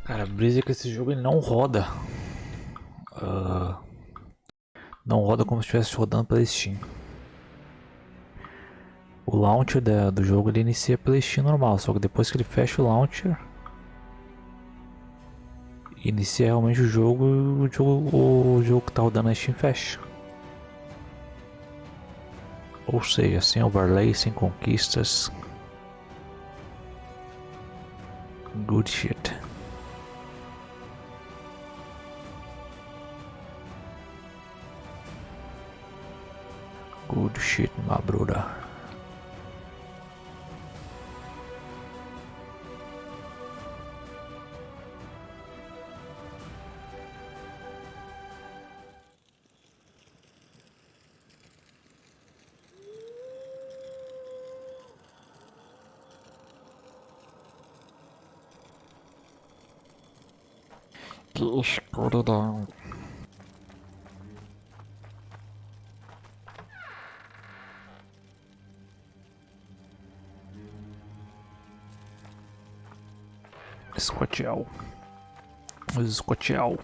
Cara, a brisa é que esse jogo ele não roda. ah, não roda como se estivesse rodando pela Steam. O launcher do jogo ele inicia pela Steam normal, só que depois que ele fecha o launcher, inicia realmente o jogo que tá rodando na Steam fecha. Ou seja, sem overlay, sem conquistas. Good shit. Good shit, my brother. Que escuridão. Escotial. Escotial.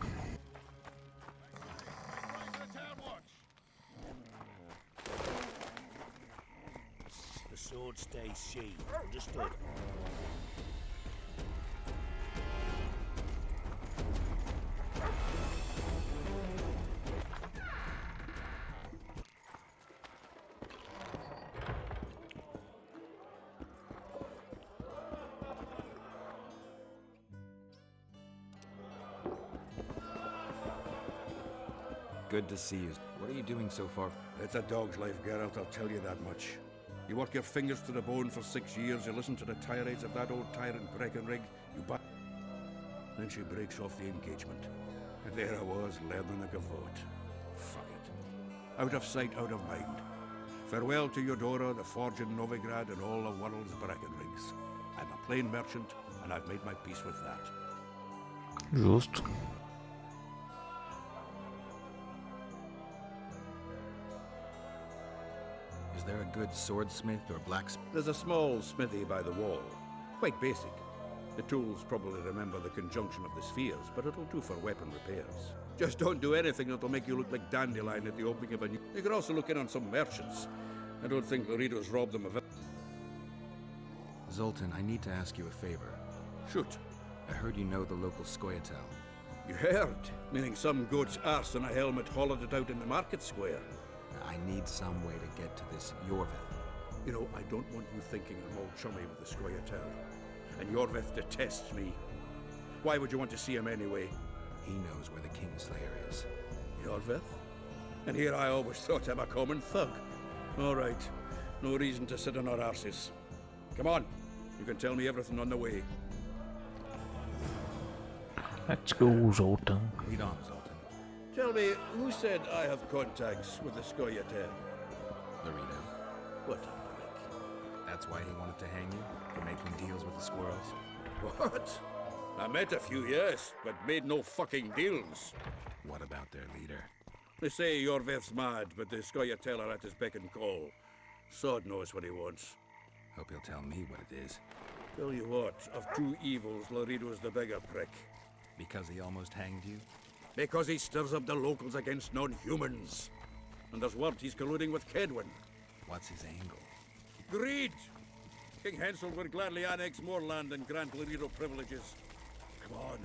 The sword stays sheathed. Understood? Good to see you. What are you doing so far? It's a dog's life, Geralt, I'll tell you that much. You work your fingers to the bone for 6 years, you listen to the tirades of that old tyrant Breckenrig, you buy... Then she breaks off the engagement. And there I was, learning the gavotte. Fuck it. Out of sight, out of mind. Farewell to Eudora, the forge in Novigrad, and all the world's Breckenrigs. I'm a plain merchant, and I've made my peace with that. Justo. Is there a good swordsmith or blacksmith? There's a small smithy by the wall. Quite basic. The tools probably remember the conjunction of the spheres, but it'll do for weapon repairs. Just don't do anything that'll make you look like Dandelion at the opening of a new... You could also look in on some merchants. I don't think Loredo's robbed them of it. Zoltan, I need to ask you a favor. Shoot. I heard you know the local Scoia'tael. You heard? Meaning some goat's arse and a helmet hollowed it out in the market square. I need some way to get to this Yorvith. You know, I don't want you thinking I'm all chummy with the Scoia'tael. And Yorvith detests me. Why would you want to see him anyway? He knows where the Kingslayer is. Yorvith? And here I always thought him a common thug. All right. No reason to sit on our arses. Come on. You can tell me everything on the way. Let's go, Zoltan. Lead on, Zoltan. Tell me, who said I have contacts with the Scoia'tael? Loredo. What a prick. That's why he wanted to hang you? For making deals with the squirrels? What? I met a few, yes, but made no fucking deals. What about their leader? They say Yorvith's mad, but the Scoia'tael are at his beck and call. Sod knows what he wants. Hope he'll tell me what it is. Tell you what, of two evils, Loredo's the bigger prick. Because he almost hanged you? Because he stirs up the locals against non-humans. And there's word he's colluding with Kedwin. What's his angle? Greed! King Hansel would gladly annex more land and grant Loredo privileges. Come on,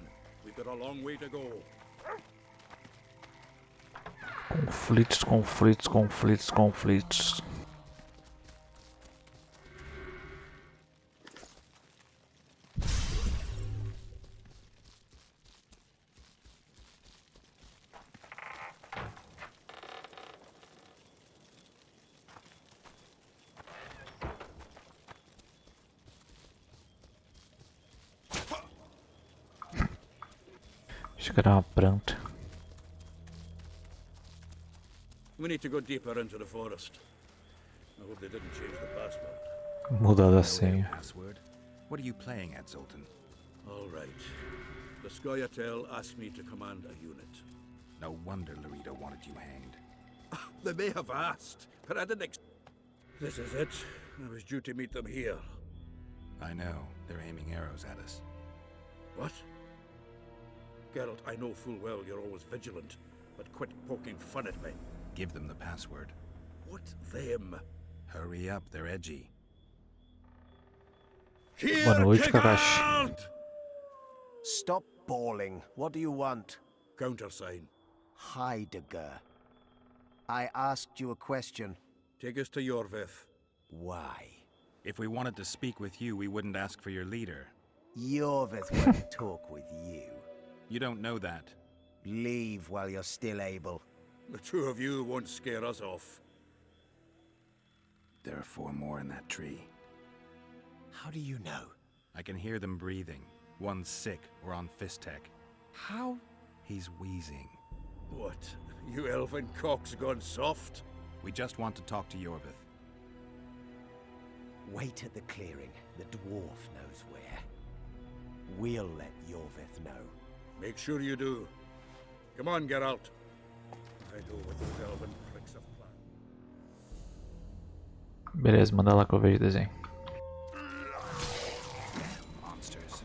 we've got a long way to go. Conflitos, conflitos, conflitos, conflitos. Acho que era uma planta. We need to go deeper into the forest. I hope they didn't change the password. Mudar a No senha. password? What are you playing at, Zoltan? All right. The Scoia'tael asked me to command a unit. No wonder Loredo wanted you hanged. They may have asked, but I didn't This is it. I was due to meet them here. I know. They're aiming arrows at us. What? Geralt, I know full well you're always vigilant, but quit poking fun at me. Give them the password. What them? Hurry up, they're edgy. Boa noite, Kakashi. Geralt! Stop bawling. What do you want? Countersign. Heidegger. I asked you a question. Take us to Yorvith. Why? If we wanted to speak with you, we wouldn't ask for your leader. Yorvith won't talk with you. You don't know that. Leave while you're still able. The two of you won't scare us off. There are 4 more in that tree. How do you know? I can hear them breathing. One's sick or on Fistek. How? He's wheezing. What? You elfin cock's gone soft? We just want to talk to Yorvith. Wait at the clearing. The dwarf knows where. We'll let Yorvith know. Make sure you do. Come on, Geralt. I know what those elven pricks have planned. Beleza, manda lá que eu vejo o desenho. Monsters.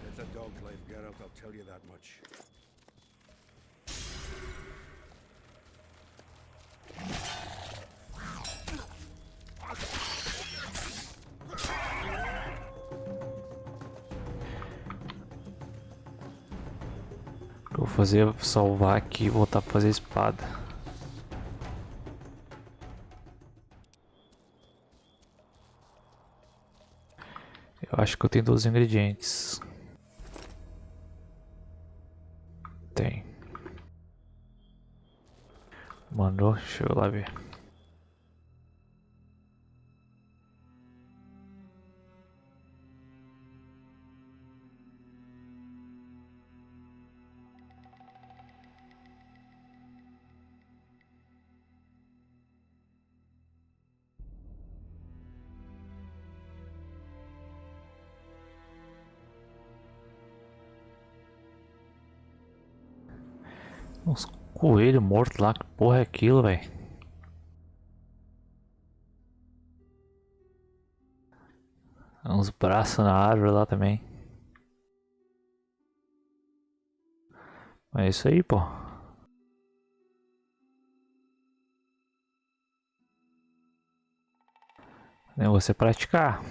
It's a dog's life, Geralt, I'll tell you that much. O que eu vou fazer é salvar aqui e voltar pra fazer a espada. Eu acho que eu tenho 12 ingredientes. Tem. Mandou, deixa eu lá ver. Uns coelhos mortos lá, que porra é aquilo, velho? Uns braços na árvore lá também. É isso aí, pô. O negócio é praticar.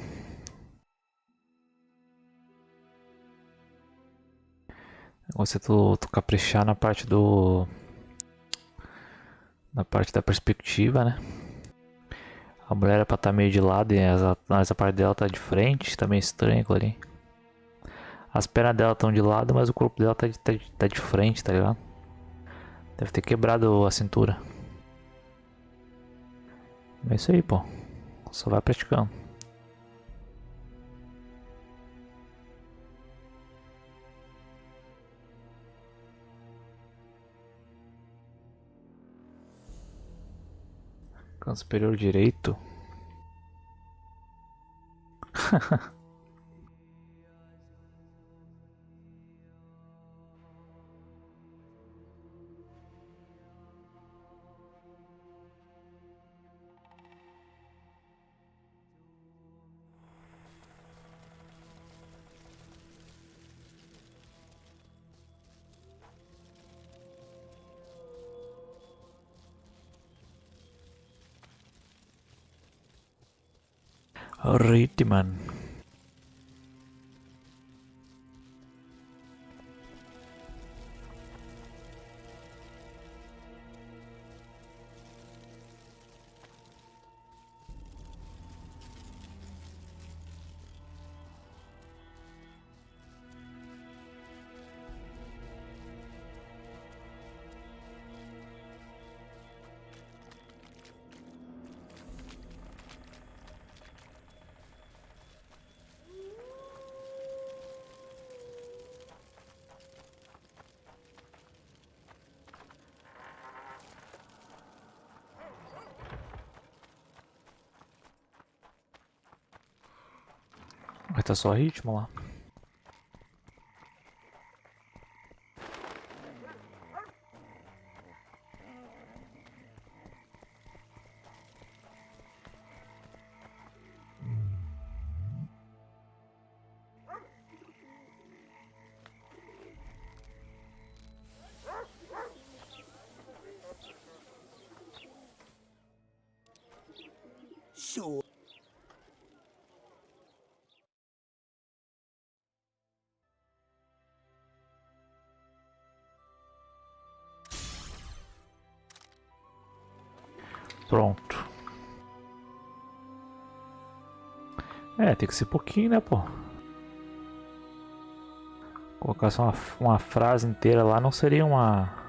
O negócio é tu caprichar na parte do... Na parte da perspectiva, né? A mulher é pra estar meio de lado e essa parte dela tá de frente. Tá meio estranho aquilo ali. As pernas dela estão de lado, mas o corpo dela tá de frente, tá ligado? Deve ter quebrado a cintura. É isso aí, pô. Só vai praticando. Canto superior direito. Alrighty, man. Vai tá só ritmo lá. Sure. Pronto. É, tem que ser pouquinho, né, pô? Colocar só uma frase inteira lá não seria uma...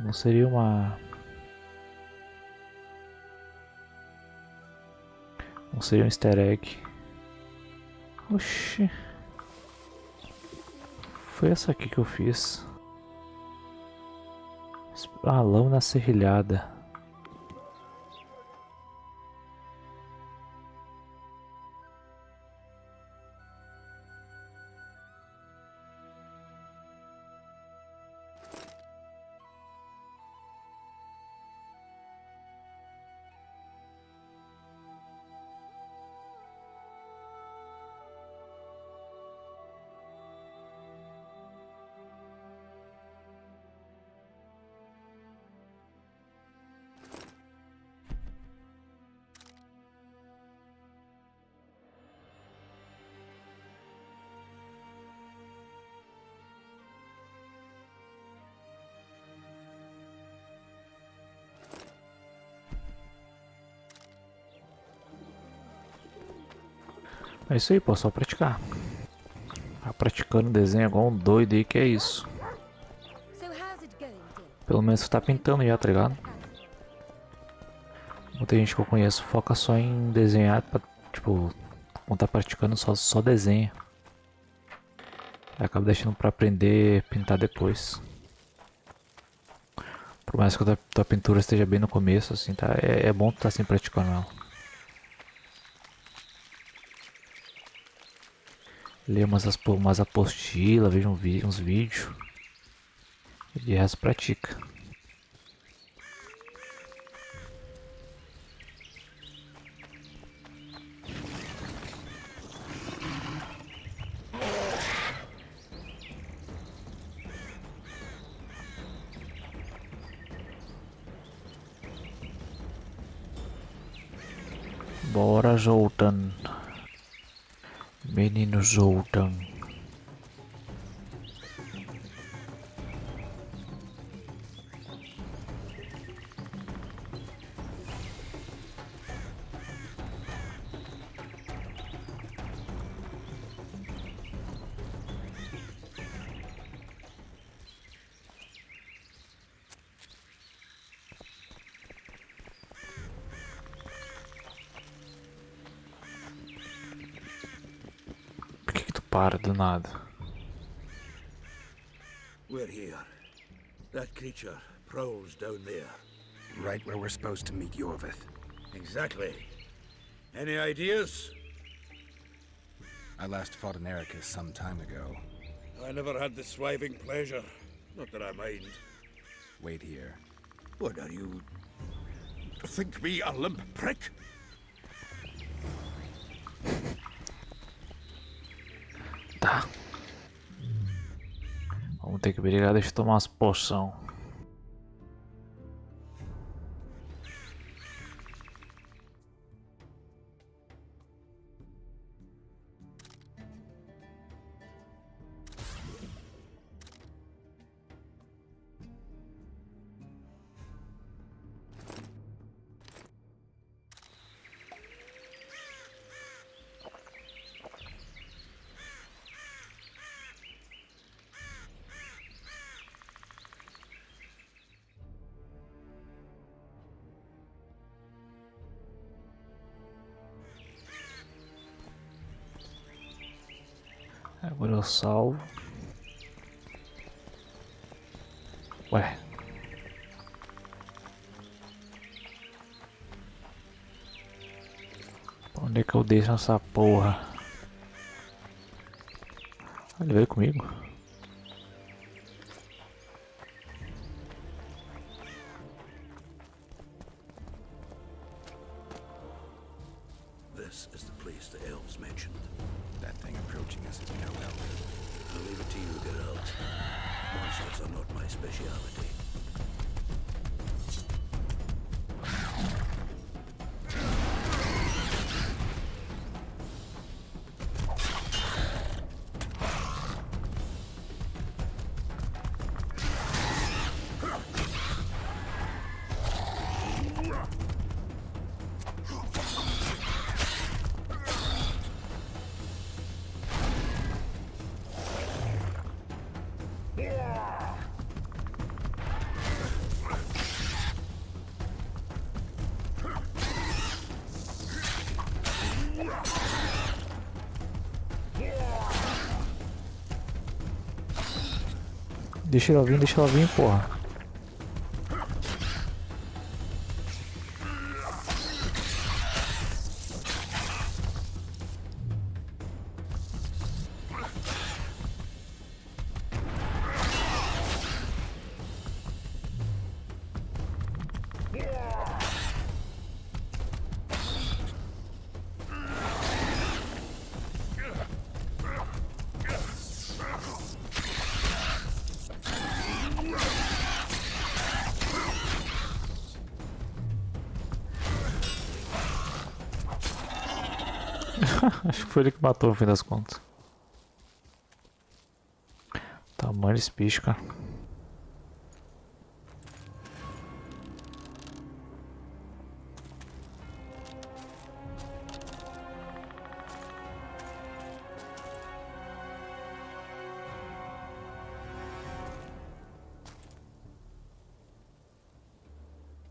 Não seria uma... Não seria um easter egg. Oxi. Foi essa aqui que eu fiz. Ah, lâmina serrilhada. É isso aí, pô, só praticar. Tá praticando desenho igual um doido aí, que é isso. So how's it going, dear? Pelo menos você tá pintando já, tá ligado? Muita gente que eu conheço foca só em desenhar, pra, tipo, quando tá praticando só desenha. Aí acaba deixando pra aprender a pintar depois. Por mais que a tua pintura esteja bem no começo, assim, tá? É bom tu tá sempre praticando ela. Lê umas apostilas, veja uns vídeos. E de resto pratica. Bora, Zoltan. Menino Zoltan. Por que tu para do nada? We're here. That creature prowls down there. Right where we're supposed to meet Yorvith. Exactly. Any ideas? I last fought an Ericus some time ago. I never had the swiving pleasure. Not that I mind. Wait here. What are you... Think me a limp prick? Tá. Vamos ter que brigar, deixa eu tomar umas poção. Agora eu salvo. Ué. Onde é que eu deixo essa porra? Ele veio comigo. This is the place the elves mentioned. That thing approaching us is no elf. I'll leave it to you, Geralt. Monsters are not my speciality. Deixa ela vir, porra. Acho que foi ele que matou no fim das contas. Tamanho desse bicho, cara.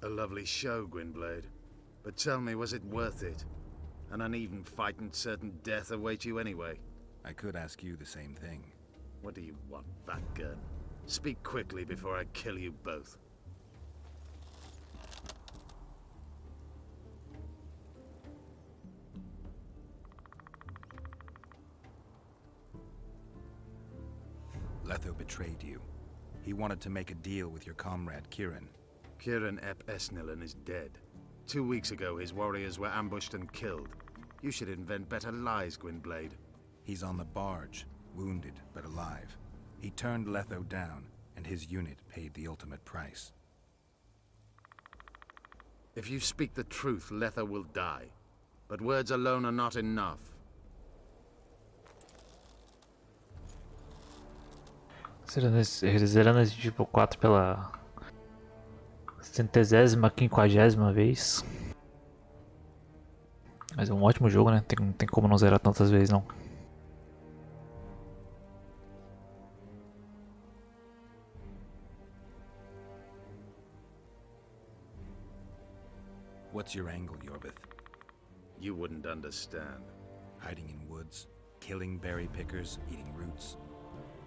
A lovely show, Gwynblade. But tell me, was it worth it? An uneven fight and certain death await you anyway. I could ask you the same thing. What do you want, Vatgern? Speak quickly before I kill you both. Letho betrayed you. He wanted to make a deal with your comrade, Kieran. Kieran Ep Esnillen is dead. 2 weeks ago, his warriors were ambushed and killed. You should invent better lies, Gwynblade. He's on the barge, wounded but alive. He turned Letho down, and his unit paid the ultimate price. If you speak the truth, Letho will die. But words alone are not enough. Zerando esse tipo 4 pela 150ª vez. Mas é um ótimo jogo, né? Não tem como não zerar tantas vezes, não. What's your angle, Yorbith? You wouldn't understand. Hiding in woods, killing berry pickers, eating roots.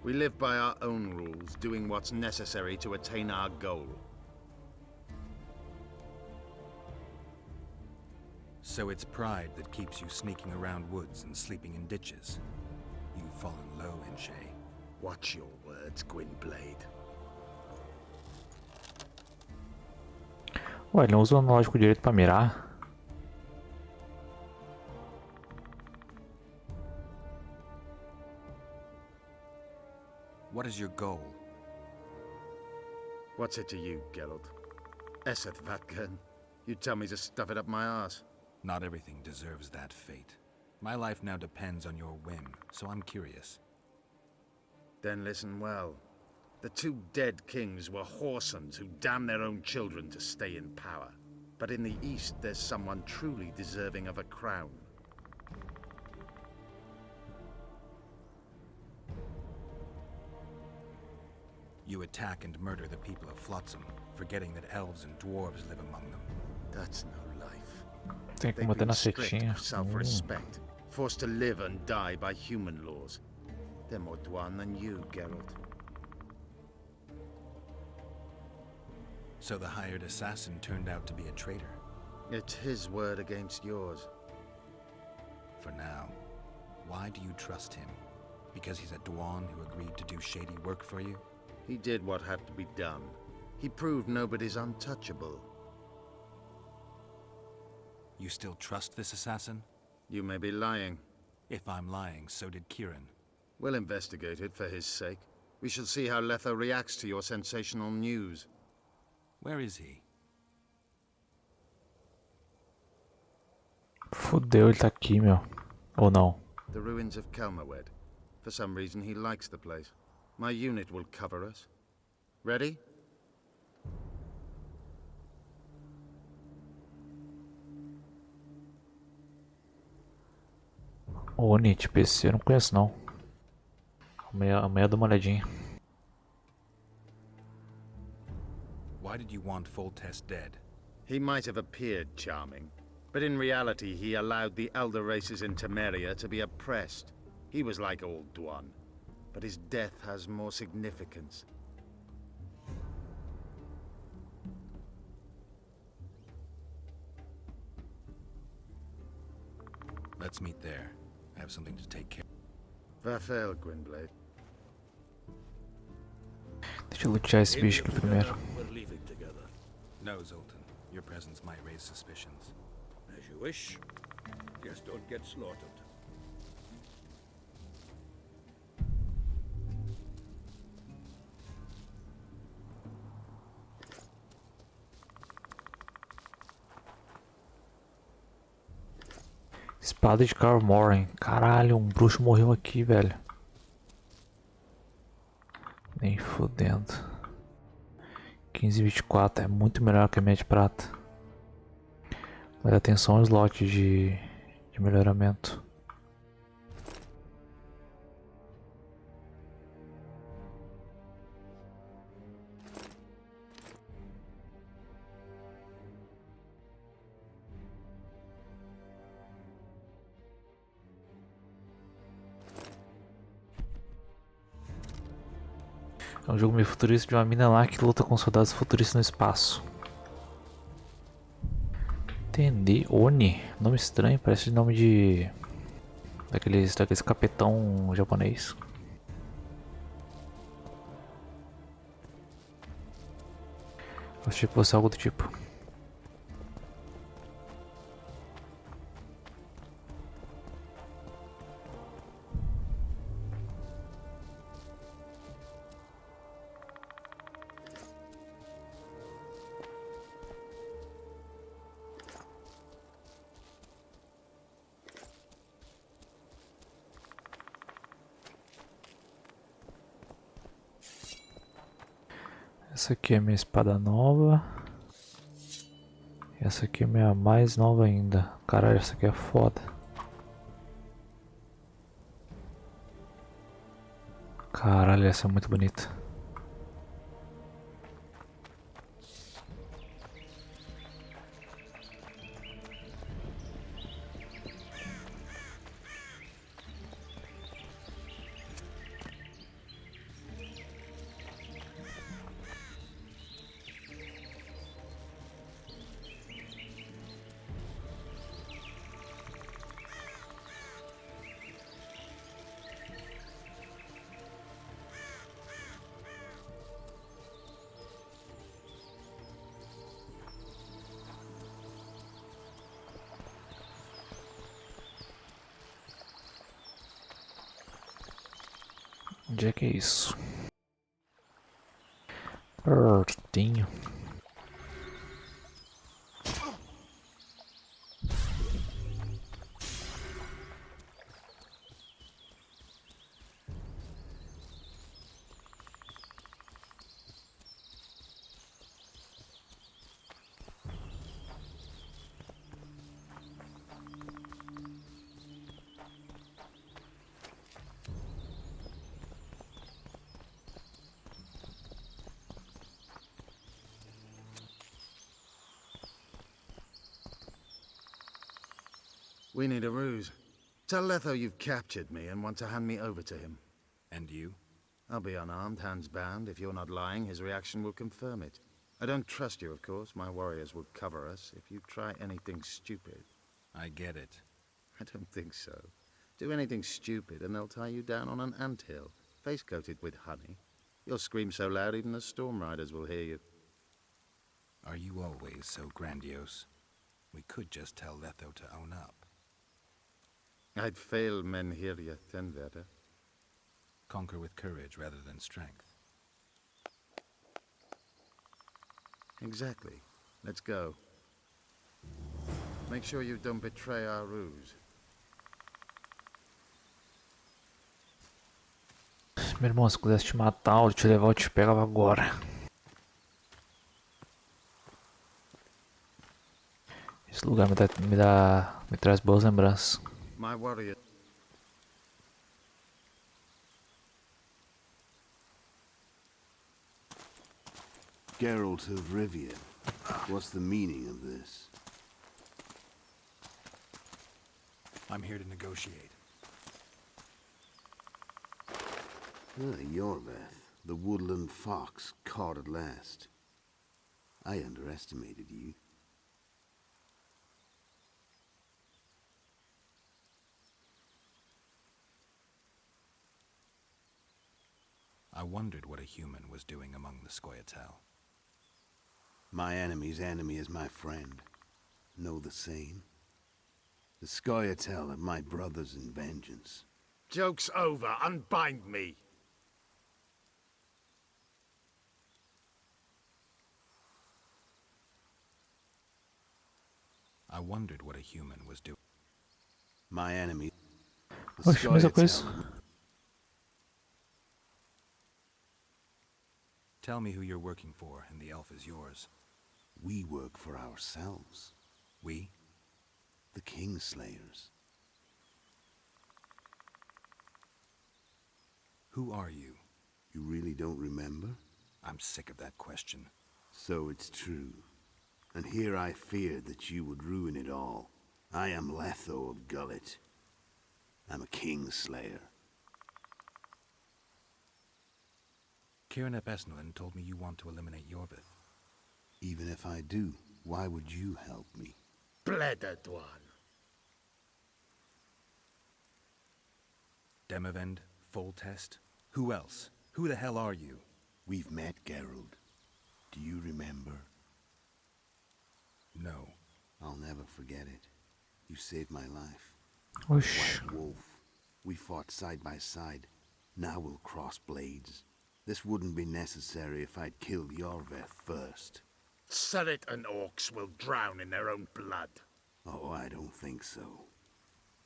We live by our own rules, doing what's necessary to attain our goal. So it's pride that keeps you sneaking around woods and sleeping in ditches. You've fallen low, Enshay. Watch your words, Gwynblade. Ué, ele não usa o analógico direito pra mirar. What is your goal? What's it to you, Geralt? Esse, Vatgern. You tell me to stuff it up my arse. Not everything deserves that fate. My life now depends on your whim, so I'm curious. Then listen well. The 2 dead kings were whoresons who damned their own children to stay in power. But in the East, there's someone truly deserving of a crown. You attack and murder the people of Flotsam, forgetting that elves and dwarves live among them. That's no life. Tem que They've botar been na stripped setinha. of self-respect, forced to live and die by human laws. They're more Dwan than you, Geralt. So the hired assassin turned out to be a traitor. It's his word against yours. For now. Why do you trust him? Because he's a Dwan who agreed to do shady work for you? He did what had to be done. He proved nobody's untouchable. You still trust this assassin? You may be lying. If I'm lying, so did Kieran. We'll investigate it for his sake. We shall see how Letho reacts to your sensational news. Where is he? Fudeu, ele tá aqui, meu. Ou não? The ruins of Kelmawed. For some reason, he likes the place. My unit will cover us. Ready? Oni, tipo esse eu não conheço não. Amanhã eu dou uma olhadinha. Why did you want Foltest dead? He might have appeared charming, but in reality he allowed the elder races in Temeria to be oppressed. He was like old Dwan, but his death has more significance. Let's meet there. I have something to take care of. Vafael, Gwynblade. Deixa eu lutear esse bicho aqui primeiro. We're leaving together. No, Zoltan. Your presence might raise suspicions. As you wish. Just don't get slaughtered. Espada de Karl Morhen. Caralho, um bruxo morreu aqui, velho. Nem fudendo. 15,24 é muito melhor que a minha de prata. Mas atenção ao slot de melhoramento. É um jogo meio futurista de uma mina lá que luta com soldados futuristas no espaço. Entendi. Oni. Nome estranho, parece nome de... Daqueles capetão japonês. Eu achei que fosse algo do tipo. Essa aqui é minha espada nova. Essa aqui é minha mais nova ainda. Caralho, essa aqui é foda. Caralho, essa é muito bonita. Onde é que é isso? Pertinho. We need a ruse. Tell Letho you've captured me and want to hand me over to him. And you? I'll be unarmed, hands bound. If you're not lying, his reaction will confirm it. I don't trust you, of course. My warriors will cover us if you try anything stupid. I get it. I don't think so. Do anything stupid and they'll tie you down on an anthill, face coated with honey. You'll scream so loud even the storm riders will hear you. Are you always so grandiose? We could just tell Letho to own up. I'd fail men here yet, Tenverder. Conquer with courage rather than strength. Exactly. Let's go. Make sure you don't betray our ruse. Meu irmão, se quisesse te matar ou te levar, eu te pegava agora. Esse lugar me traz boas lembranças. My warrior. Geralt of Rivia. What's the meaning of this? I'm here to negotiate. Yorveth, the woodland fox, caught at last. I underestimated you. I wondered what a human was doing among the Scoia'tael. My enemy's enemy is my friend. Know the same? The Scoia'tael are my brothers in vengeance. Joke's over. Unbind me. I wondered what a human was doing. My enemy... The Oxe, mesma coisa. Scoia'tael... Tell me who you're working for, and the elf is yours. We work for ourselves. We? The Kingslayers. Who are you? You really don't remember? I'm sick of that question. So it's true. And here I feared that you would ruin it all. I am Letho of Gullet. I'm a Kingslayer. Kieran Esnelin told me you want to eliminate Yorvith. Even if I do, why would you help me? Bledded one. Demavend? Foltest? Who else? Who the hell are you? We've met, Geralt. Do you remember? No. I'll never forget it. You saved my life. Oxi. White Wolf. We fought side by side. Now we'll cross blades. This wouldn't be necessary if I'd killed Yorveth first. Surret and orcs will drown in their own blood. Oh, I don't think so.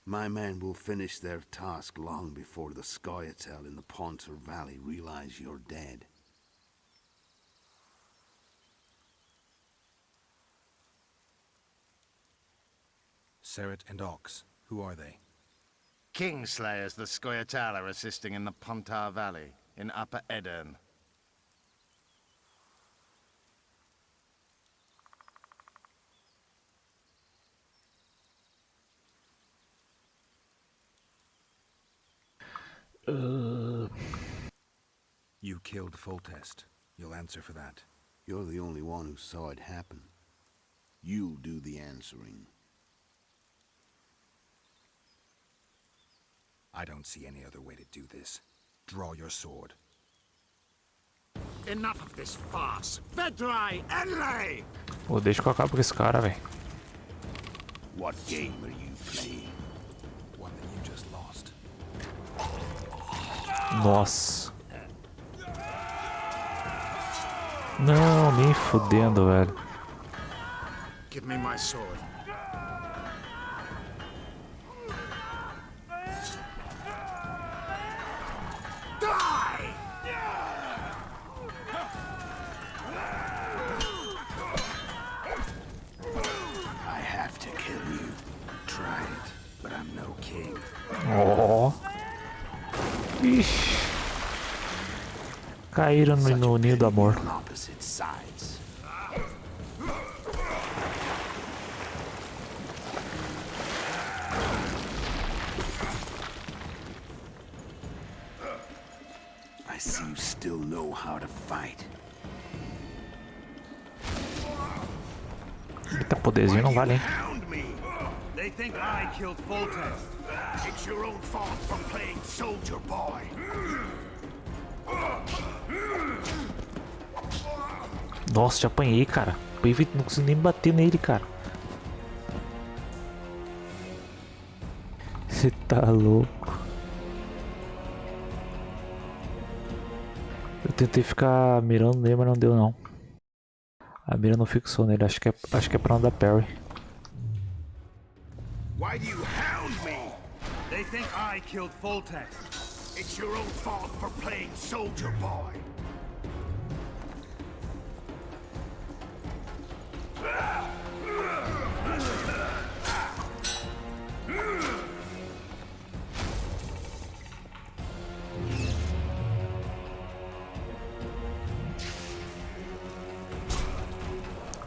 My men will finish their task long before the Scoia'tael in the Pontar Valley realize you're dead. Surret and Ox. Who are they? Kingslayers the Scoia'tael are assisting in the Pontar Valley, in Upper Edirn. You killed Foltest. You'll answer for that. You're the only one who saw it happen. You'll do the answering. I don't see any other way to do this. Draw your sword. Enough of this farce. Vedrai, Enlay! Pô, deixa que eu acabo com esse cara, velho. What game are you playing? One that you just lost. Nossa. Não, nem fudendo, velho. Give me my sword. Die! I have to kill you. Try it, but I'm no king. Ó. Ixi. Caíram no ninho do amor. On opposite sides. I see you still know how to fight. Eita, poderzinho não vale, hein? Hound me! They They think I killed Foltest. It's your own fault for playing soldier boy. Nossa, já apanhei, cara. Não consigo nem bater nele, cara. Você tá louco. Eu tentei ficar mirando nele, mas não deu não. A mira não fixou nele, acho que é pra não dar parry. Why do you hound me? They think I killed Foltest. It's your own fault for playing soldier boy.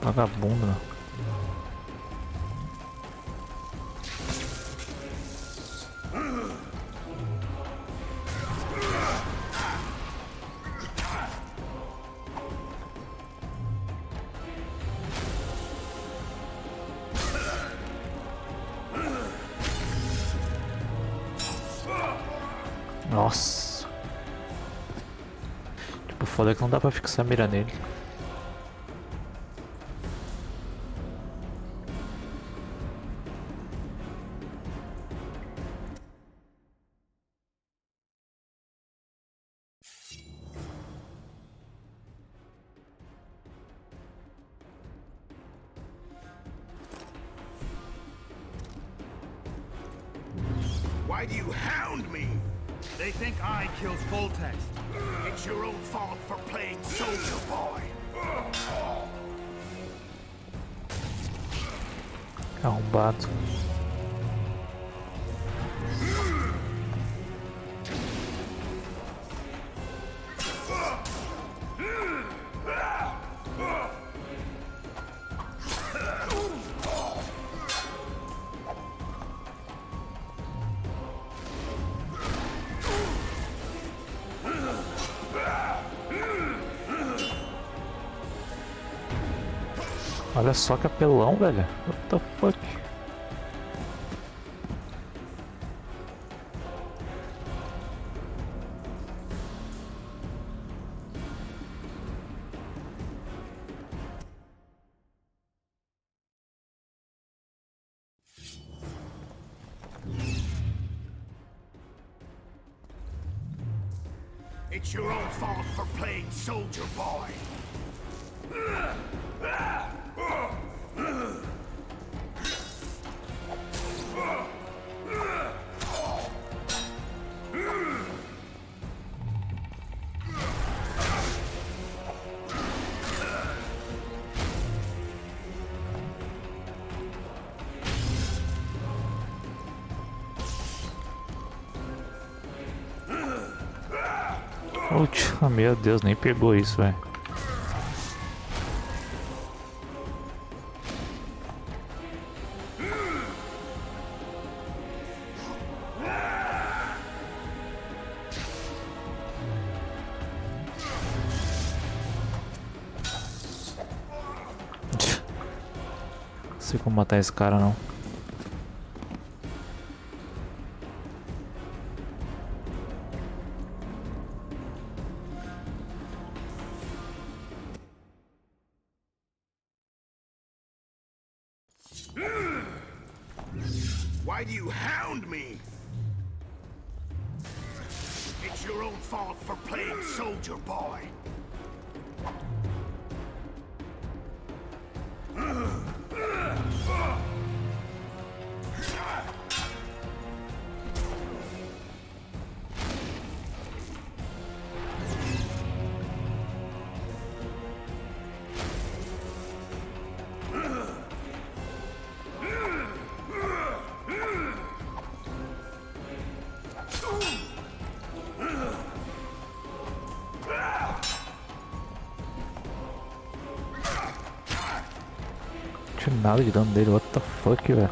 Vagabundo, né? Nossa. Tipo, foda é que não dá pra fixar a mira nele. Why do you hound me? They think I killed Foltest. It's your own fault for playing soldier boy. Arrombado. Olha só que apelão, velho. What the fuck? It's your own fault for playing soldier boy. Oh, meu Deus, nem pegou isso, velho. Não sei como matar esse cara, não. Why do you hound me? It's your own fault for playing soldier boy. Não tinha nada de dano dele, what the fuck, velho.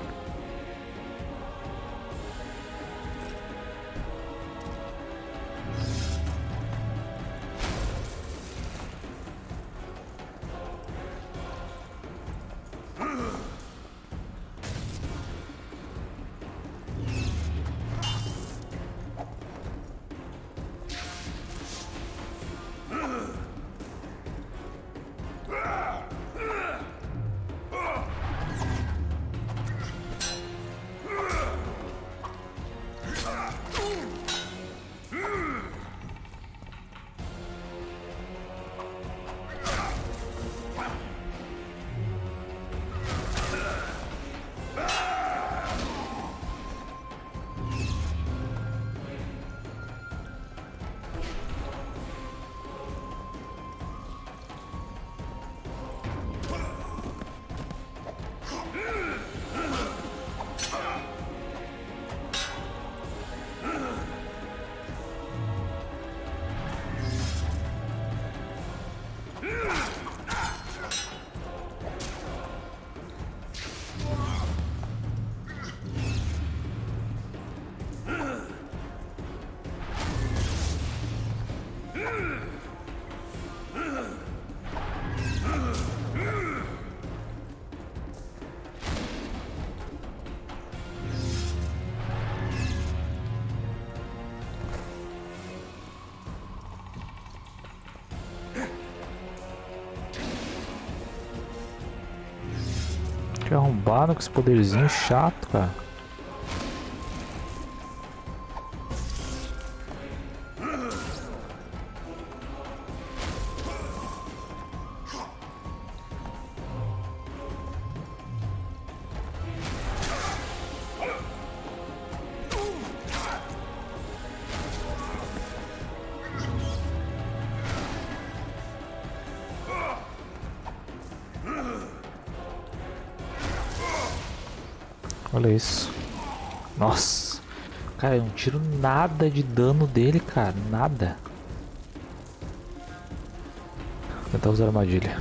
Que arrombado com esse poderzinho chato, cara. Olha isso. Nossa. Cara, eu não tiro nada de dano dele, cara. Nada. Vou tentar usar armadilha.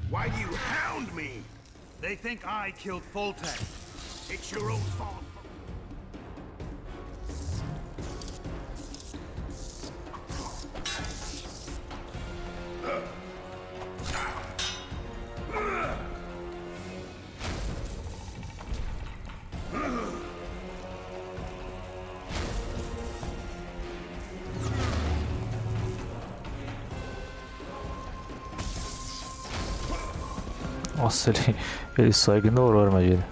Why do you hound me? They think I killed Foltest. It's your own fault. Nossa, ele só ignorou a armadilha.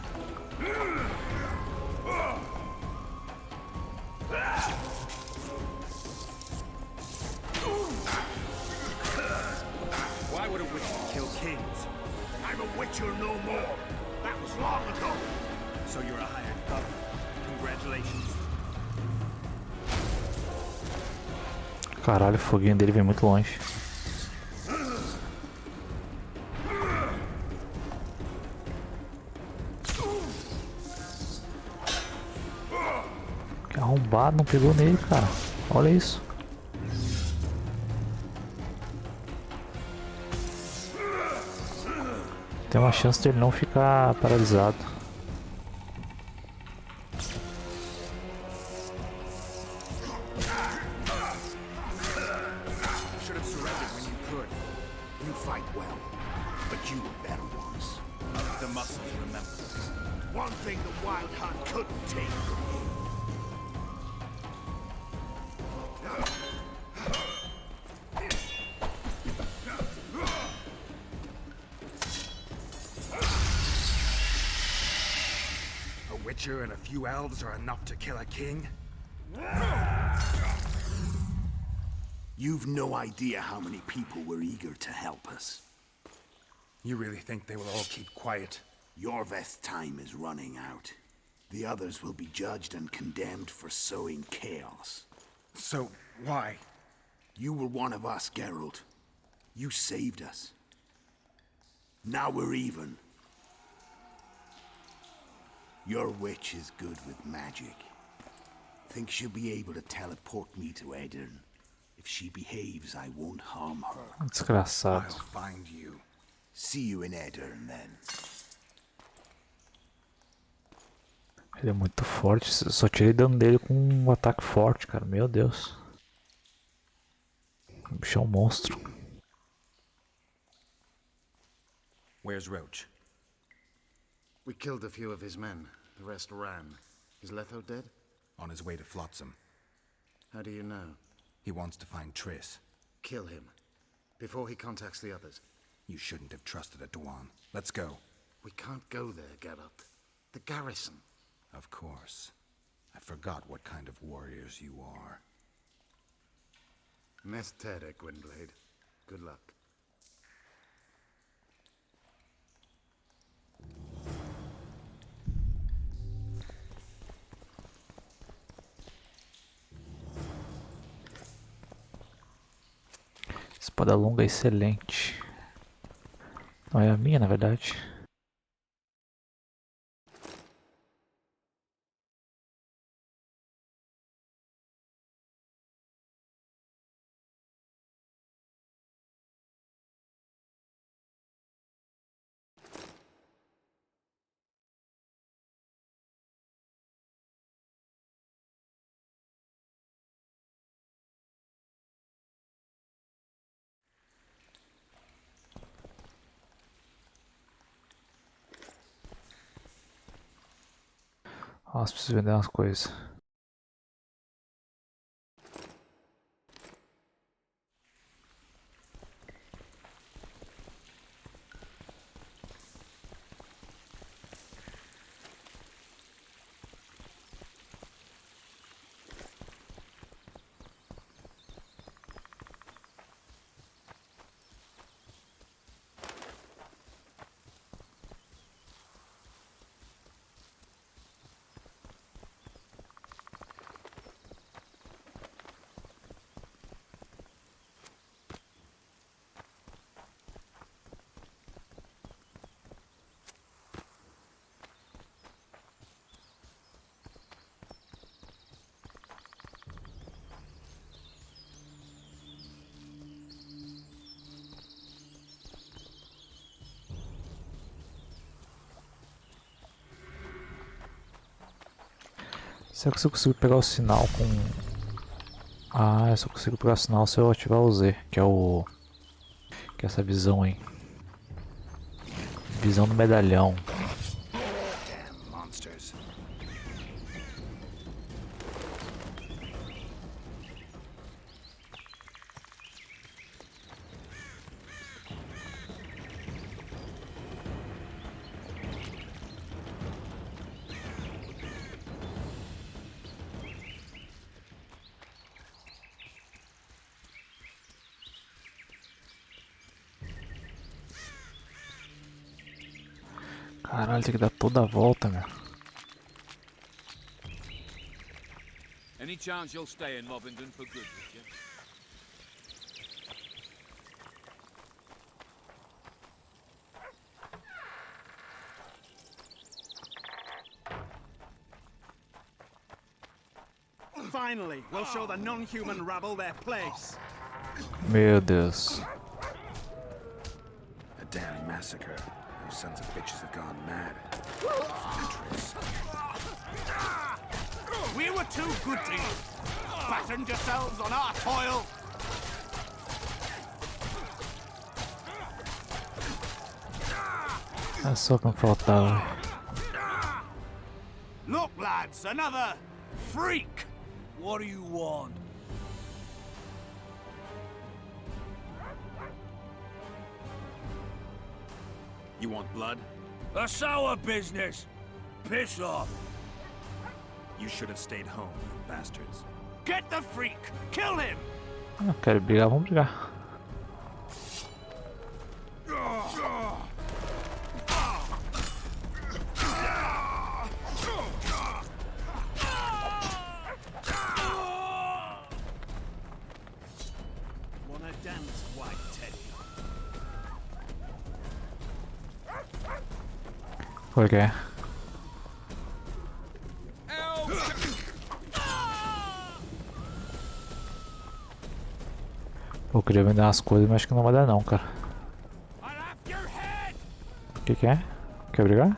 Why would a witch kill kings? I'm a witcher no more. That was long ago. So you're a hired governor. Congratulations. Caralho, o foguinho dele vem muito longe. Que arrombado, não pegou nele, cara. Olha isso. Tem uma chance dele não ficar paralisado. Should have surrendered when you could. You fight well, but you were better ones. The muscles remember. One thing the Wild Hunt couldn't take from you. A witcher and a few elves are enough to kill a king? You've no idea how many people were eager to help us. You really think they will all keep quiet? Yorveth's time is running out. The others will be judged and condemned for sowing chaos. So, why? You were one of us, Geralt. You saved us. Now we're even. Your witch is good with magic. Think she'll be able to teleport me to Edirn. If she behaves, I won't harm her. Desgraçado. I'll find you. See you in Edirn, then. Ele é muito forte. Só tirei dano dele com um ataque forte, cara. Meu Deus. O bicho é um monstro. Where's Roach? We killed a few of his men. The rest ran. Is Letho dead? On his way to Flotsam. How do you know? He wants to find Triss. Kill him. Before he contacts the others. You shouldn't have trusted a Dwan. Let's go. We can't go there, Geralt. The garrison. Of course. I forgot what kind of warriors you are. Mestere, Gwynblade. Good luck. Espada longa excelente. Não é a minha, na verdade. Nossa, preciso vender umas coisas. Será que eu consigo pegar o sinal com... Ah, eu só consigo pegar o sinal se eu ativar o Z, que é o... Que é essa visão aí. Visão do medalhão. Damn monsters. Caralho, tem que dar toda a volta, meu. Any chance you'll stay in Movington for good, Richard? Finally, we'll show the non-human rabble their place. Meu Deus. A damn massacre. Those sons of bitches have gone mad. We were too good to you. Fattened yourselves on our toil. É só que não faltava. Look, lads, another freak. What do you want? You want blood? A sour business! Piss off! You should have stayed home, you bastards. Get the freak. Kill him. Ah, quero brigar, vamos brigar. Wanna dance, white teddy? Qual que é? Pô, eu queria vender umas coisas, mas acho que não vai dar não, cara. O que que é? Quer brigar?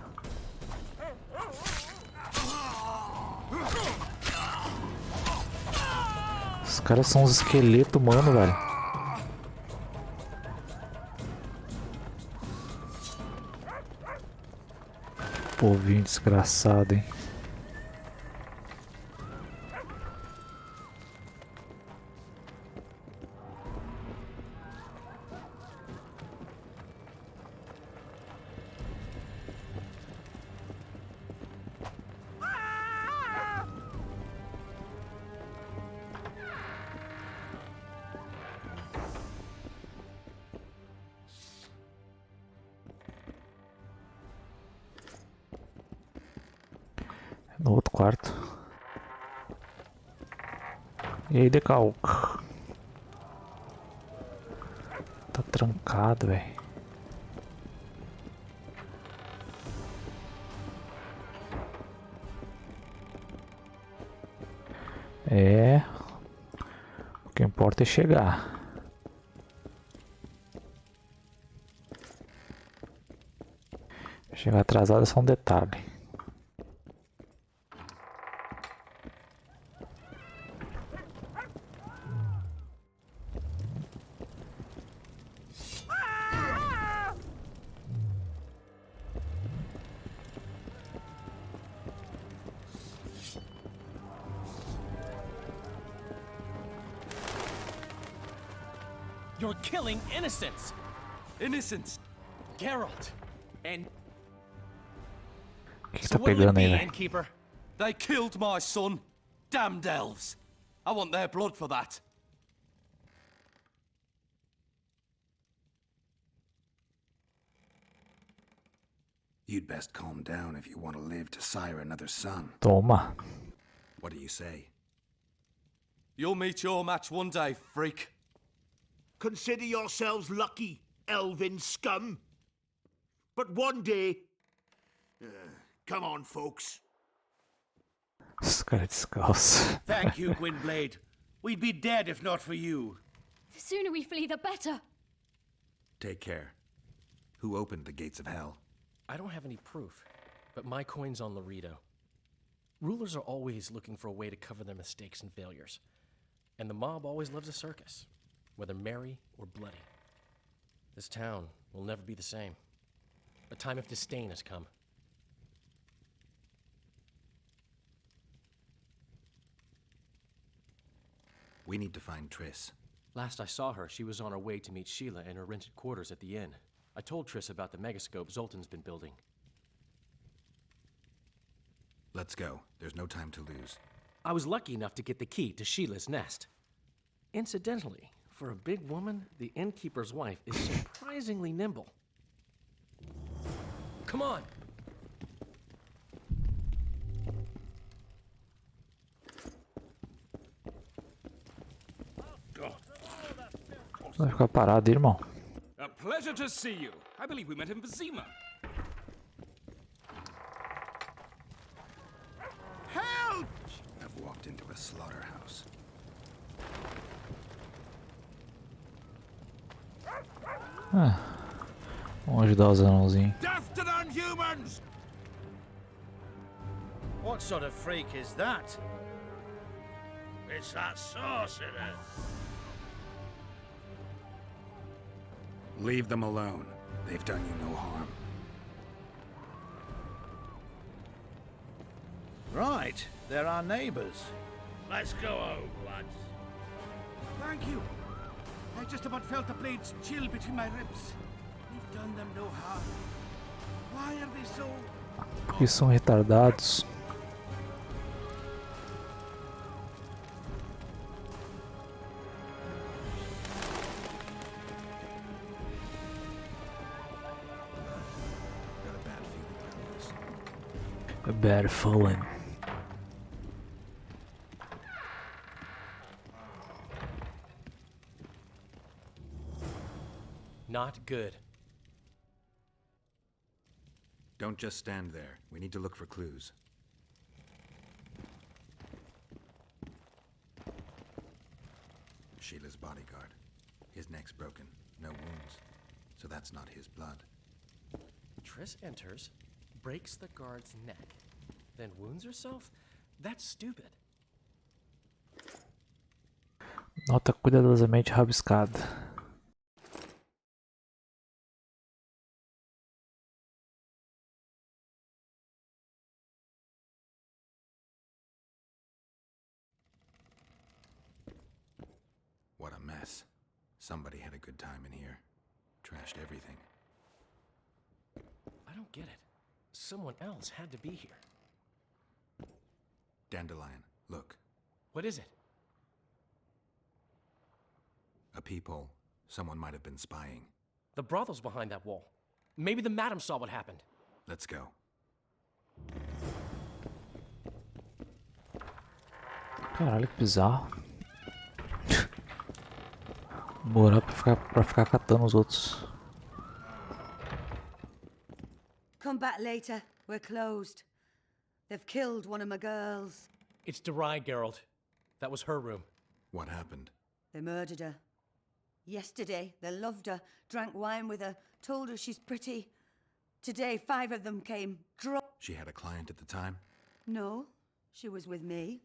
Os caras são uns esqueletos, mano, velho. Povinho desgraçado, hein. No outro quarto. E aí, Decalque? Tá trancado, velho. É. O que importa é chegar. Chegar atrasado é só um detalhe. You're killing innocents! Innocents! Geralt! And... O que So tá what'll it pegando be, aí, velho? innkeeper? They killed my son. Damned elves. I want their blood for that. You'd best calm down if you want to live to sire another son. Toma. What do you say? You'll meet your match one day, freak. Consider yourselves lucky, elven scum. But one day... come on, folks. Os caras descalços. Thank you, Gwynblade. We'd be dead if not for you. The sooner we flee, the better. Take care. Who opened the gates of hell? I don't have any proof, but my coin's on Laredo. Rulers are always looking for a way to cover their mistakes and failures. And the mob always loves a circus, whether merry or bloody. This town will never be the same. A time of disdain has come. We need to find Triss. Last I saw her, she was on her way to meet Sheila in her rented quarters at the inn. I told Triss about the megascope Zoltan's been building. Let's go. There's no time to lose. I was lucky enough to get the key to Sheila's nest. Incidentally, for a big woman, the innkeeper's wife is surprisingly nimble. Come on! Vai ficar parado, irmão. A pleasure to see you. I believe we met in Vizima. Help! I've walked into a slaughterhouse. Vamos ajudar os anãozinhos. Death to the inhumans! What sort of freak is that? It's that sorcerer. Leave them alone. They've done you no harm. Right, they're our neighbors. Let's go home, lads. Thank you. I just about felt the blades chill between my ribs. We've done them no harm. Why are they so... Porque são retardados. A bad feeling. Not good. Don't just stand there. We need to look for clues. Sheila's bodyguard. His neck's broken. No wounds. So that's not his blood. Triss enters, breaks the guard's neck, then wounds herself? That's stupid. Nota cuidadosamente rabiscada. What a mess. Somebody had a good time in here. Trashed everything. I don't get it. Someone else had to be here. Dandelion, look. What is it? A peephole. Someone might have been spying. The brothel's behind that wall. Maybe the madam saw what happened. Let's go. Caralho, que bizarro. Morar pra ficar catando os outros. Come back later. We're closed. They've killed one of my girls. It's Derai, Geralt. That was her room. What happened? They murdered her. Yesterday, they loved her, drank wine with her, told her she's pretty. Today, 5 of them came drunk. She had a client at the time? No, she was with me.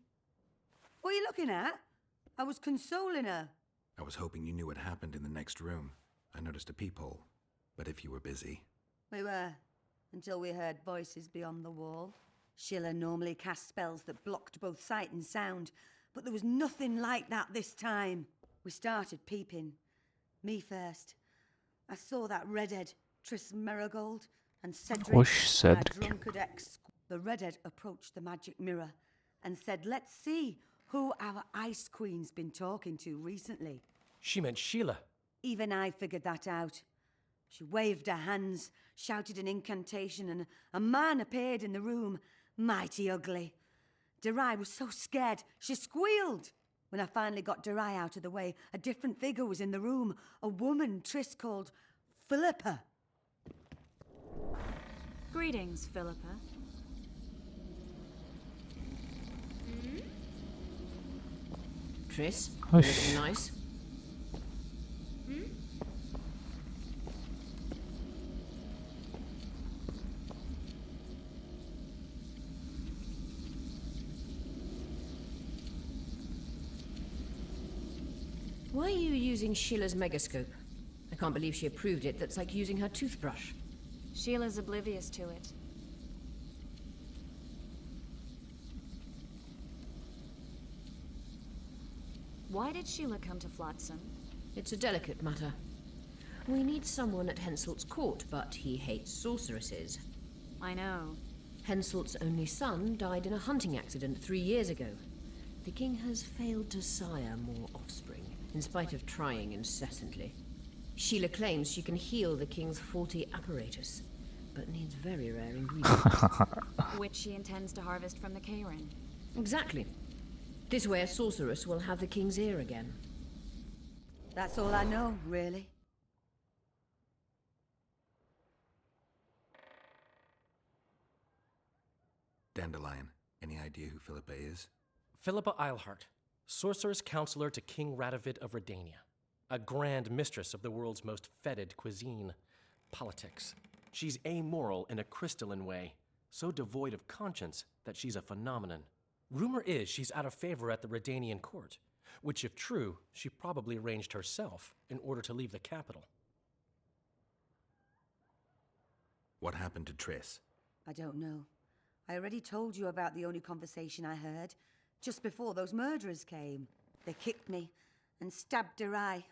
What are you looking at? I was consoling her. I was hoping you knew what happened in the next room. I noticed a peephole. But if you were busy... We were, until we heard voices beyond the wall. Sheila normally cast spells that blocked both sight and sound, but there was nothing like that this time. We started peeping. Me first. I saw that redhead, Triss Merigold, and Cedric, my drunkard ex. The redhead approached the magic mirror and said, let's see who our Ice Queen's been talking to recently. She meant Sheila. Even I figured that out. She waved her hands, shouted an incantation, and a man appeared in the room, mighty ugly. Derai was so scared, she squealed. When I finally got Derai out of the way, a different figure was in the room, a woman Triss called Philippa. Greetings, Philippa. Triss, you looking nice? Why are you using Sheila's megascope? I can't believe she approved it. That's like using her toothbrush. Sheila's oblivious to it. Why did Sheila come to Flotsam? It's a delicate matter. We need someone at Henselt's court, but he hates sorceresses. I know. Henselt's only son died in a hunting accident 3 years ago. The king has failed to sire more offspring, in spite of trying incessantly. Sheila claims she can heal the king's faulty apparatus, but needs very rare ingredients. Which she intends to harvest from the Cairn. Exactly. This way a sorceress will have the king's ear again. That's all I know, really. Dandelion, any idea who Philippa is? Philippa Eilhart, sorceress counselor to King Radovid of Redania. A grand mistress of the world's most fetid cuisine, politics. She's amoral in a crystalline way, so devoid of conscience that she's a phenomenon. Rumor is she's out of favor at the Redanian court, which if true, she probably arranged herself in order to leave the capital. What happened to Triss? I don't know. I already told you about the only conversation I heard, just before those murderers came. They kicked me and stabbed her eye.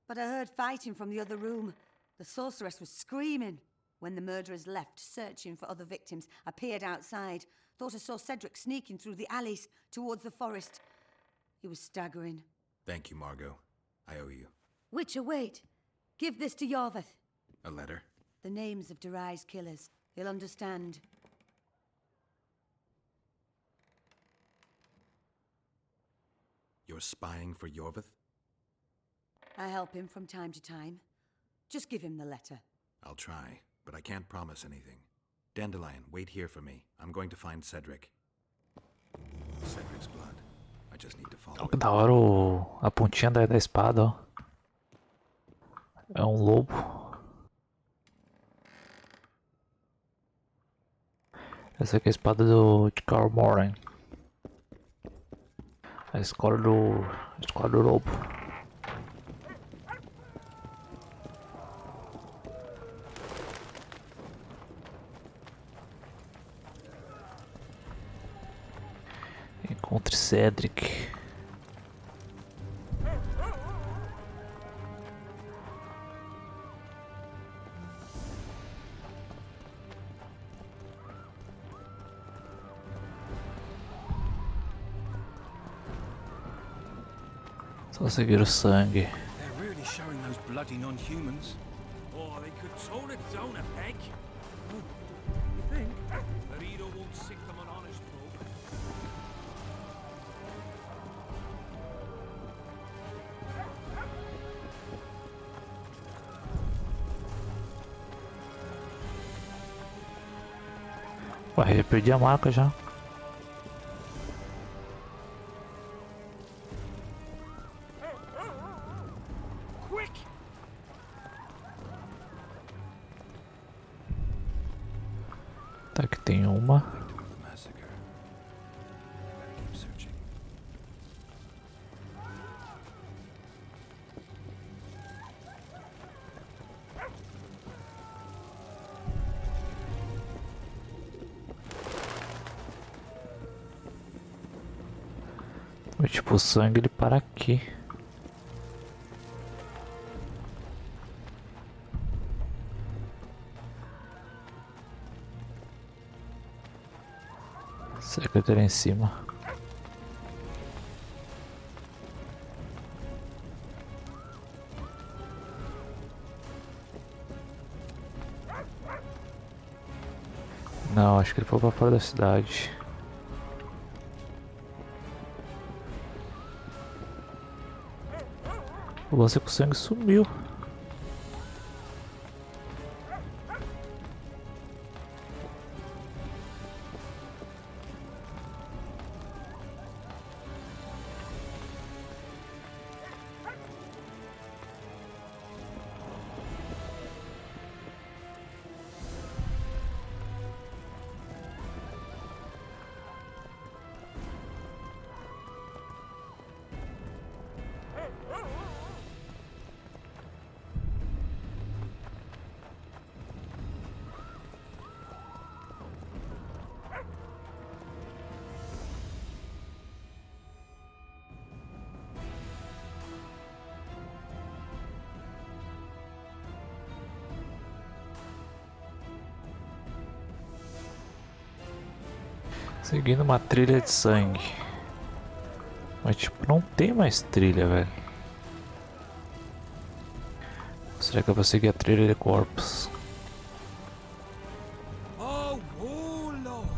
But I heard fighting from the other room. The sorceress was screaming. When the murderers left, searching for other victims, I peered outside. Thought I saw Cedric sneaking through the alleys towards the forest. He was staggering. Thank you, Margot. I owe you. Witcher, wait. Give this to Yorveth. A letter? The names of Derai's killers. He'll understand. You're spying for Yorveth? I help him from time to time. Just give him the letter. I'll try, but I can't promise anything. Dandelion, wait here for me. I'm going to find Cedric. Cedric's blood. I just need to follow Olha que da hora a pontinha da espada, ó. É um lobo. Essa aqui é a espada de Carl Moran. A escola do lobo. Encontre Cedric. Só seguir o sangue. They're really showing those bloody non-humans. Oh, they could tone it down a peg. You think? The reader won't sick them on honest folk. Ué, eu perdi a marca já. Tá, aqui tem uma. Tipo, o sangue ele para aqui. Secretária em cima. Não, acho que ele foi pra fora da cidade. O lance é que o sangue sumiu. Seguindo uma trilha de sangue. Mas tipo, não tem mais trilha, velho. Será que eu vou seguir a trilha de corpos? Oh, warlock!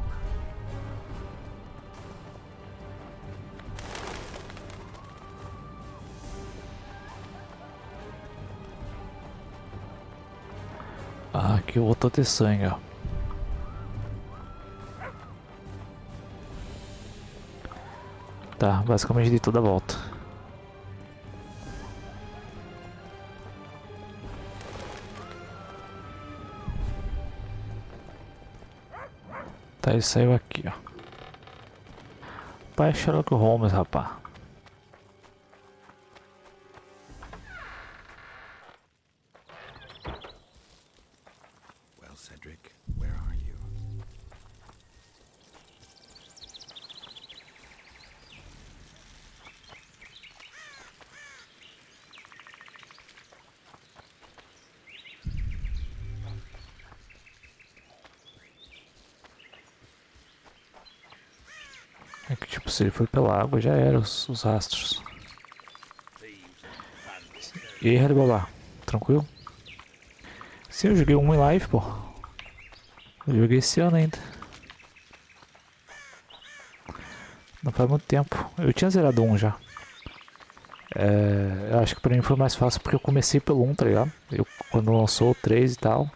Ah, aqui eu vou ter sangue, ó. Tá, basicamente de toda a volta. Tá, ele saiu aqui, ó. Pai Sherlock Holmes, rapá. Well, Cedric, where are you? É que tipo, se ele foi pela água, já era os rastros. E aí, Alibaba? Tranquilo? Sim, eu joguei um em live, pô. Eu joguei esse ano ainda. Não faz muito tempo. Eu tinha zerado um já. Eu acho que pra mim foi mais fácil porque eu comecei pelo 1, tá ligado? Quando lançou o 3 e tal.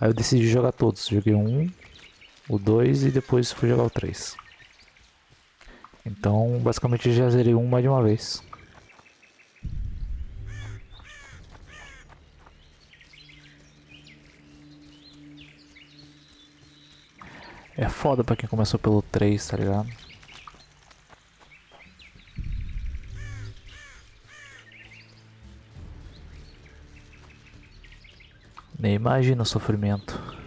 Aí eu decidi jogar todos. Joguei o 1, o 2 e depois fui jogar o 3. Então, basicamente, eu já zerei um mais de uma vez. É foda pra quem começou pelo 3, tá ligado? Nem imagina o sofrimento.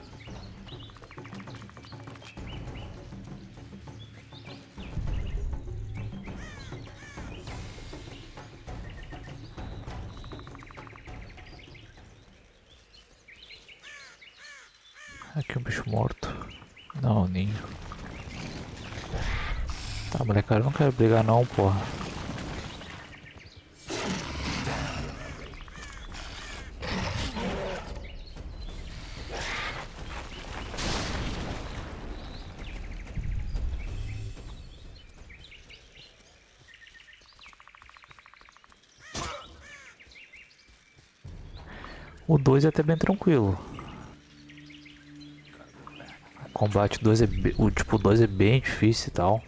Aqui um bicho morto. Não, ninho. Tá, molecada, eu não quero brigar não, porra. O 2 é até bem tranquilo. O combate 2 o 2 é bem difícil e tal.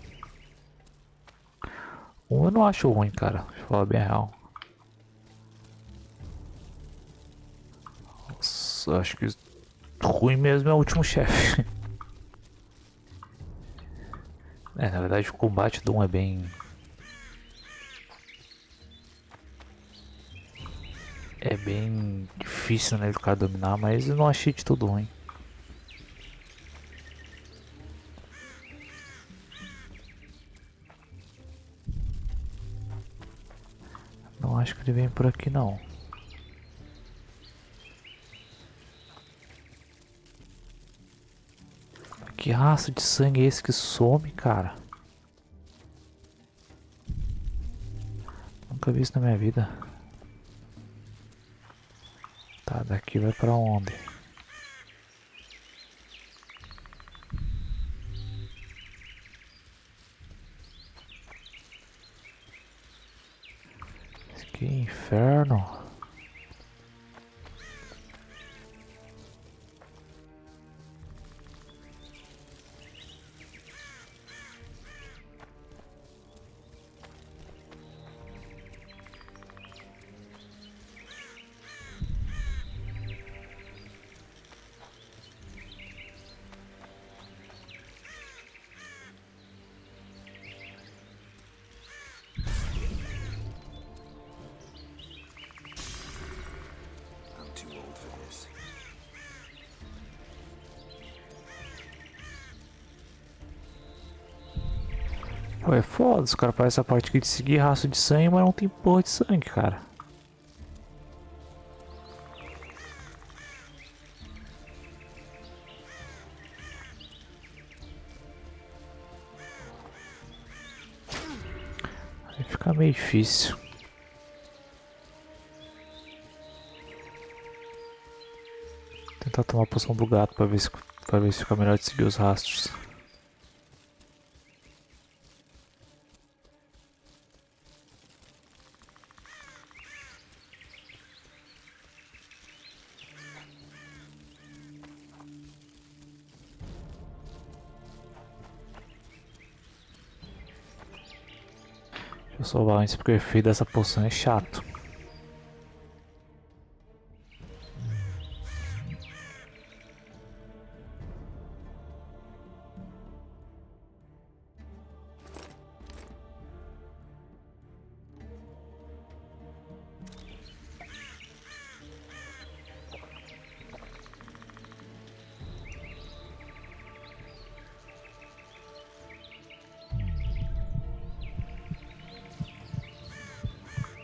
Um eu não acho ruim, cara. Deixa eu falar bem a real. Nossa, eu acho que ruim mesmo é o último chefe. Na verdade o combate do 1 é bem... É bem difícil, né, do cara dominar, mas eu não achei de tudo ruim. Não acho que ele vem por aqui não. Que rastro de sangue é esse que some, cara? Nunca vi isso na minha vida. Tá, daqui vai pra onde? Que inferno. I'm too old for this. Pô, é foda, os caras fazem essa parte aqui de seguir rastro de sangue, mas não tem porra de sangue, cara. Fica meio difícil. Tentar tomar a poção do gato pra ver se fica melhor de seguir os rastros. Deixa eu salvar antes porque o efeito dessa poção é chato.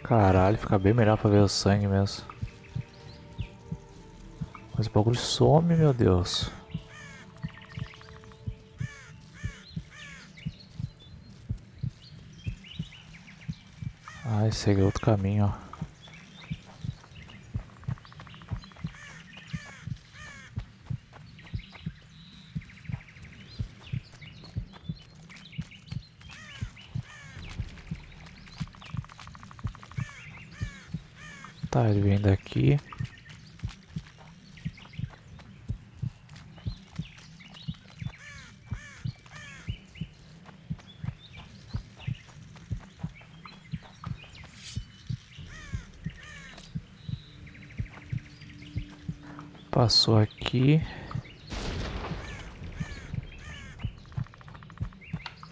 Caralho, fica bem melhor pra ver o sangue mesmo. Mas o bagulho some, meu Deus. Ai, segue outro caminho, ó. Tá, ele vem daqui. Passou aqui.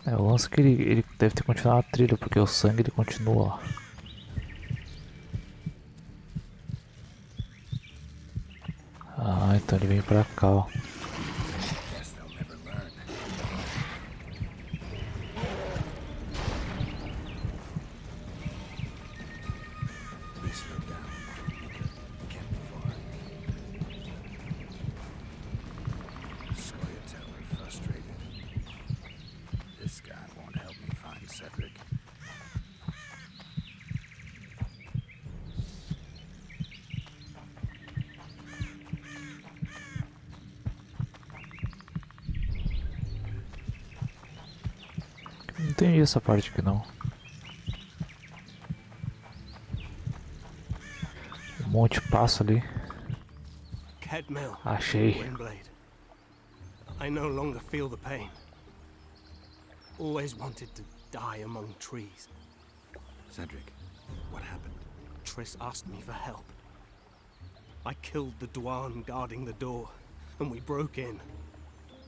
É, o lance é que ele deve ter continuado a trilha, porque o sangue ele continua, ó. Ah, então ele vem pra cá, ó. Não entendi essa parte aqui não. Um monte de passo ali. Achei. I no longer feel the pain. Always wanted to die among trees. Cedric, what happened? Triss asked me for help. I killed the Dwan guarding the door, and we broke in.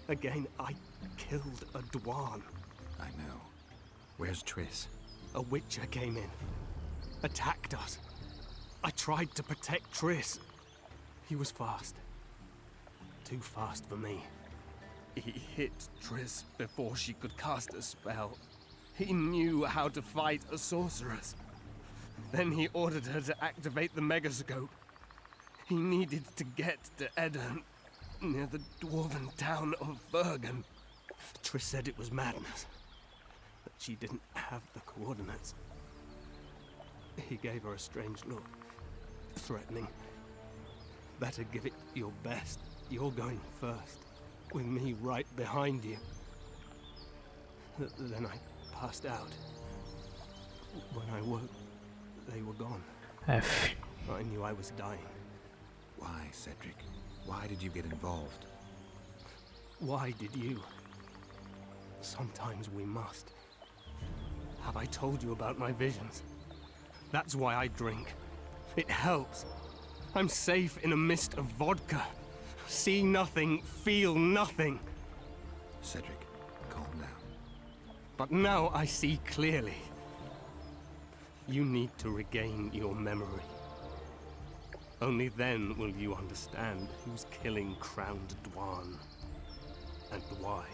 Again, I killed a Dwan. I know. Where's Triss? A Witcher came in, attacked us. I tried to protect Triss. He was fast. Too fast for me. He hit Triss before she could cast a spell. He knew how to fight a sorceress. Then he ordered her to activate the megascope. He needed to get to Eddon, near the dwarven town of Bergen. Triss said it was madness, that she didn't have the coordinates. He gave her a strange look, threatening. Better give it your best. You're going first, with me right behind you. Then I passed out. When I woke, they were gone. F. I knew I was dying. Why, Cedric? Why did you get involved? Why did you? Sometimes we must. Have I told you about my visions? That's why I drink. It helps. I'm safe in a mist of vodka. See nothing, feel nothing. Cedric, calm down. But now I see clearly. You need to regain your memory. Only then will you understand who's killing Crowned Dwan. And why.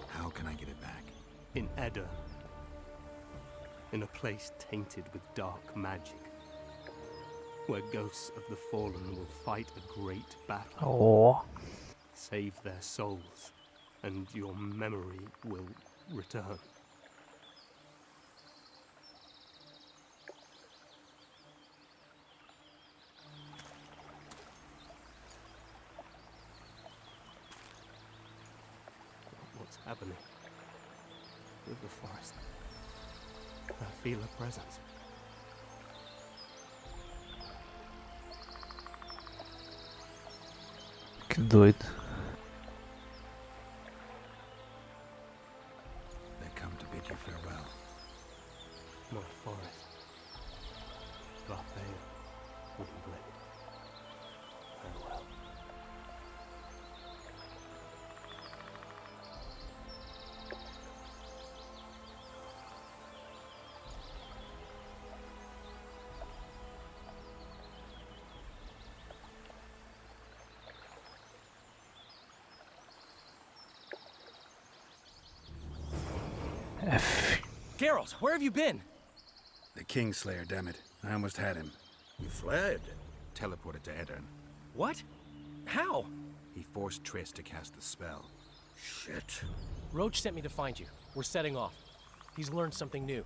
How can I get it back? In Edda. In a place tainted with dark magic. Where ghosts of the fallen will fight a great battle. Oh. Save their souls, and your memory will return. Ebony. Through the forest. I feel a presence. Que doido. They come to bid you farewell. My forest. Raphael. Windblade. Farewell. F. Geralt, where have you been? The Kingslayer, damn it. I almost had him. You fled? Teleported to Edirn. What? How? He forced Triss to cast the spell. Shit. Roach sent me to find you. We're setting off. He's learned something new.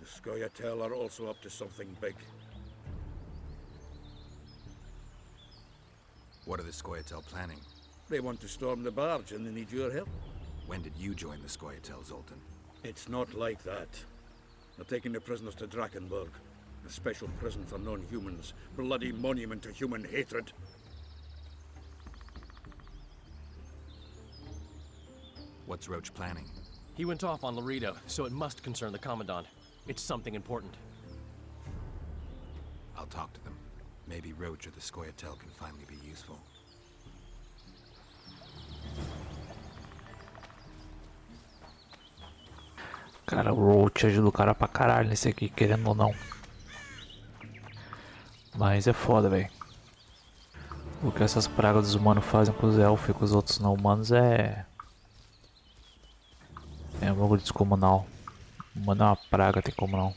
The Scoia'tael are also up to something big. What are the Scoia'tael planning? They want to storm the barge and they need your help. When did you join the Scoia'tael, Zoltan? It's not like that. They're taking the prisoners to Drakenberg. A special prison for non-humans. Bloody monument to human hatred. What's Roach planning? He went off on Laredo, so it must concern the Commandant. It's something important. I'll talk to them. Maybe Roach or the Scoia'tael can finally be useful. Cara, o Roach ajuda o cara pra caralho nesse aqui, querendo ou não. Mas é foda, velho. O que essas pragas dos humanos fazem com os elfos e com os outros não humanos é um bagulho descomunal. O humano é uma praga, tem como não.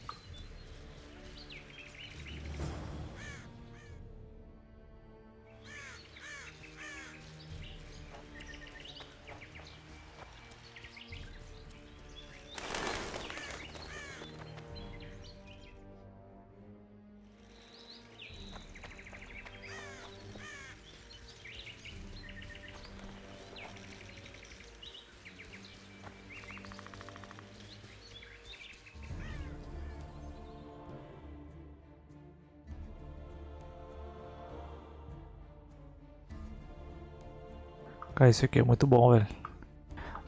Cara, isso aqui é muito bom, velho.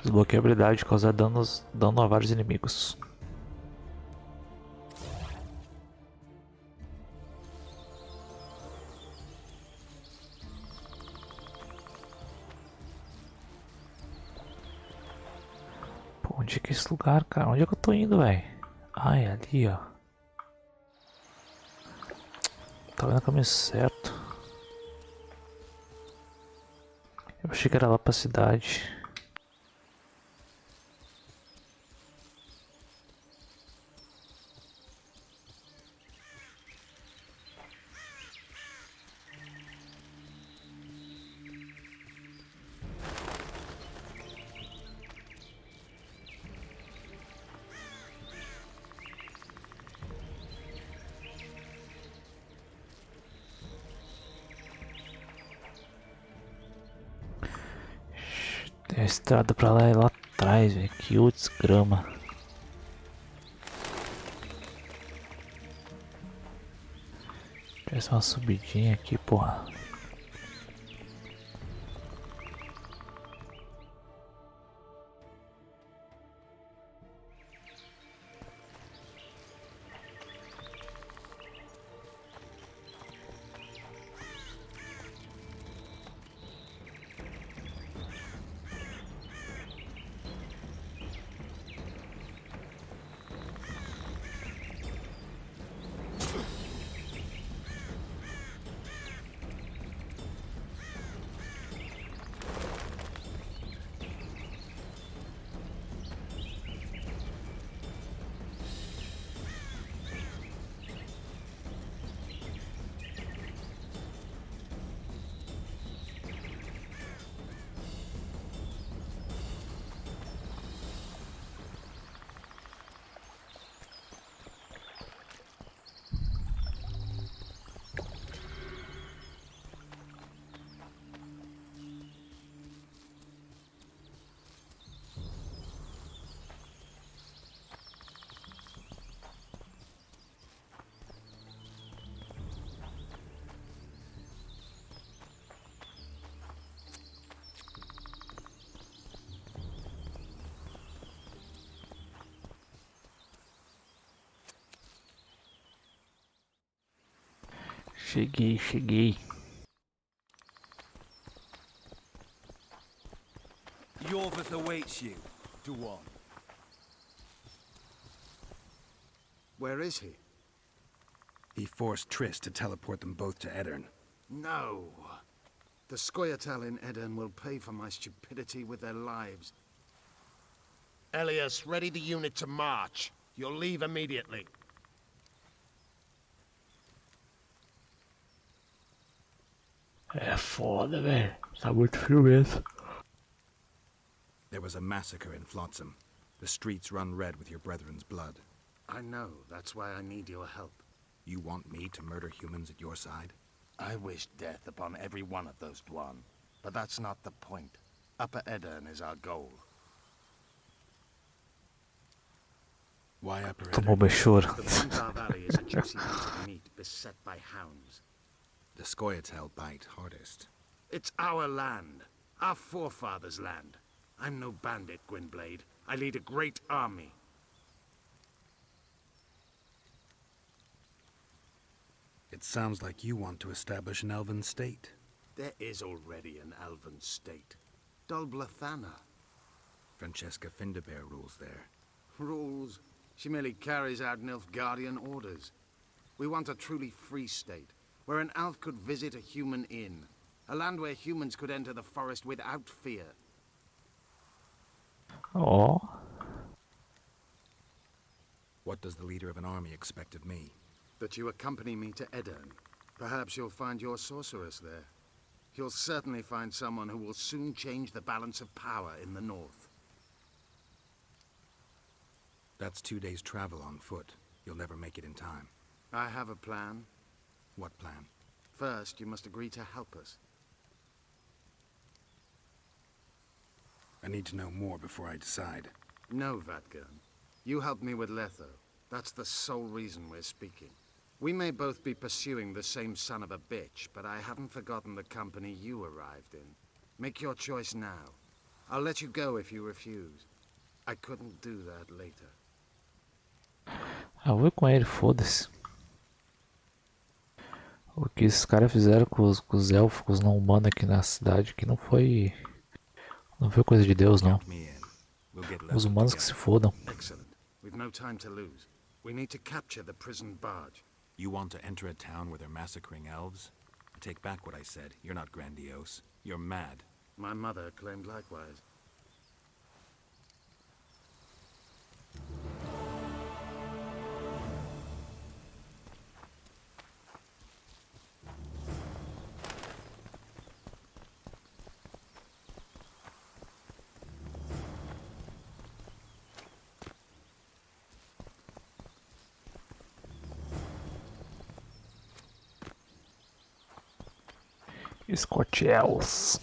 Desbloqueia a habilidade de causar dano a vários inimigos. Pô, onde é que é esse lugar, cara? Onde é que eu tô indo, velho? Ai, ali, ó. Tá vendo o caminho certo. Eu achei que era lá pra cidade. Tem a estrada pra lá e lá atrás, velho. Que desgrama. Parece uma subidinha aqui, porra. Cheguei. Yorvith awaits you, Duan. Where is he? He forced Triss to teleport them both to Edirn. No. The Scoia'tael in Edirn will pay for my stupidity with their lives. Elias, ready the unit to march. You'll leave immediately. É foda, velho. Tá muito frio mesmo. There was a massacre in Flotsam. The streets run red with your brethren's blood. I know. That's why I need your help. You want me to murder humans at your side? I wish death upon every one of those Dwan. But that's not the point. Upper Edirn is our goal. Why Upper Tomou bem choro. The Wandar Valley is a juicy piece of meat beset by hounds. The Scoia'tael bite hardest. It's our land. Our forefathers' land. I'm no bandit, Gwynblade. I lead a great army. It sounds like you want to establish an elven state. There is already an elven state. Dol Blathanna. Francesca Findabair rules there. Rules? She merely carries out Nilfgaardian orders. We want a truly free state, where an elf could visit a human inn. A land where humans could enter the forest without fear. Oh. What does the leader of an army expect of me? That you accompany me to Edirn. Perhaps you'll find your sorceress there. You'll certainly find someone who will soon change the balance of power in the north. That's 2 days' travel on foot. You'll never make it in time. I have a plan. What plan? First, you must agree to help us. I need to know more before I decide. No, Vatgern. You helped me with Letho. That's the sole reason we're speaking. We may both be pursuing the same son of a bitch, but I haven't forgotten the company you arrived in. Make your choice now. I'll let you go if you refuse. I couldn't do that later. Ah, vou com ele, foda-se. O que esses caras fizeram com os elfos, com os não humanos aqui na cidade, que não foi coisa de Deus, não. Os humanos que se fodam. Excellent. We've no time to lose. We need to capture the prison barge. You want to enter a town where they're massacring elves? I take back what I said. You're not grandiose. You're mad. My mother claimed likewise. Escotiels.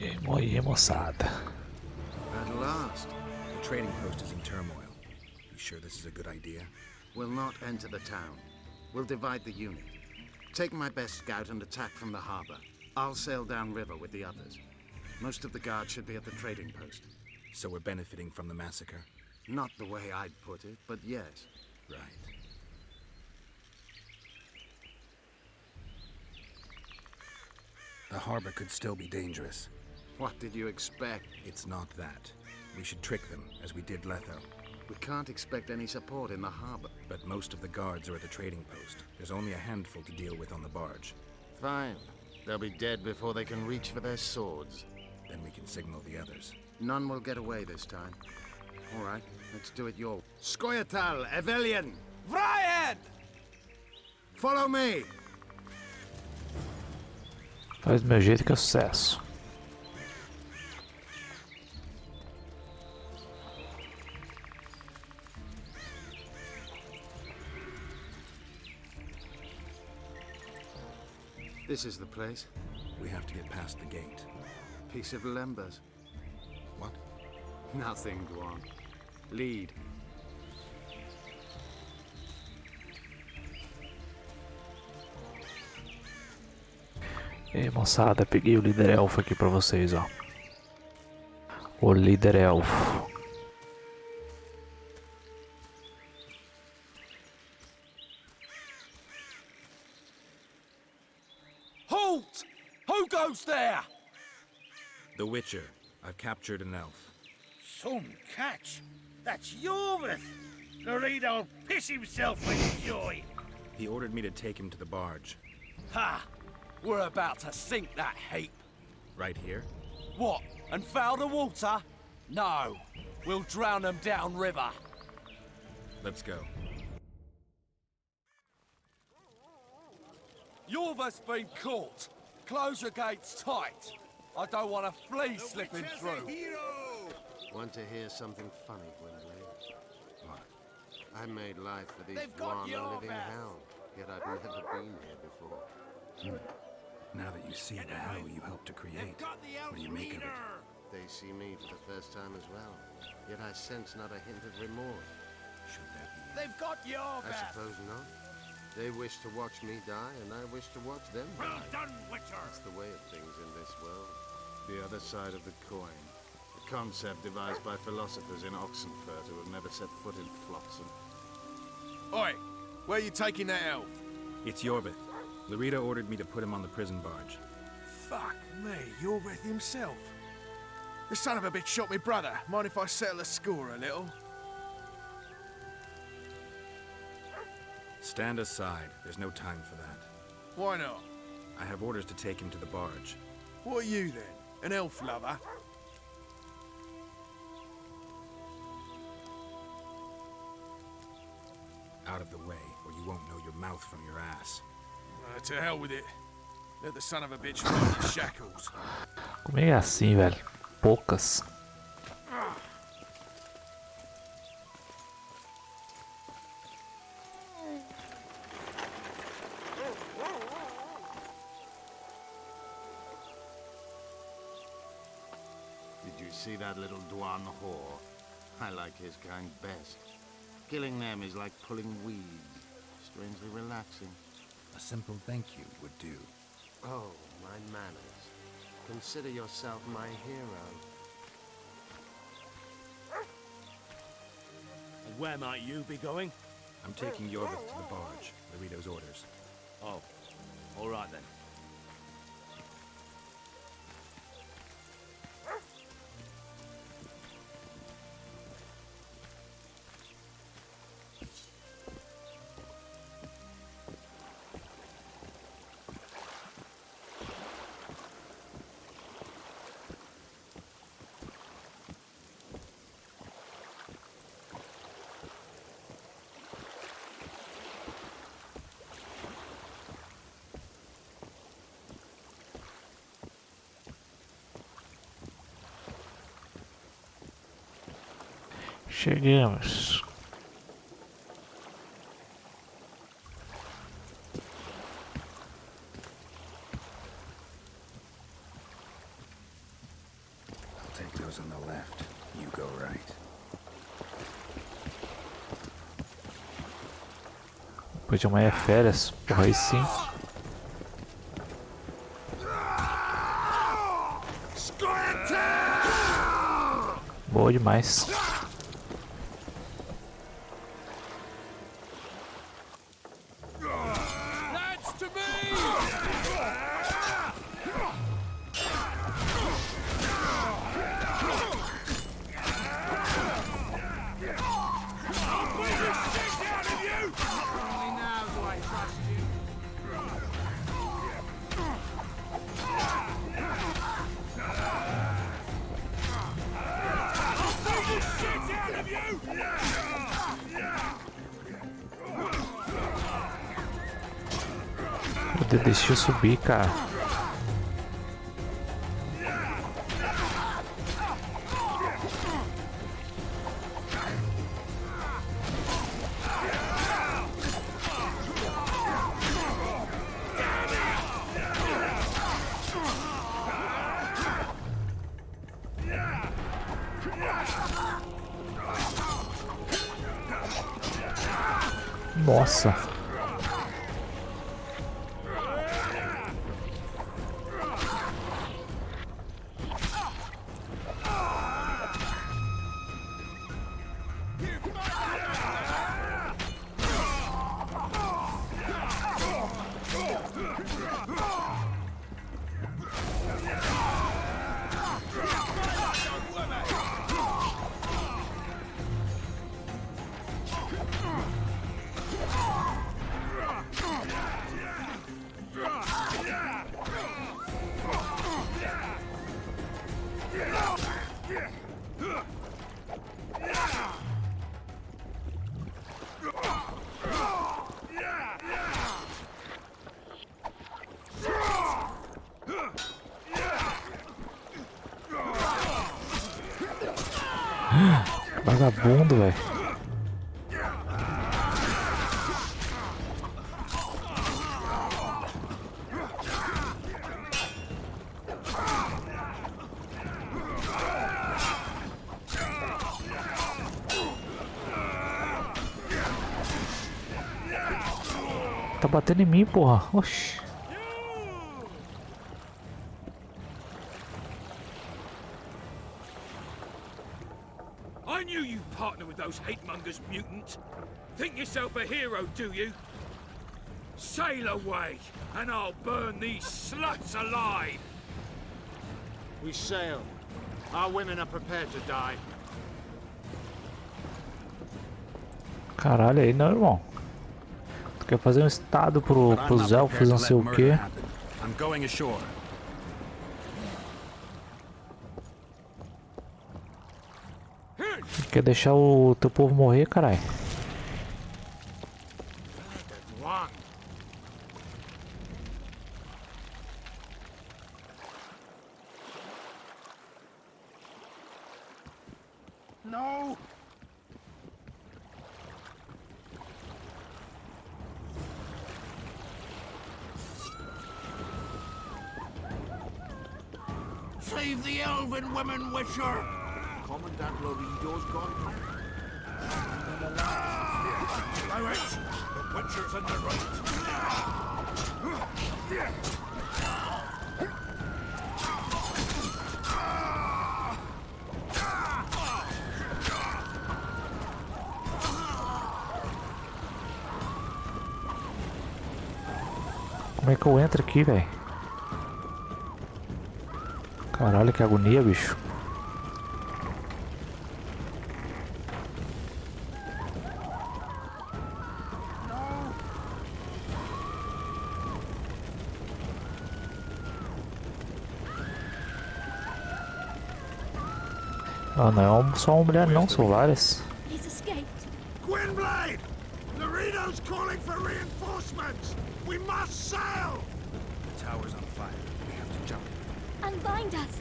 E aí, moçada. At last. The trading post is in turmoil. You sure this is a good idea? We'll not enter the town. We'll divide the unit. Take my best scout and attack from the harbor. I'll sail downriver with the others. Most of the guards should be at the trading post. So we're benefiting from the massacre? Not the way I'd put it, but yes. Right. The harbor could still be dangerous. What did you expect? It's not that. We should trick them, as we did Letho. We can't expect any support in the harbor. But most of the guards are at the trading post. There's only a handful to deal with on the barge. Fine. They'll be dead before they can reach for their swords. Then we can signal the others. None will get away this time. All right, let's do it your way. Scoia'tael, Evelian! Vriad! Follow me! Faz do meu jeito que é sucesso. This is the place. We have to get past the gate. Piece of Lembas. What? Nothing, Dwan. Lead. E aí, moçada, peguei o líder elfo aqui pra vocês, ó. O líder elfo. Halt! Who goes there? The Witcher. I've captured an elf. Some catch. That's Yorvith. Laredo'll piss himself with joy. He ordered me to take him to the barge. Ha! We're about to sink that heap. Right here? What? And foul the water? No. We'll drown them down river. Let's go. Yorva's been caught. Close the gates tight. I don't want a flea slipping through. Want to hear something funny, Gwendolyn? What? I made life for these Dwan a living hell, yet I've never been here before. Now that you see the hell you helped to create, what do you make of it? They see me for the first time as well, yet I sense not a hint of remorse. Should that be? They've got I suppose not. They wish to watch me die, and I wish to watch them die. Well done, Witcher. That's the way of things in this world. The other side of the coin. A concept devised by philosophers in Oxenfurt who have never set foot in Flotsam. Oi, where are you taking that elf? It's Yorvith. Larita ordered me to put him on the prison barge. Fuck me, Yorvith himself. The son of a bitch shot me brother. Mind if I settle the score a little? Stand aside. There's no time for that. Why not? I have orders to take him to the barge. What are you then? An elf lover? Out of the way, or you won't know your mouth from your ass. To hell with it. Let the son of a bitch ride his shackles. Como é assim, velho? Poucas. Did you see that little Dwan whore? I like his kind best. Killing them is like pulling weeds. Strangely relaxing. A simple thank you would do. Oh, my manners. Consider yourself my hero. And where might you be going? I'm taking Yorvith to the barge. Larito's orders. Oh, all right then. Chegamos. I'll take those on the left. You go right. Depois de amanhã é férias. Porra, aí sim. Boa demais. Lads, to me! I'll beat the shit out of you! Only now do I trust you. Deixa eu subir, cara. Nossa. Vagabundo, velho. Tá batendo em mim, porra. Oxi. I knew you'd partner with those hate-mongers, mutant. Think yourself a hero, do you? Sail away, and I'll burn these sluts alive! We sail. Our women are prepared to die. Caralho, aí não, irmão. Tu quer fazer um estado pros elfos, não sei o quê. I'm going ashore. Quer deixar o teu povo morrer, caralho? No! Save the elven women, Witcher! Commandant Lorido's gone mad. Allow it! The Witcher's in the right. Como é que eu entro aqui, velho? Caralho, que agonia, bicho. Ah, não é só uma mulher não, são várias. He's escaped. Gwynblade! Laredo's calling for reinforcements! We must sail! The tower's on fire. We have to jump. Unbind us.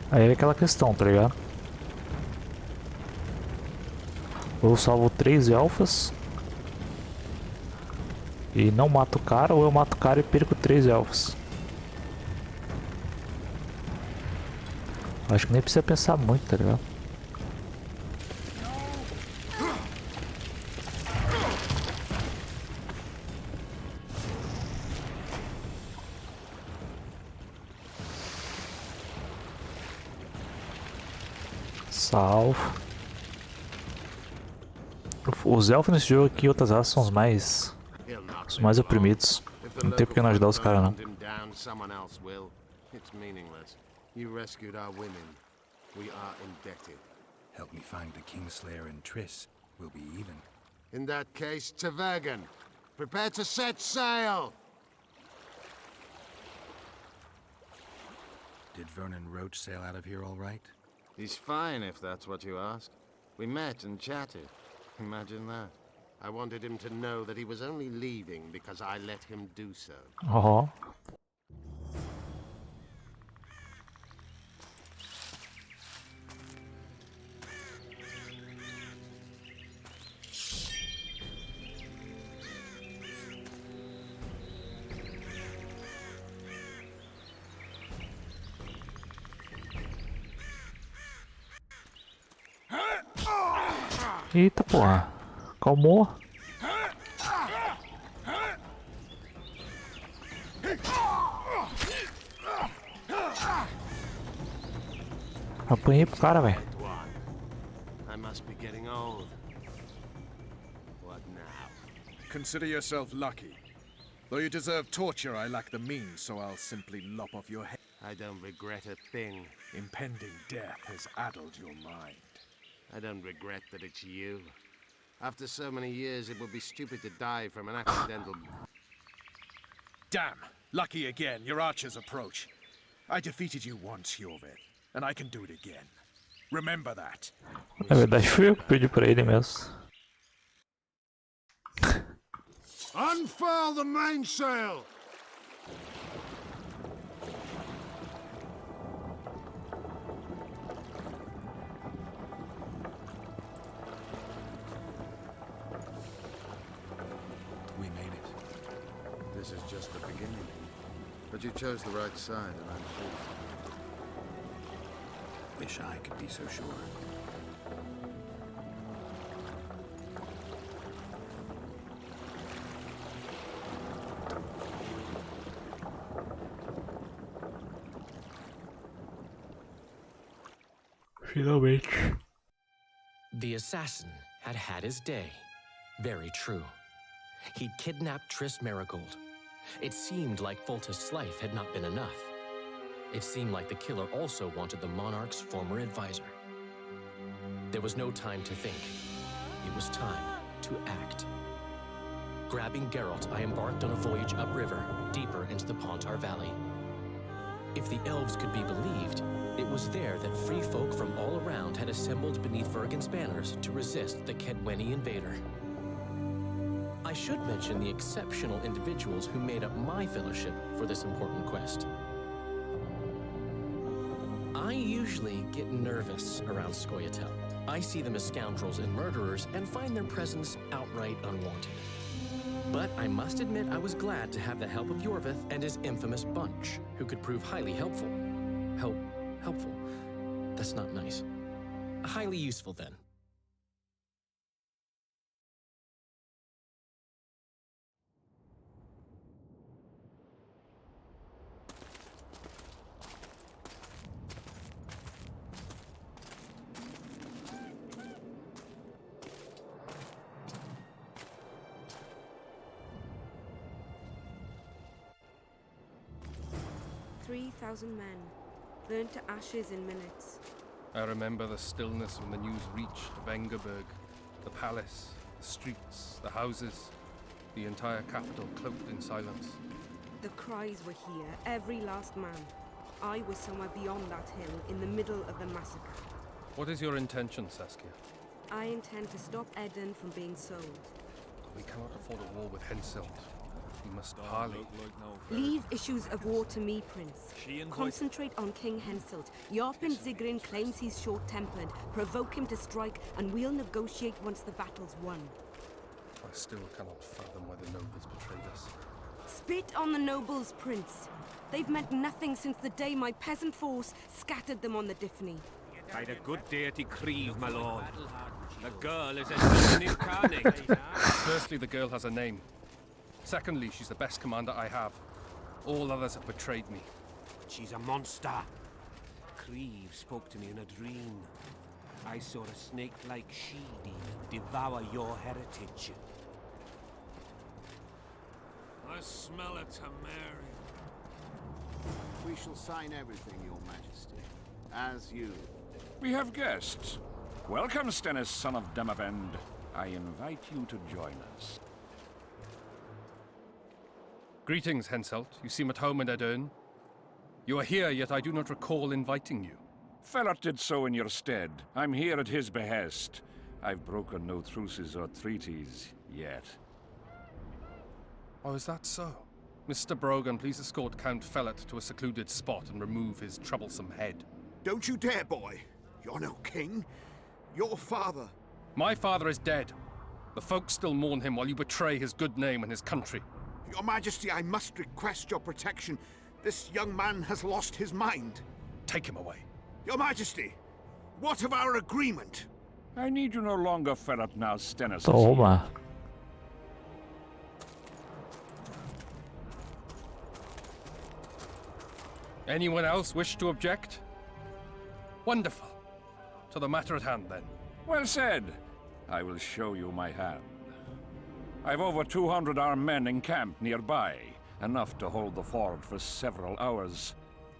Aí é aquela questão, tá ligado? Ou eu salvo 3 elfas e não mato o cara, ou eu mato o cara e perco 3 elfas. Acho que nem precisa pensar muito, tá ligado? Salvo. Os elfos nesse jogo aqui e outras raças são os mais oprimidos. Não tem porque não ajudar os caras não. You rescued our women. We are indebted. Help me find the Kingslayer and Triss. We'll be even. In that case, Tvergan, prepare to set sail! Did Vernon Roach sail out of here all right? He's fine, if that's what you ask. We met and chatted. Imagine that. I wanted him to know that he was only leaving because I let him do so. Oh. Eita porra. Calmou. Apanhei pro cara, velho. I must be getting old. What now? Consider yourself lucky. Though you deserve torture, I lack the means, so I'll simply lop off your head. I don't regret a thing. Impending death has addled your mind. I don't regret that it's you. After so many years, it would be stupid to die from an accidental... Damn! Lucky again, your archers approach. I defeated you once, Jorveth, and I can do it again. Remember that. Na verdade fui eu que pedi pra ele mesmo. Unfurl the mainsail! We made it. This is just the beginning. But you chose the right side, and I'm pleased. Wish I could be so sure. Finalmente. The assassin had had his day. Very true. He'd kidnapped Triss Marigold. It seemed like Foltest's life had not been enough. It seemed like the killer also wanted the monarch's former advisor. There was no time to think. It was time to act. Grabbing Geralt, I embarked on a voyage upriver, deeper into the Pontar Valley. If the elves could be believed, it was there that free folk from all around had assembled beneath Vergen's banners to resist the Kedweni invader. I should mention the exceptional individuals who made up my fellowship for this important quest. I usually get nervous around Scoia'tael. I see them as scoundrels and murderers and find their presence outright unwanted. But I must admit I was glad to have the help of Jorveth and his infamous bunch, who could prove highly helpful. Helpful? That's not nice. Highly useful, then. "3,000 men, burnt to ashes in minutes." I remember the stillness when the news reached Vengerberg, the palace, the streets, the houses, the entire capital cloaked in silence. The cries were here, every last man. I was somewhere beyond that hill, in the middle of the massacre. What is your intention, Saskia? I intend to stop Eden from being sold. We cannot afford a war with Henselt. We must parley. Leave issues of war to me, Prince. Concentrate on King Henselt. Yarpen Zigrin claims he's short-tempered. Provoke him to strike, and we'll negotiate once the battle's won. I still cannot fathom why the nobles betrayed us. Spit on the nobles, Prince. They've meant nothing since the day my peasant force scattered them on the Dyffny. I'd a good deity Creve, my lord. The girl is a demon incarnate. Firstly, the girl has a name. Secondly, she's the best commander I have. All others have betrayed me. She's a monster. Creve spoke to me in a dream. I saw a snake-like she-demon devour your heritage. I smell a Tamari. We shall sign everything, Your Majesty. As you. We have guests. Welcome, Stennis, son of Demavend. I invite you to join us. Greetings, Henselt. You seem at home in Edern. You are here, yet I do not recall inviting you. Felot did so in your stead. I'm here at his behest. I've broken no truces or treaties yet. Oh, is that so? Mr. Brogan, please escort Count Felot to a secluded spot and remove his troublesome head. Don't you dare, boy. You're no king. Your father. My father is dead. The folk still mourn him while you betray his good name and his country. Your Majesty, I must request your protection. This young man has lost his mind. Take him away. Your Majesty, what of our agreement? I need you no longer, ferret now, Stennis. Toma. Anyone else wish to object? Wonderful. To the matter at hand, then. Well said. I will show you my hand. I've over 200 armed men encamped nearby, enough to hold the ford for several hours.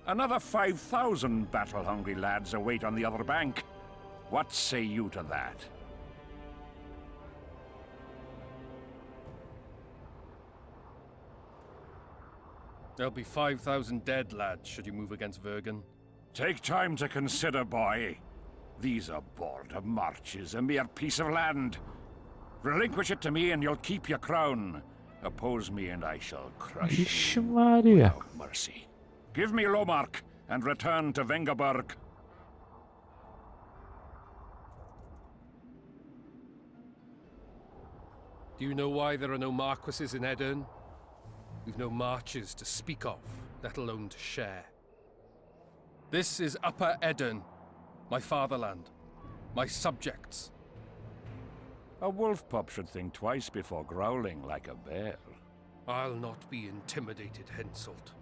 Another 5,000 battle-hungry lads await on the other bank. What say you to that? There'll be 5,000 dead, lads, should you move against Vergen. Take time to consider, boy. These are border marches, a mere piece of land. Relinquish it to me and you'll keep your crown. Oppose me and I shall crush Ixi, you Maria. without mercy. Give me Lomark and return to Vengerberg. Do you know why there are no marquises in Edirn? We've no marches to speak of, let alone to share. This is Upper Edirn, my fatherland, my subjects. A wolf pup should think twice before growling like a bear. I'll not be intimidated, Henselt.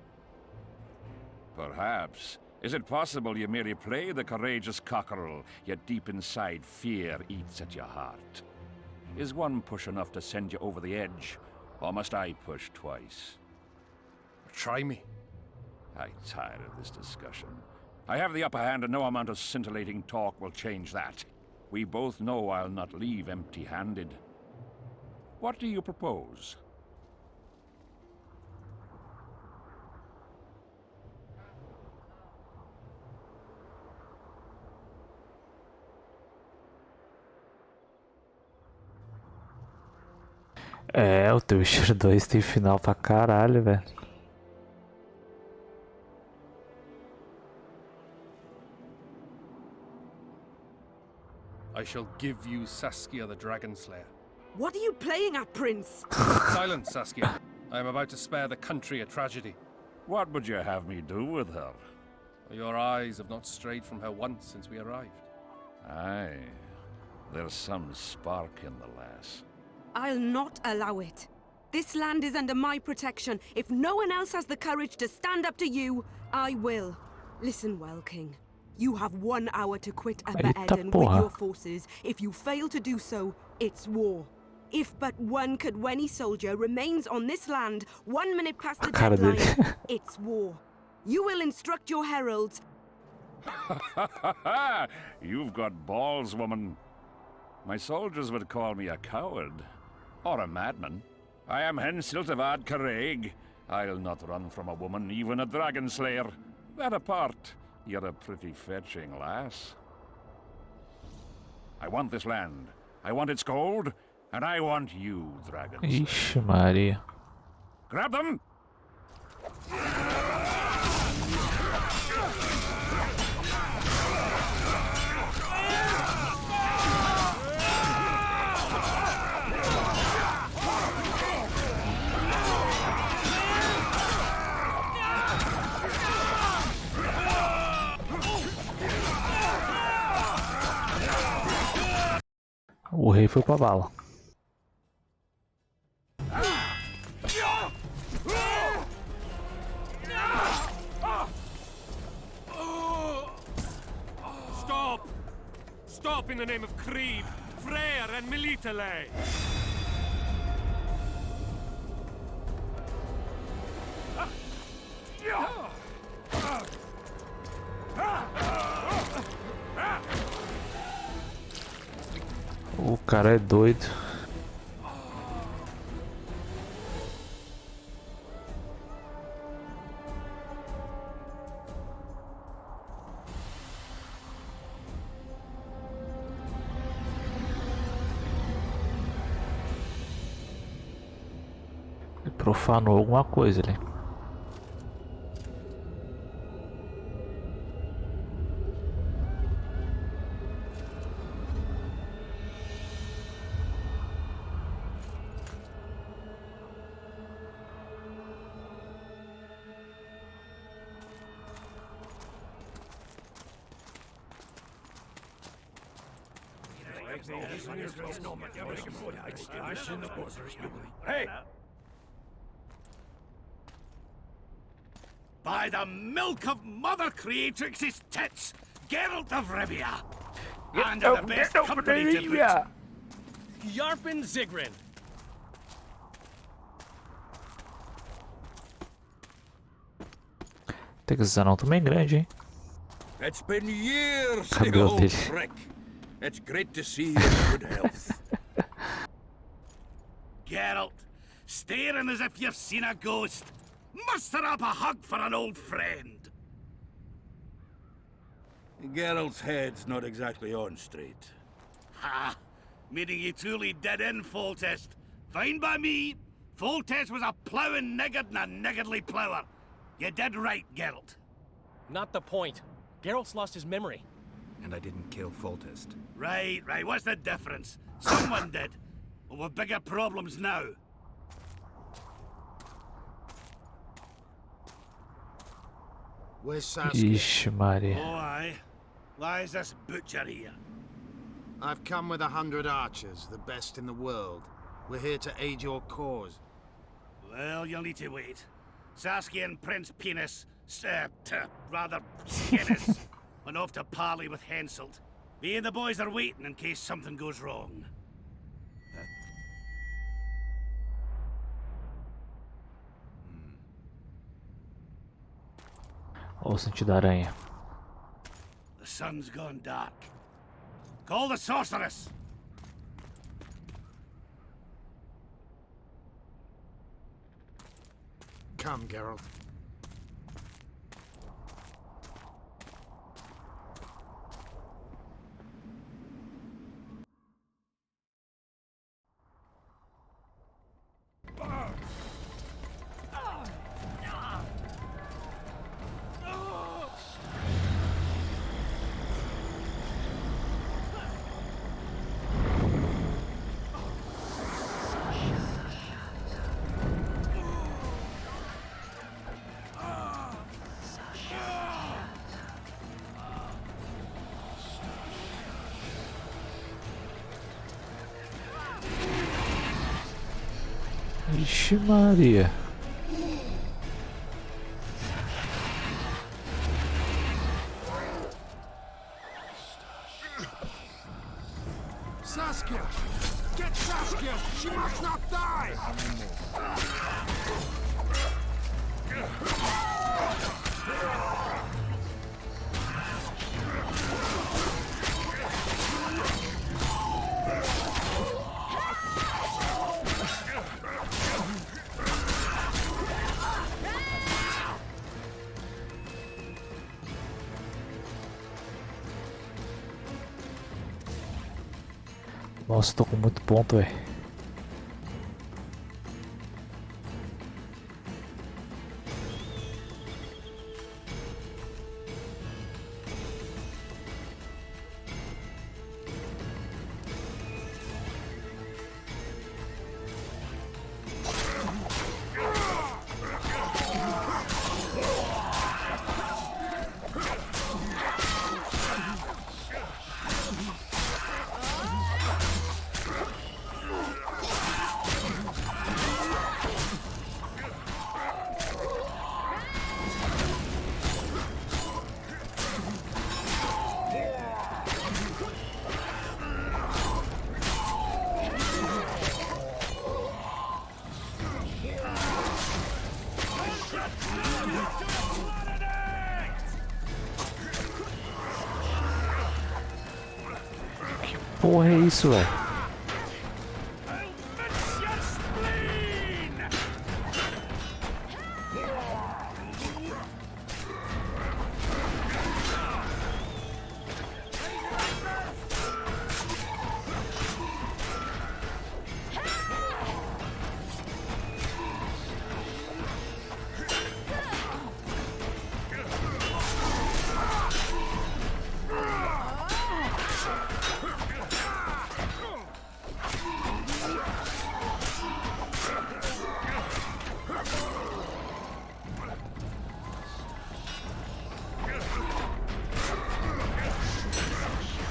Perhaps. Is it possible you merely play the courageous cockerel, yet deep inside fear eats at your heart? Is one push enough to send you over the edge, or must I push twice? Try me. I'm tired of this discussion. I have the upper hand and no amount of scintillating talk will change that. We both know I'll not leave empty-handed. What do you propose? É, o The Witcher 2 tem final pra caralho, velho. I shall give you Saskia the Dragon Slayer. What are you playing at, Prince? Silence, Saskia. I am about to spare the country a tragedy. What would you have me do with her? Your eyes have not strayed from her once since we arrived. Aye. There's some spark in the lass. I'll not allow it. This land is under my protection. If no one else has the courage to stand up to you, I will. Listen well, King. You have 1 hour to quit Upper Edirn with your forces. If you fail to do so, it's war. If but one Cadweni soldier remains on this land 1 minute past the deadline, it's war. You will instruct your heralds. You've got balls, woman. My soldiers would call me a coward. Or a madman. I am Henselt of Ad Caraig. I'll not run from a woman, even a dragon slayer. That apart, you're a pretty fetching lass. I want this land. I want its gold. And I want you, dragon slayer. Ixi, Maria. Grab them! O rei foi pra bala. Stop! Stop in the name of Krieg, Freyr and Militale! O cara é doido. Ele profanou alguma coisa ali. Hey! By the milk of Mother Creatrix's tits, Geralt of Rivia! And the best company to boot. Yarpin Zigrin. Texanão também grande, hein? It's been years, you Cabelo old dele. prick. It's great to see you in good health. Geralt, staring as if you've seen a ghost. Muster up a hug for an old friend. Geralt's head's not exactly on straight. Ha! Meaning you truly did in Foltest. Fine by me. Foltest was a ploughing niggard and a niggardly plougher. You did right, Geralt. Not the point. Geralt's lost his memory. And I didn't kill Foltest. Right. What's the difference? Someone did. Well, we've bigger problems now. Where's Saskia? Ixi, Maria. Oh, aye. Why is this butcher here? I've come with 100 archers, the best in the world. We're here to aid your cause. Well, you'll need to wait. Saskia and Prince Penis, rather, Skinnis, went off to parley with Henselt. Me and the boys are waiting in case something goes wrong. Olha o sentido da aranha. The sun's gone dark. Call the sorceress! Come, Geralt. Ixi, Maria. Saskia! Get Saskia! She must not die! Nossa, tô com muito ponto, velho. Porra, é isso, velho?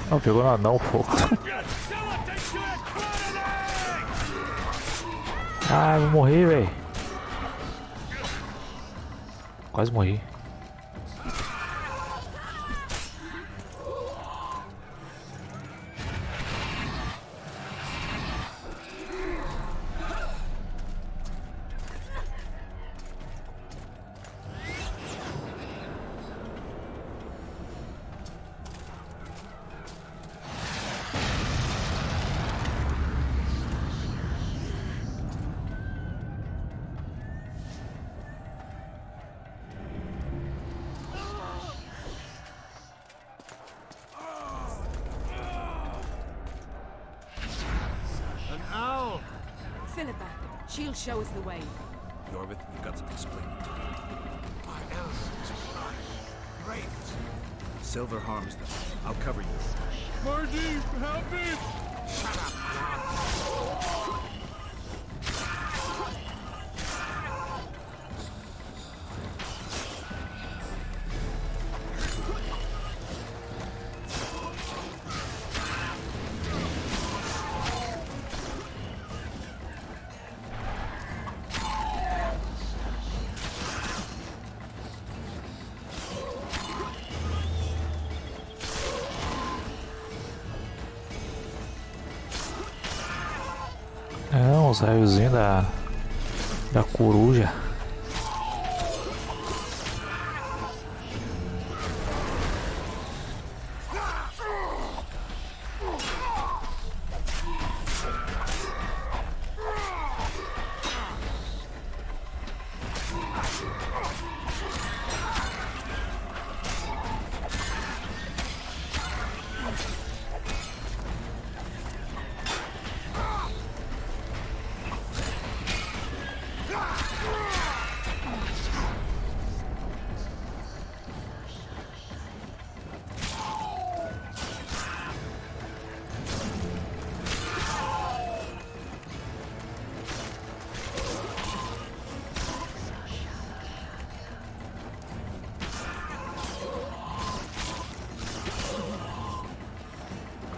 Não, pegou no anão o fogo. Ah, vou morrer, velho. Quase morri. Philippa, she'll show us the way. Yorvith, you've got some explaining to do. My elves is ravens. Silver harms them. I'll cover you. Marty, help me! Shut up, É, uns raiozinhos da coruja.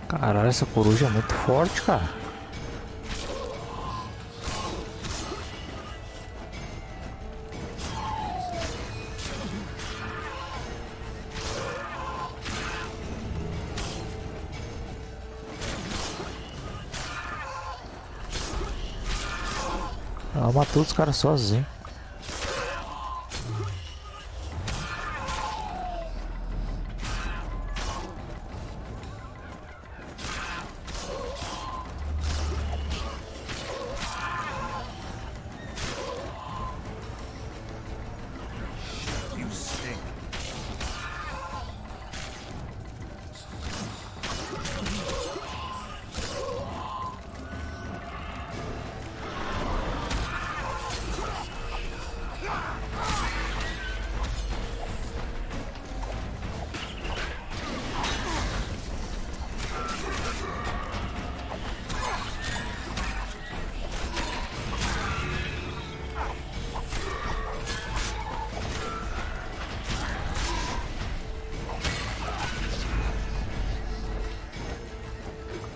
Caralho, essa coruja é muito forte, cara. Ela matou os caras sozinho.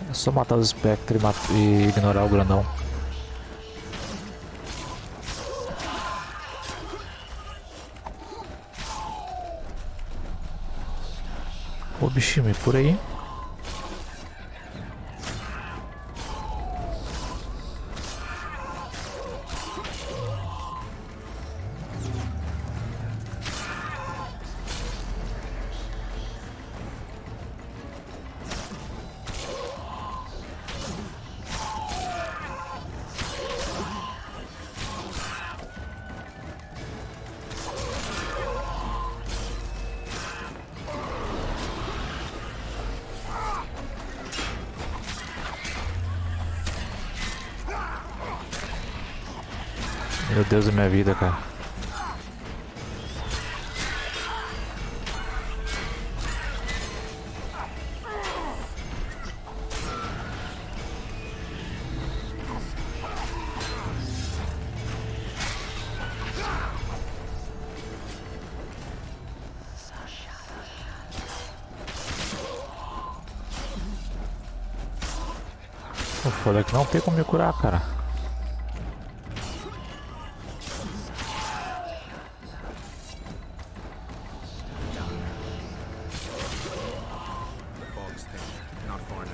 É só matar os espectros e ignorar o grandão. Ô bichinho, me por aí. Meu Deus da minha vida, cara. O foda é que não tem como me curar, cara. The fog's thin, not far now.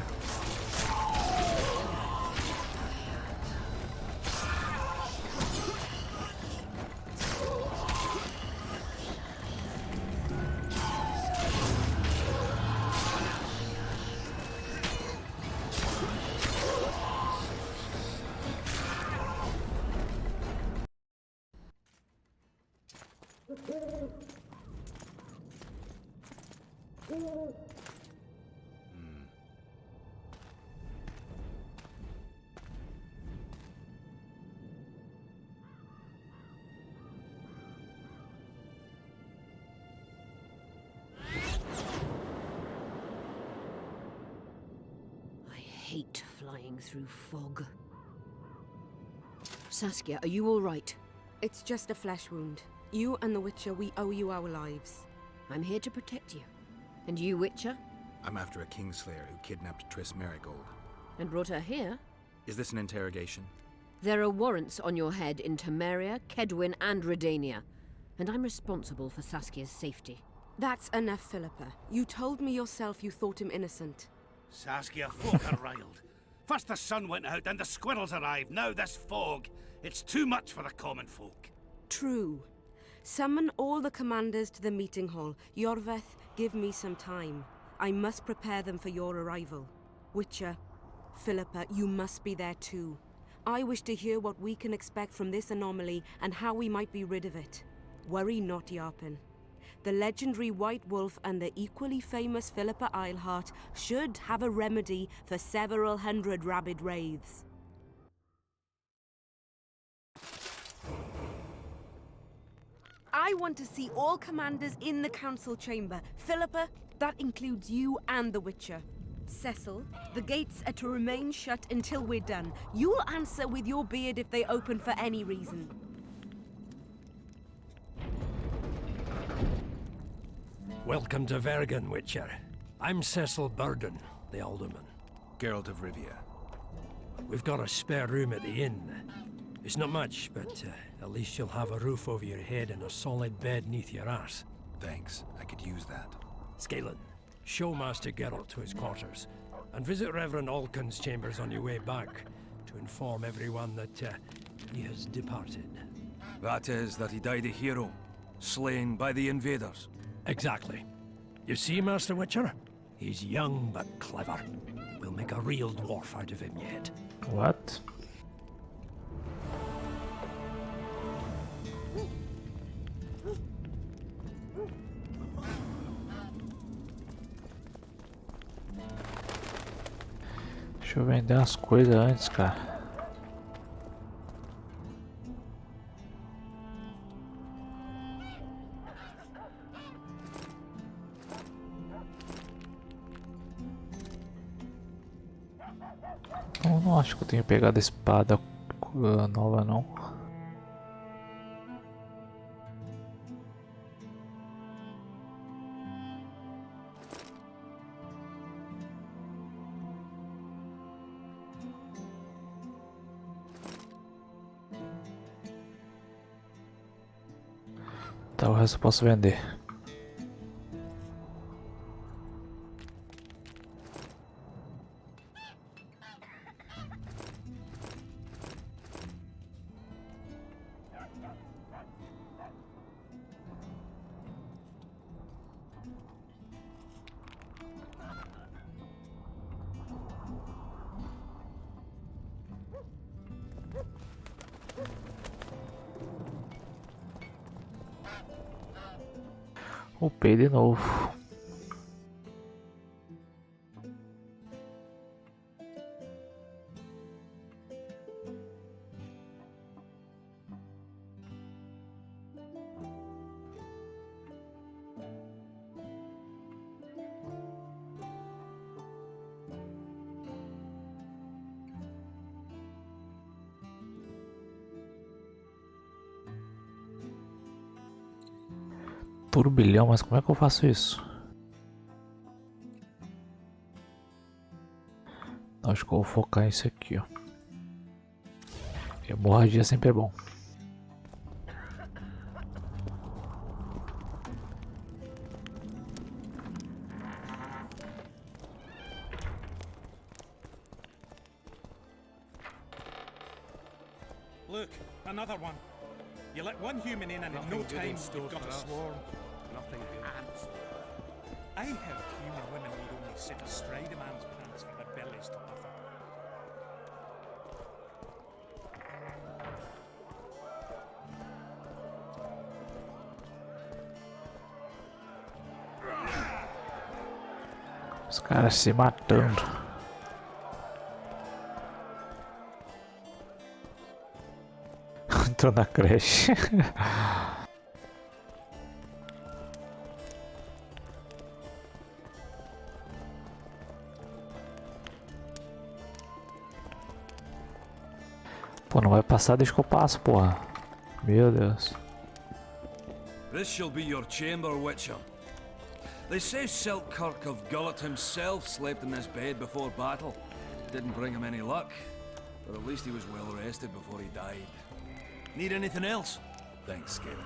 I hate flying through fog. Saskia, are you all right? It's just a flesh wound. You and the Witcher, we owe you our lives. I'm here to protect you. And you, Witcher? I'm after a Kingslayer who kidnapped Triss Merigold. And brought her here? Is this an interrogation? There are warrants on your head in Temeria, Kedwin, and Redania. And I'm responsible for Saskia's safety. That's enough, Philippa. You told me yourself you thought him innocent. Saskia, folk are riled. First the sun went out, then the squirrels arrived, now this fog. It's too much for the common folk. True. Summon all the commanders to the meeting hall. Yorveth, give me some time. I must prepare them for your arrival. Witcher, Philippa, you must be there too. I wish to hear what we can expect from this anomaly and how we might be rid of it. Worry not, Yarpen. The legendary White Wolf and the equally famous Philippa Eilhart should have a remedy for several hundred rabid wraiths. I want to see all commanders in the council chamber. Philippa, that includes you and the Witcher. Cecil, the gates are to remain shut until we're done. You'll answer with your beard if they open for any reason. Welcome to Vergen, Witcher. I'm Cecil Burden, the Alderman. Geralt of Rivia. We've got a spare room at the inn. It's not much, but at least you'll have a roof over your head and a solid bed neath your ass. Thanks, I could use that. Scalen, show Master Geralt to his quarters, and visit Reverend Alkin's chambers on your way back to inform everyone that he has departed. That is, that he died a hero, slain by the invaders. Exactly. You see, Master Witcher? He's young but clever. We'll make a real dwarf out of him yet. What? Deixa eu vender as coisas antes, cara. Eu não acho que eu tenho pegado a espada nova, não. Tá, o resto eu posso vender. Upei de novo. Turbilhão, mas como é que eu faço isso? Acho que eu vou focar nisso aqui, ó. Hemorragia sempre é bom. Look, another one. You let one human in and in no time you've got a swarm. Nothing good. Ants. I heard human women need only sit astride a man's pants for their bellies to puff up. Os caras se matando. Entrou na creche. Pô, não vai passar, deixa que eu passo, porra. Meu Deus. This shall be your chamber, Witcher. They say Selkirk of Gullet himself slept in this bed before battle. Didn't bring him any luck, but at least he was well rested before he died. Need anything else? Thanks, Gavin.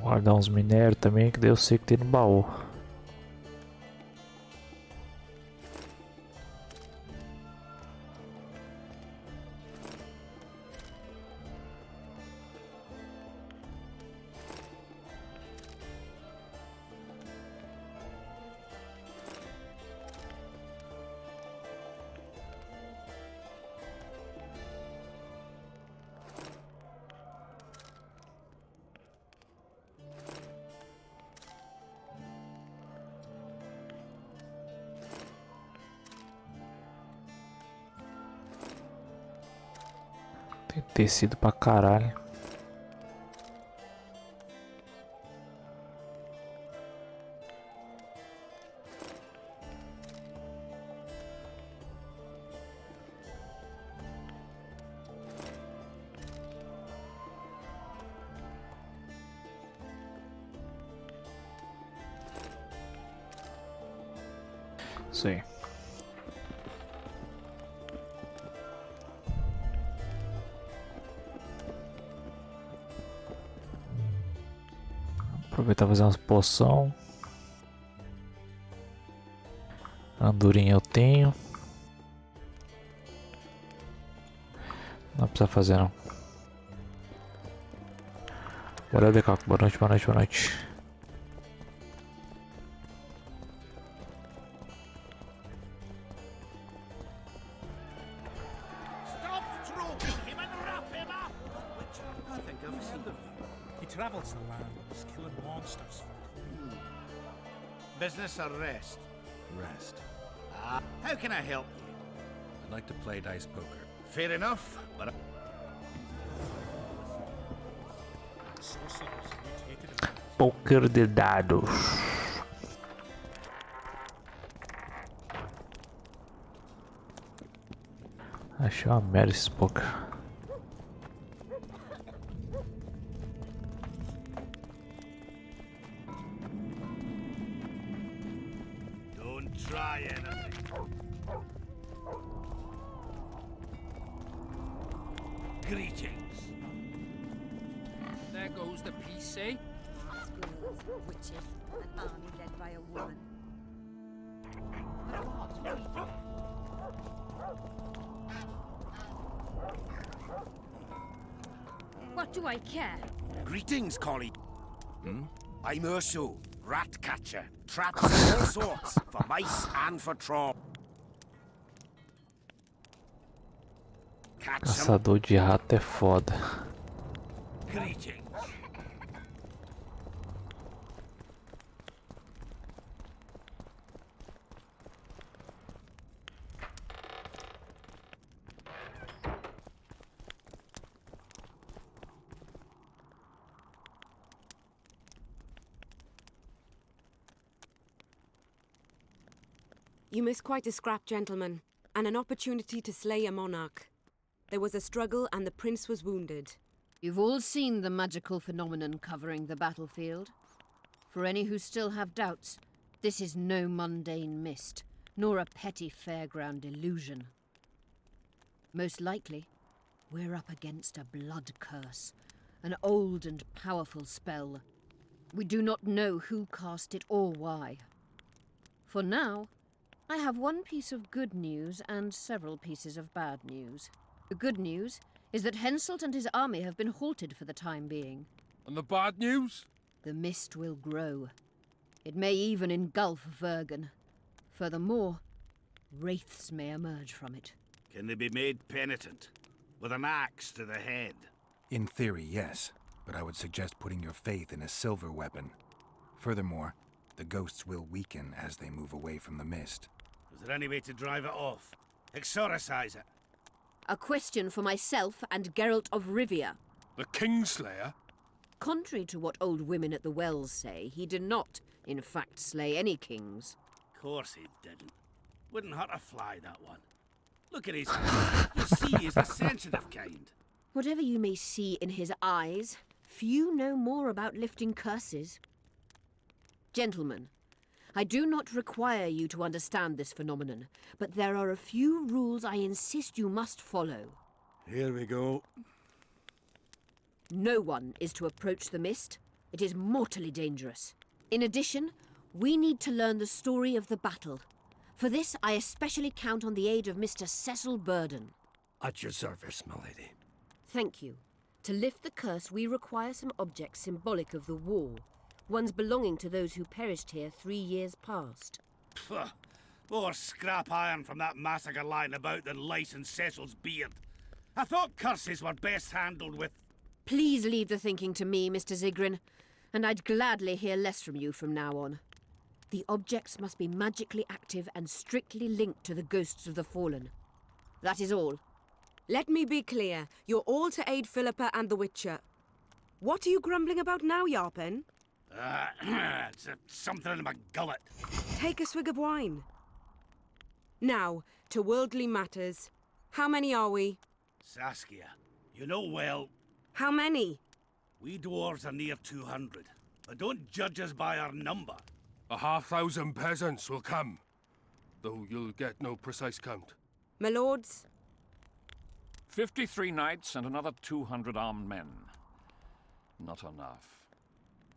Guardar uns minérios também, que daí eu sei que tem no baú. Tem tecido pra caralho. Isso aí. Aproveitar e fazer umas poção. Andorinha eu tenho. Não precisa fazer não. Bora decaco. Boa noite, boa noite, boa noite. Stop stroking him and wrap him up! Which I think I've seen of you. He travels the lands, killing monsters. Business or rest? Rest. Ah, how can I help you? I'd like to play dice poker. Fair enough, but Sorcerers mutated in Poker de dados. Achei uma merda esse poker. don't try anything. Greetings. There goes the peace, eh? Squirrels, witches, an army led by a woman. What do I care? Greetings, colleague. I'm Urso, rat catcher. Traps of all sorts, for mice and for troll. Catch 'em. Caçador de rato é foda. Greetings. You missed quite a scrap, gentlemen, and an opportunity to slay a monarch. There was a struggle and the prince was wounded. You've all seen the magical phenomenon covering the battlefield. For any who still have doubts, this is no mundane mist, nor a petty fairground illusion. Most likely, we're up against a blood curse, an old and powerful spell. We do not know who cast it or why. For now, I have one piece of good news and several pieces of bad news. The good news is that Henselt and his army have been halted for the time being. And the bad news? The mist will grow. It may even engulf Vergen. Furthermore, wraiths may emerge from it. Can they be made penitent? With an axe to the head? In theory, yes. But I would suggest putting your faith in a silver weapon. Furthermore, the ghosts will weaken as they move away from the mist. Is there any way to drive it off? Exorcise it? A question for myself and Geralt of Rivia. The Kingslayer? Contrary to what old women at the wells say, he did not, in fact, slay any kings. Of course he didn't. Wouldn't hurt a fly, that one. Look at his eyes. You see, he's the sensitive kind. Whatever you may see in his eyes, few know more about lifting curses. Gentlemen, I do not require you to understand this phenomenon, but there are a few rules I insist you must follow. Here we go. No one is to approach the mist. It is mortally dangerous. In addition, we need to learn the story of the battle. For this, I especially count on the aid of Mr. Cecil Burden. At your service, milady. Thank you. To lift the curse, we require some objects symbolic of the war. Ones belonging to those who perished here 3 years past. Pfft. More scrap iron from that massacre lying about than lice in Cecil's beard. I thought curses were best handled with... Please leave the thinking to me, Mr. Zigrin, and I'd gladly hear less from you from now on. The objects must be magically active and strictly linked to the ghosts of the fallen. That is all. Let me be clear. You're all to aid Philippa and the Witcher. What are you grumbling about now, Yarpen? It's something in my gullet. Take a swig of wine. Now, to worldly matters. How many are we? Saskia, you know well... How many? We dwarves are near 200, but don't judge us by our number. 1,000 peasants will come, though you'll get no precise count. My lords? 53 knights and another 200 armed men. Not enough.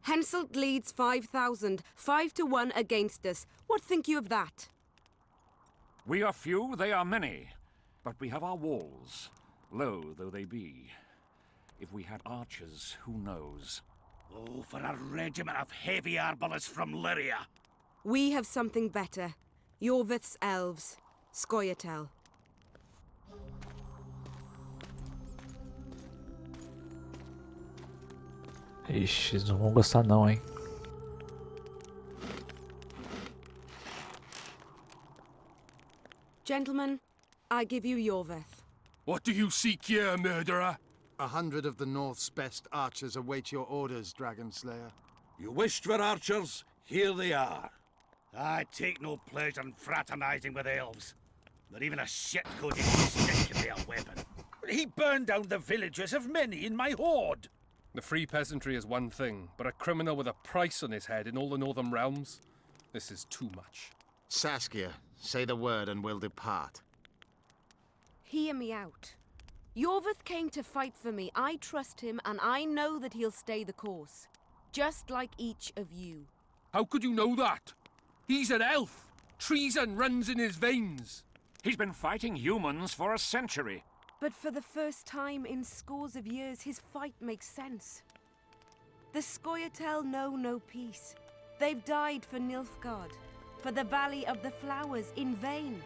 Henselt leads 5,000, 5-1 against us. What think you of that? We are few, they are many, but we have our walls, low though they be. If we had archers, who knows? Oh, for a regiment of heavy arbalists from Lyria. We have something better. Jorvith's elves. Scoia'tael. Ixi, eles não vão gostar não, hein? Gentlemen, I give you Jorvith. What do you seek here, murderer? 100 of the North's best archers await your orders, Dragon Slayer. You wished for archers, here they are. I take no pleasure in fraternizing with elves. Not even a shit-coated stick can be a weapon. He burned down the villages of many in my horde. The free peasantry is one thing, but a criminal with a price on his head in all the Northern realms? This is too much. Saskia, say the word and we'll depart. Hear me out. Jorvith came to fight for me. I trust him, and I know that he'll stay the course. Just like each of you. How could you know that? He's an elf. Treason runs in his veins. He's been fighting humans for a century. But for the first time in scores of years, his fight makes sense. The Scoia'tael know no peace. They've died for Nilfgaard, for the Valley of the Flowers, in vain.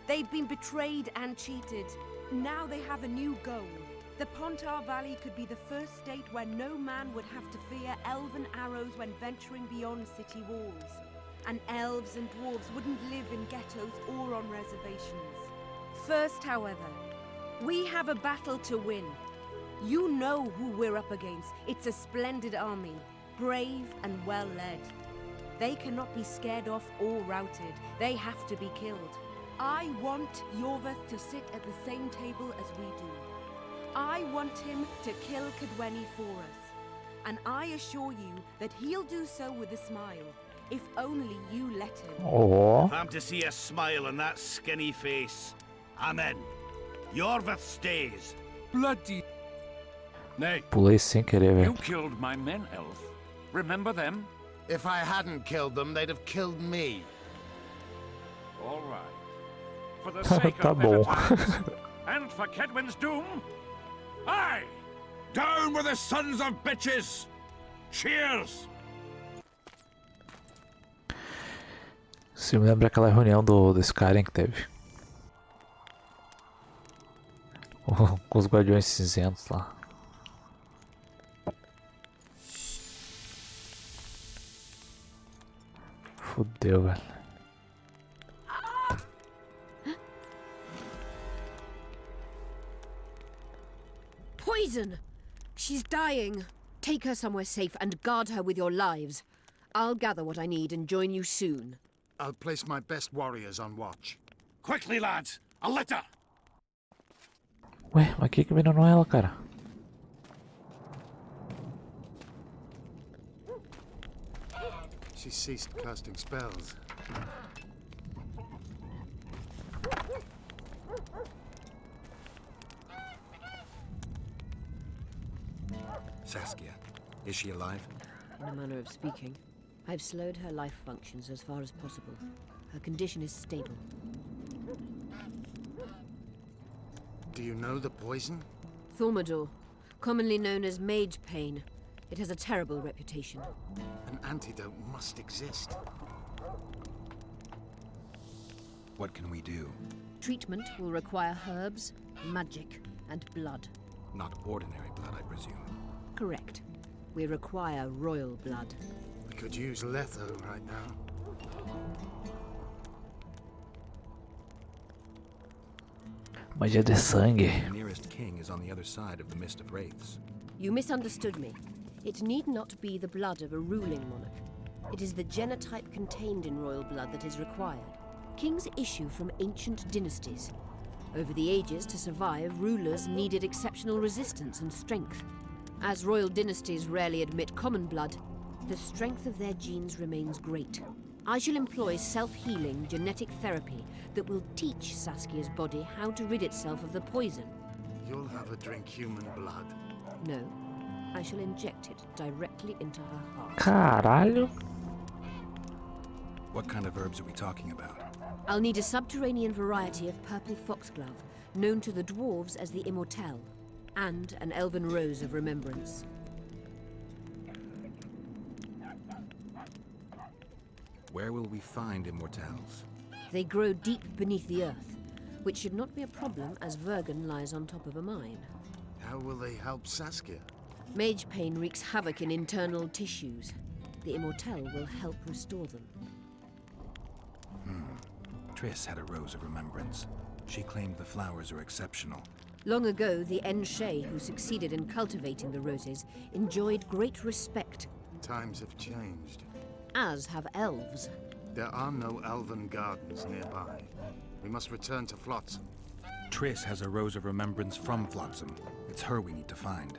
They've been betrayed and cheated. Now they have a new goal. The Pontar Valley could be the first state where no man would have to fear elven arrows when venturing beyond city walls. And elves and dwarves wouldn't live in ghettos or on reservations. First, however, we have a battle to win. You know who we're up against. It's a splendid army, brave and well led. They cannot be scared off or routed. They have to be killed. I want Yorveth to sit at the same table as we do. I want him to kill Cadweni for us. And I assure you that he'll do so with a smile, if only you let him. Oh. If I'm to see a smile on that skinny face, I'm in. Yorveth stays. Bloody... Nay. Pulei sem querer, You velho. killed my men, Elf. Remember them? If I hadn't killed them, they'd have killed me. All right. For the sake Tá of better bom. times, and for Kedwin's doom, aye! Down with the sons of bitches! Cheers! Se me lembra aquela reunião do Skyrim que teve. Com os guardiões cinzentos lá. Fudeu, velho. Poison! She's dying. Take her somewhere safe and guard her with your lives. I'll gather what I need and join you soon. I'll place my best warriors on watch. Quickly, lads! A litter! Ué, mas que envenenou ela, cara? She ceased casting spells. Saskia, is she alive? In a manner of speaking. I've slowed her life functions as far as possible. Her condition is stable. Do you know the poison? Thaumadur, commonly known as mage pain. It has a terrible reputation. An antidote must exist. What can we do? Treatment will require herbs, magic, and blood. Not ordinary blood, I presume. Correct. We require royal blood. We could use Letho right now. Magia de sangue. The nearest king is on the other side of the Mist of Wraiths. You misunderstood me. It need not be the blood of a ruling monarch. It is the genotype contained in royal blood that is required. Kings issue from ancient dynasties. Over the ages, to survive, rulers needed exceptional resistance and strength. As royal dynasties rarely admit common blood, the strength of their genes remains great. I shall employ self-healing genetic therapy that will teach Saskia's body how to rid itself of the poison. You'll have her drink human blood. No, I shall inject it directly into her heart. Caralho. What kind of herbs are we talking about? I'll need a subterranean variety of purple foxglove, known to the dwarves as the Immortelle, and an elven rose of remembrance. Where will we find immortals? They grow deep beneath the earth, which should not be a problem as Vergen lies on top of a mine. How will they help Saskia? Mage pain wreaks havoc in internal tissues. The Immortelle will help restore them. Triss had a rose of remembrance. She claimed the flowers are exceptional. Long ago, the Enshe, who succeeded in cultivating the roses, enjoyed great respect. Times have changed. As have elves. There are no elven gardens nearby. We must return to Flotsam. Triss has a rose of remembrance from Flotsam. It's her we need to find.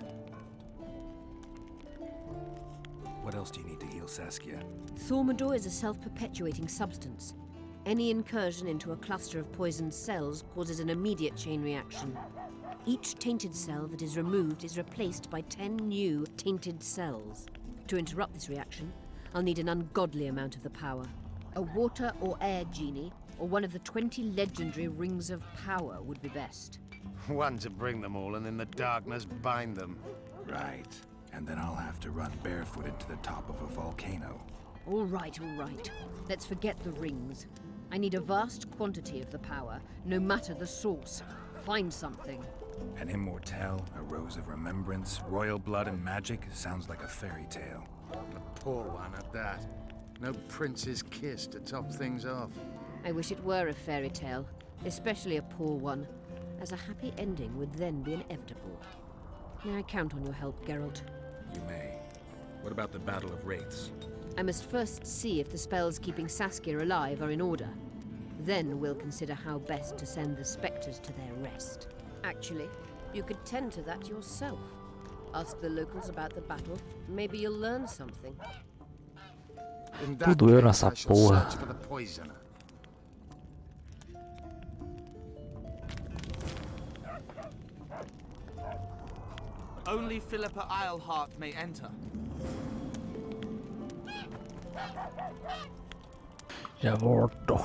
What else do you need to heal Saskia? Thaumadur is a self-perpetuating substance. Any incursion into a cluster of poisoned cells causes an immediate chain reaction. Each tainted cell that is removed is replaced by 10 new tainted cells. To interrupt this reaction, I'll need an ungodly amount of the power. A water or air genie, or one of the 20 legendary rings of power would be best. One to bring them all and in the darkness bind them. Right. And then I'll have to run barefooted to the top of a volcano. All right. Let's forget the rings. I need a vast quantity of the power, no matter the source. Find something. An immortelle, a rose of remembrance, royal blood and magic sounds like a fairy tale. A poor one at that. No prince's kiss to top things off. I wish it were a fairy tale, especially a poor one, as a happy ending would then be inevitable. May I count on your help, Geralt? You may. What about the Battle of Wraiths? I must first see if the spells keeping Saskia alive are in order. Then we'll consider how best to send the spectres to their rest. Actually, you could tend to that yourself. Ask the locals about the battle. Maybe you'll learn something. In that Tudo eu case, nessa I shall porra. search for the poisoner. Only Philippa Eilhart may enter. Já volto.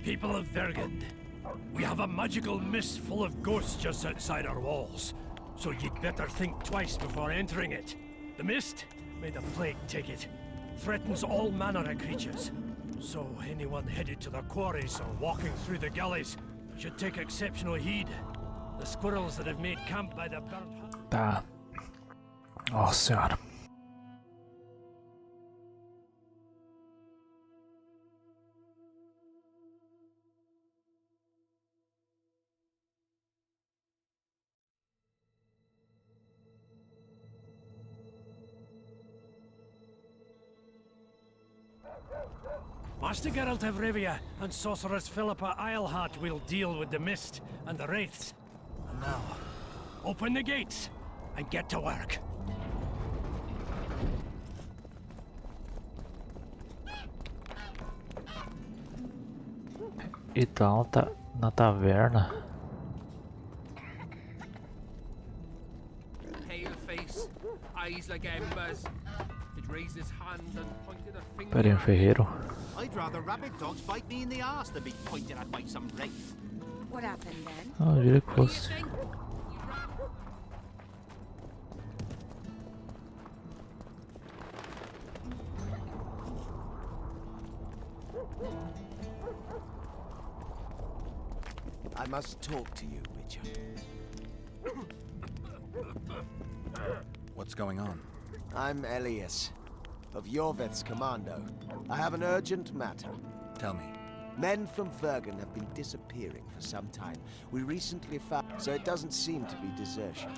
People of Vergund, we have a magical mist full of ghosts just outside our walls, so you'd better think twice before entering it. The mist, may the plague take it, threatens all manner of creatures. So anyone headed to the quarries or walking through the gullies should take exceptional heed. The squirrels that have made camp by the burnt hut. Tá. Nossa senhora. Master Geralt of Rivia and Sorceress Philippa Eilhart will deal with the mist and the wraiths. And now, open the gates and get to work. Então tá na taverna. Pale face, eyes like embers. It raised his hand and pointed a finger. Pera aí, um ferreiro. I'd rather rabbit dogs bite me in the arse than be pointed at by some wraith. What happened then? Ah, eu diria que fosse. I must talk to you, Witcher. What's going on? I'm Elias, of Yorveth's commando. I have an urgent matter. Tell me. Men from Vergen have been disappearing for some time. We recently found... so it doesn't seem to be desertion.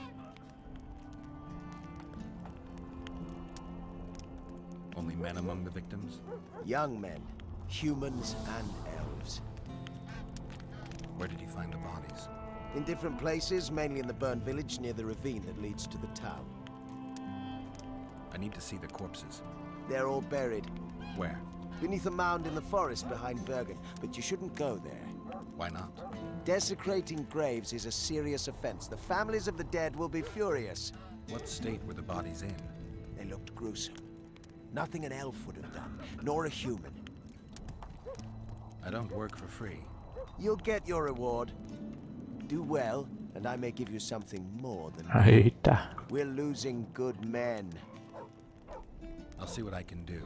Only men among the victims? Young men. Humans and elves. Where did you find the bodies? In different places, mainly in the burned village near the ravine that leads to the town. I need to see the corpses. They're all buried. Where? Beneath a mound in the forest behind Vergen, but you shouldn't go there. Why not? Desecrating graves is a serious offense. The families of the dead will be furious. What state were the bodies in? They looked gruesome. Nothing an elf would have done, nor a human. I don't work for free. You'll get your reward. Do well, and I may give you something more than... Eita. We're losing good men. I'll see what I can do.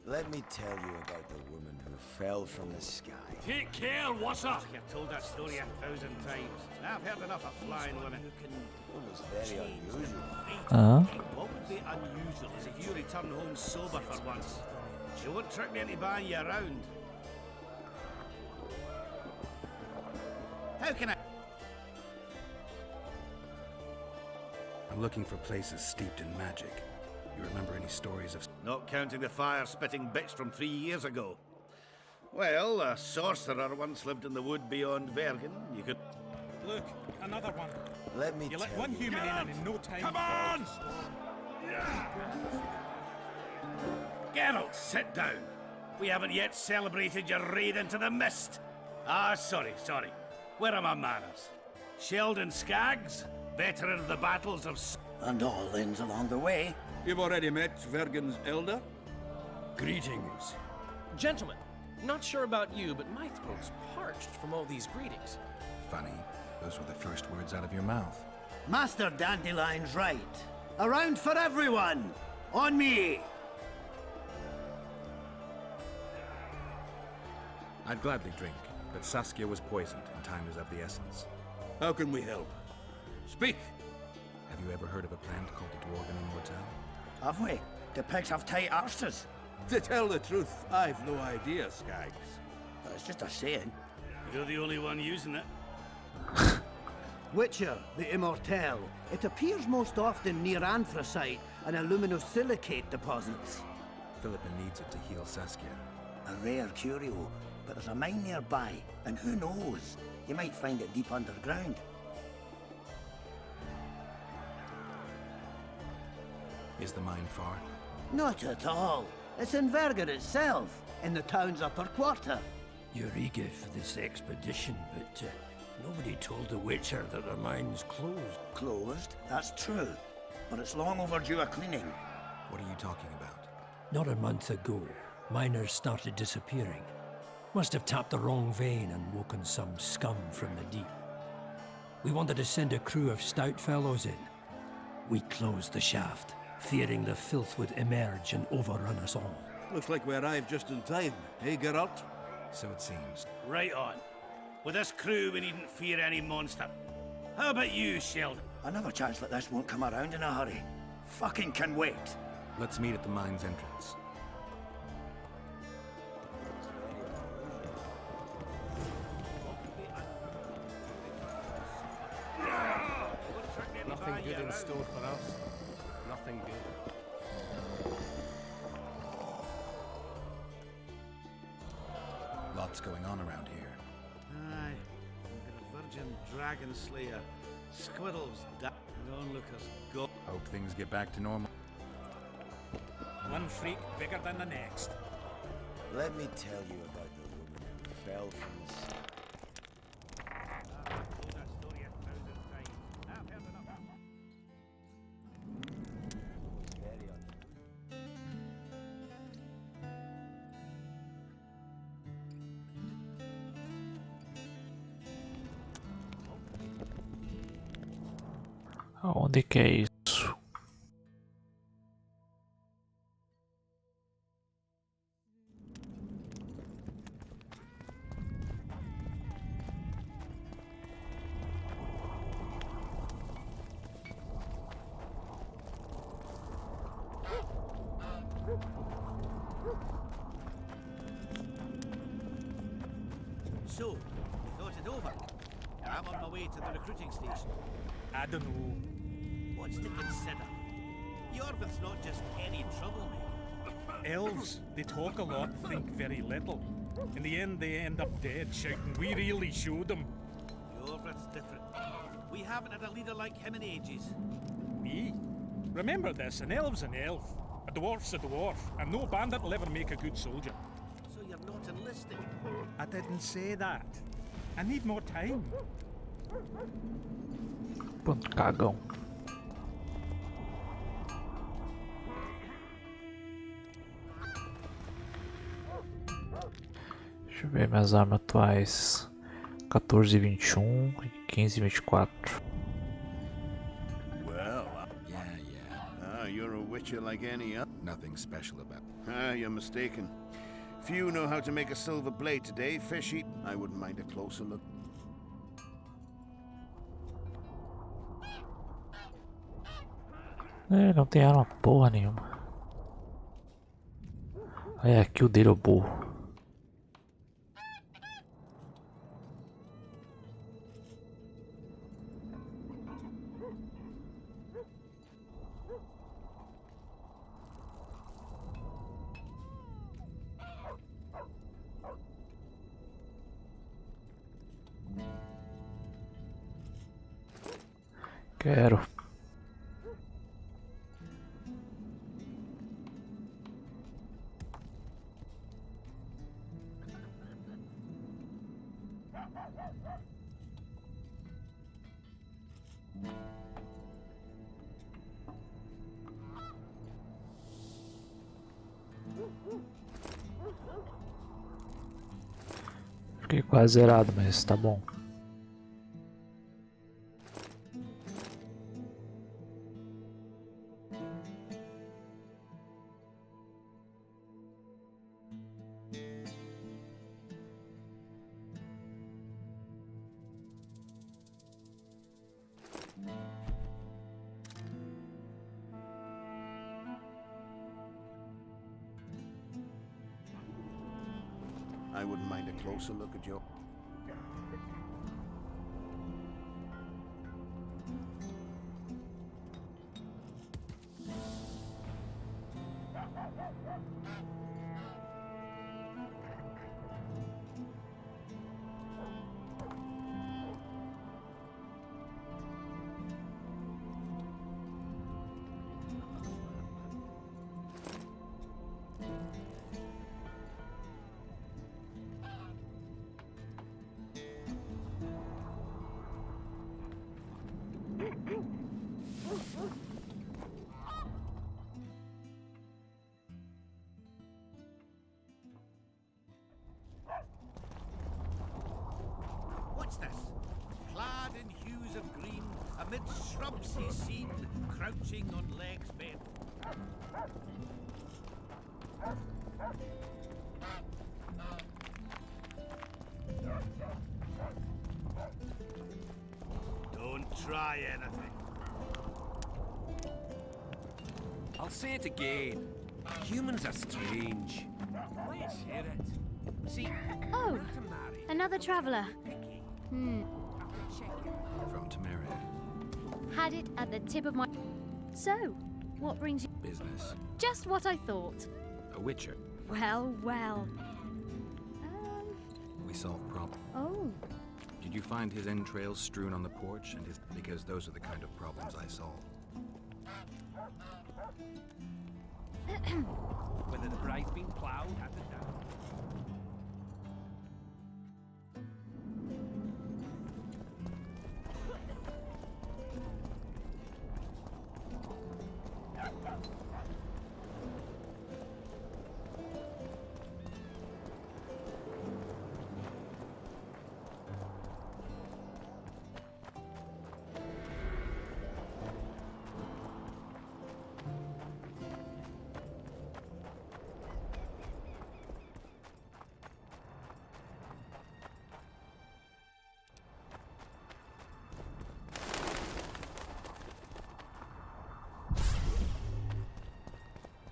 Let me tell you about the woman who fell from the sky. Take care, what's up? You've told that story 1,000 times. I've heard enough of flying women. It was very unusual. What would be unusual is if you return home sober for once. She won't trick me into buying you around. How can I... I'm looking for places steeped in magic. You remember any stories of... Not counting the fire-spitting bitch from 3 years ago. Well, a sorcerer once lived in the wood beyond Vergen. You could... Look, another one. Let me You let tell one you. human in and in no time... Come on! Geralt, sit down. We haven't yet celebrated your raid into the mist. Ah, sorry. Where are my manners? Sheldon Skaggs, veteran of the battles of... And all ends along the way. You've already met Vergen's elder? Greetings. Gentlemen, not sure about you, but my throat's parched from all these greetings. Funny. Those were the first words out of your mouth. Master Dandelion's right. Around for everyone! On me! I'd gladly drink, but Saskia was poisoned and time is of the essence. How can we help? Speak! Have you ever heard of a plant called the Dwarven Immortal? Have we? The pigs have tight arses. To tell the truth, I've no idea, Skaggs. It's just a saying. You're the only one using it. Witcher, the Immortal. It appears most often near anthracite and aluminosilicate deposits. Philippa needs it to heal Saskia. A rare curio, but there's a mine nearby, and who knows? You might find it deep underground. Is the mine far? Not at all. It's in Vergen itself, in the town's upper quarter. You're eager for this expedition, but nobody told the Witcher that their mine's closed. Closed? That's true. But it's long overdue a cleaning. What are you talking about? Not a month ago, miners started disappearing. Must have tapped the wrong vein and woken some scum from the deep. We wanted to send a crew of stout fellows in. We closed the shaft, fearing the filth would emerge and overrun us all. Looks like we arrived just in time, eh, Geralt? So it seems. Right on. With this crew, we needn't fear any monster. How about you, Sheldon? Another chance like this won't come around in a hurry. Fucking can wait. Let's meet at the mine's entrance. Nothing good in store for us. Nothing good. Lots going on around here. Aye. We've got a virgin dragon slayer, squirrels, onlookers, go. Hope things get back to normal. One freak bigger than the next. Let me tell you about the woman who fell from the sky. Onde que é isso? So, you thought it over? I'm on my way to the recruiting station. I don't know. What's to consider? Yorvith's not just any troublemaker. Elves, they talk a lot, think very little. In the end, they end up dead, shouting, "We really showed them." Yorvith's different. We haven't had a leader like him in ages. We? Remember this, an elf's an elf. A dwarf's a dwarf, and no bandit will ever make a good soldier. So you're not enlisting? I didn't say that. I need more time. Ponto cagão. Deixa eu ver minhas armas atuais. 14,21 e 15,24. Well, Yeah. you're a witcher like any other. Nothing special about it. You're mistaken. Few know how to make a silver blade today, fishy. I wouldn't mind a closer look. Não tem arma porra nenhuma. É, aqui o dele é o burro. Quero. Fiquei quase zerado, mas tá bom. I wouldn't mind a closer look at your... What's this? Clad in hues of green, amid shrubs he's seen, crouching on legs bent. Don't try anything. I'll say it again. Humans are strange. Let's hear it. See, Oh, another traveller. From Temeria. Had it at the tip of my... So, what brings you... Business. Just what I thought. A witcher. Well, well. We solve problems. Oh. Did you find his entrails strewn on the porch? And his... Because those are the kind of problems I solve. Whether the bride's been ploughed at the down.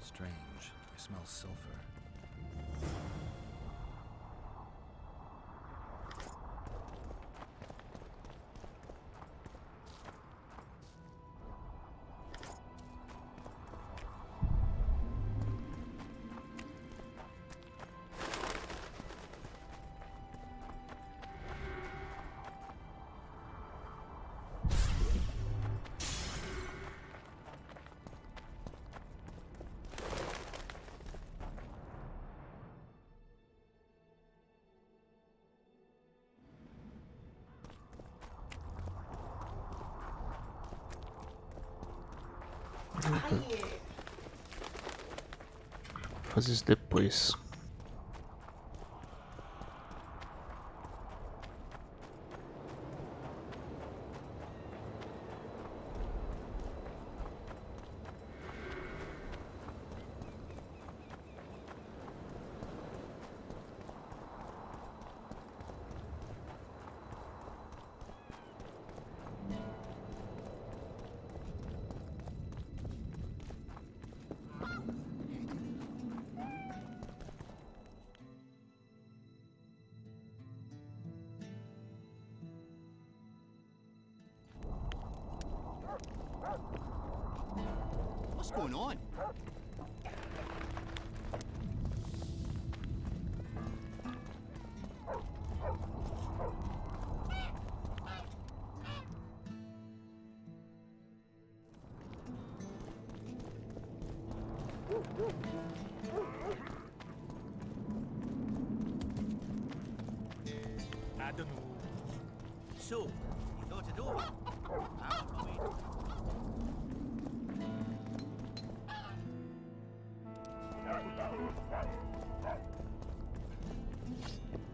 Strange. I smell sulfur. Vou fazer isso depois. What's going on? I don't know. So, you thought it over? I'm coming.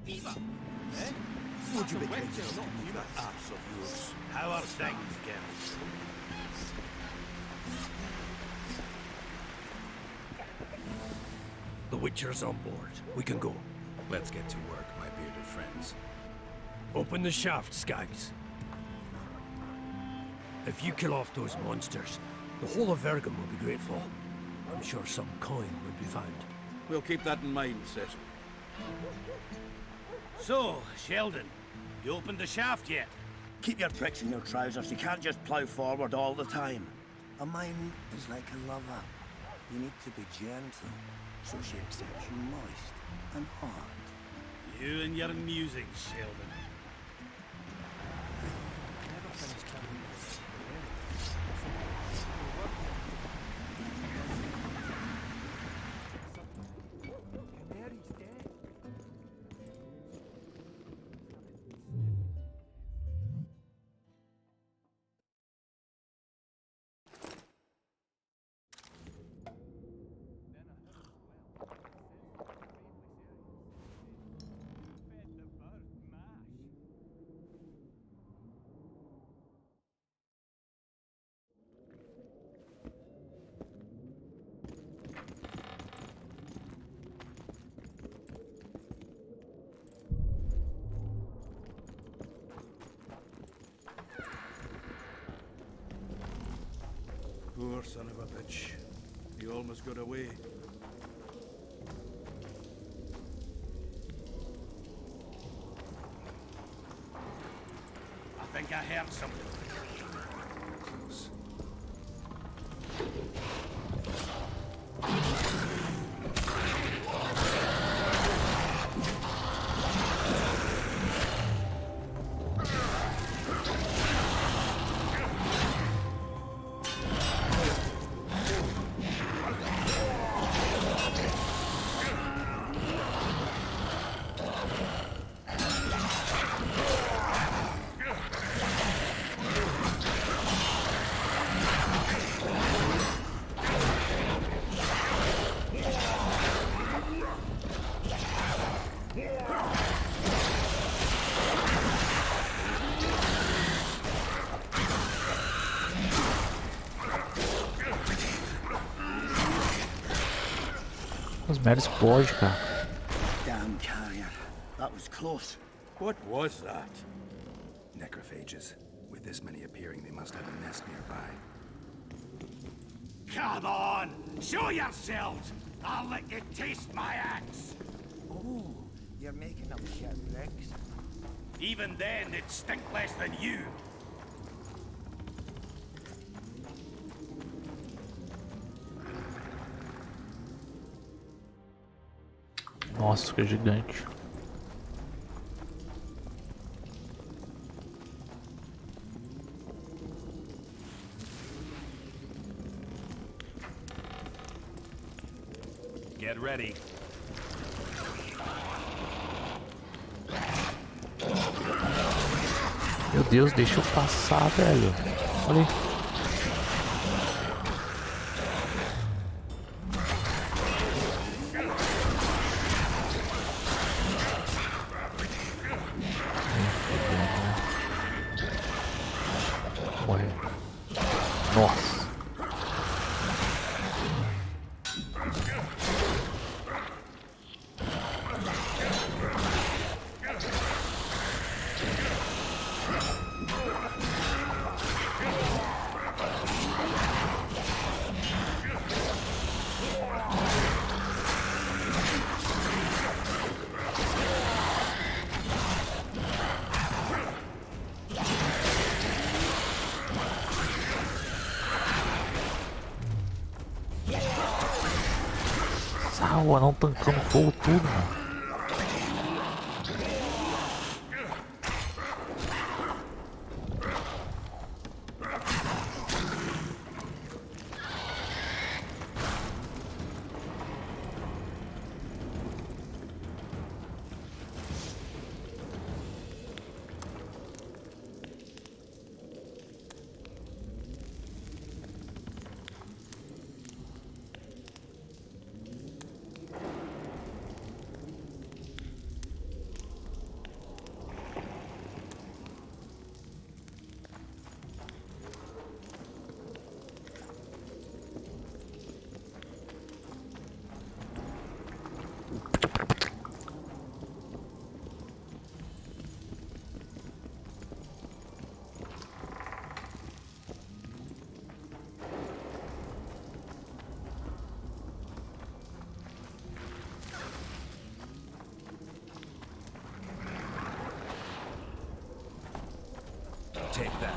Eva! Eh? Would you be Wet kind till enough not to move Eva. that arse of yours? How are things, girls? The Witcher's on board. We can go. Let's get to work, my bearded friends. Open the shaft, Skags. If you kill off those monsters, the whole of Vergum will be grateful. I'm sure some coin would be found. We'll keep that in mind, Set. So, Sheldon, you opened the shaft yet? Keep your tricks in your trousers. You can't just plough forward all the time. A mine is like a lover. You need to be gentle, so she accepts you moist and hard. You and your music, Sheldon. Poor son of a bitch. He almost got away. I think I heard something. Close. Os merda explode, cara. Damn carrier. That was close. What was that? Necrophages. With this many appearing, they must have a nest nearby. Come on! Show yourselves! I'll let you taste my axe! Ooh, you're making up shit, Briggs. Even then, they'd stink less than you. Nossa, que gigante. Get ready. Meu Deus, deixa eu passar, velho. Olha aí. Morreu. Nossa. O anão tancando fogo tudo, mano. Take that.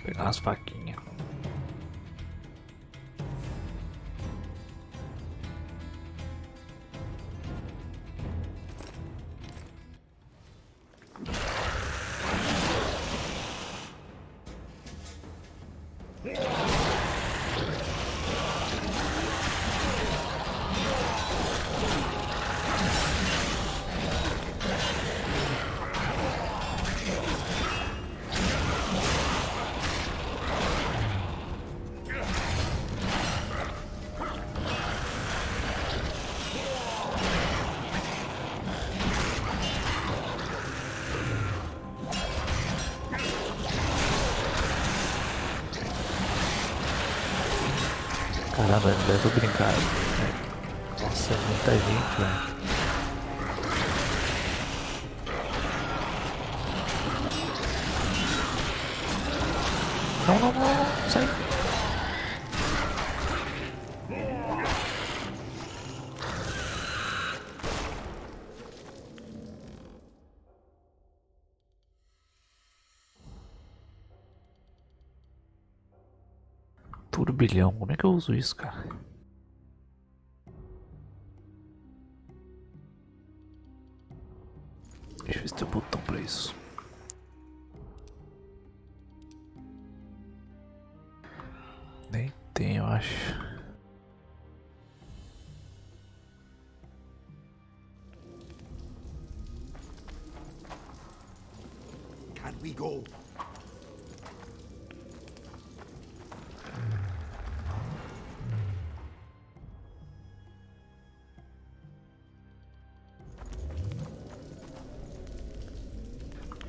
Pegar umas faquinhas. Caramba, não deve brincar. Nossa, é muita gente, velho. Não, não, não, não, sai. Turbilhão, como é que eu uso isso, cara? Deixa eu ver se tem um botão pra isso. Nem tem, eu acho. Can we go?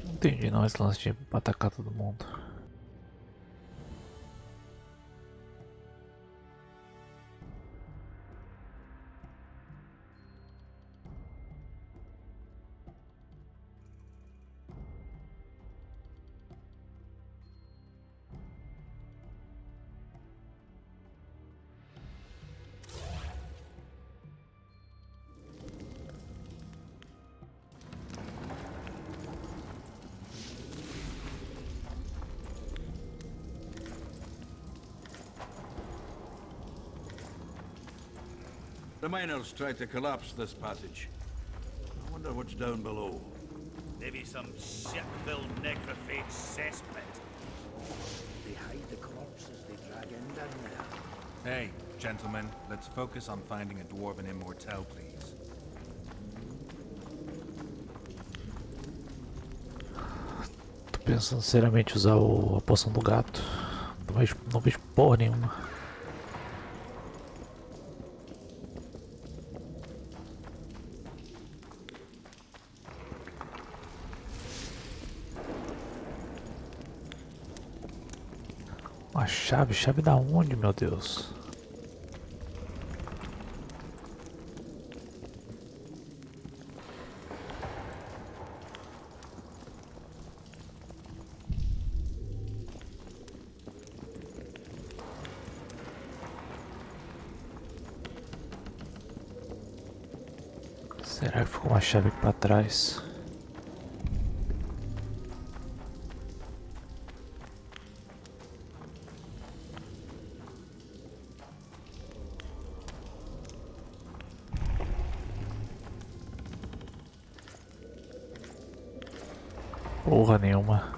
Não entendi não esse lance de atacar todo mundo. The miners tried to collapse this passage. I wonder what's down below. Maybe some shit-filled necrophage cesspit. They hide the corpses they drag in down there. Hey, gentlemen, let's focus on finding a dwarven immortal, please. Tô pensando seriamente em usar a poção do gato. Não vejo porra nenhuma. Uma chave? Chave da onde, meu Deus? Será que ficou uma chave aqui pra trás? Porra nenhuma.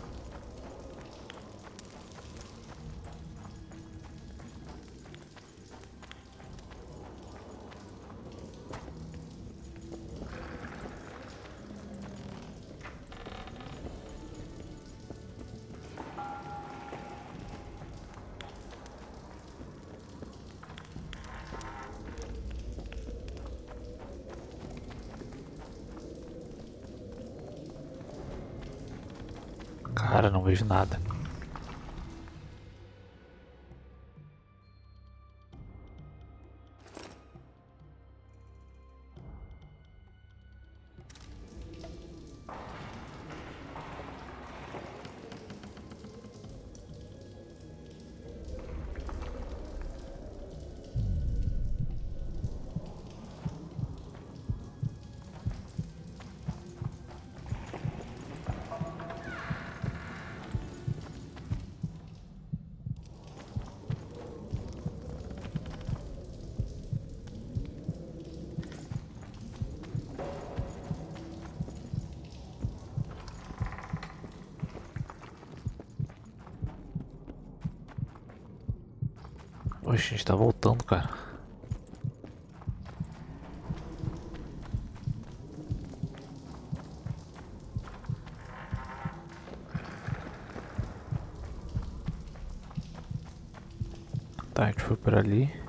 Cara, não vejo nada. Oxe, a gente tá voltando, cara. Tá, a gente foi por ali.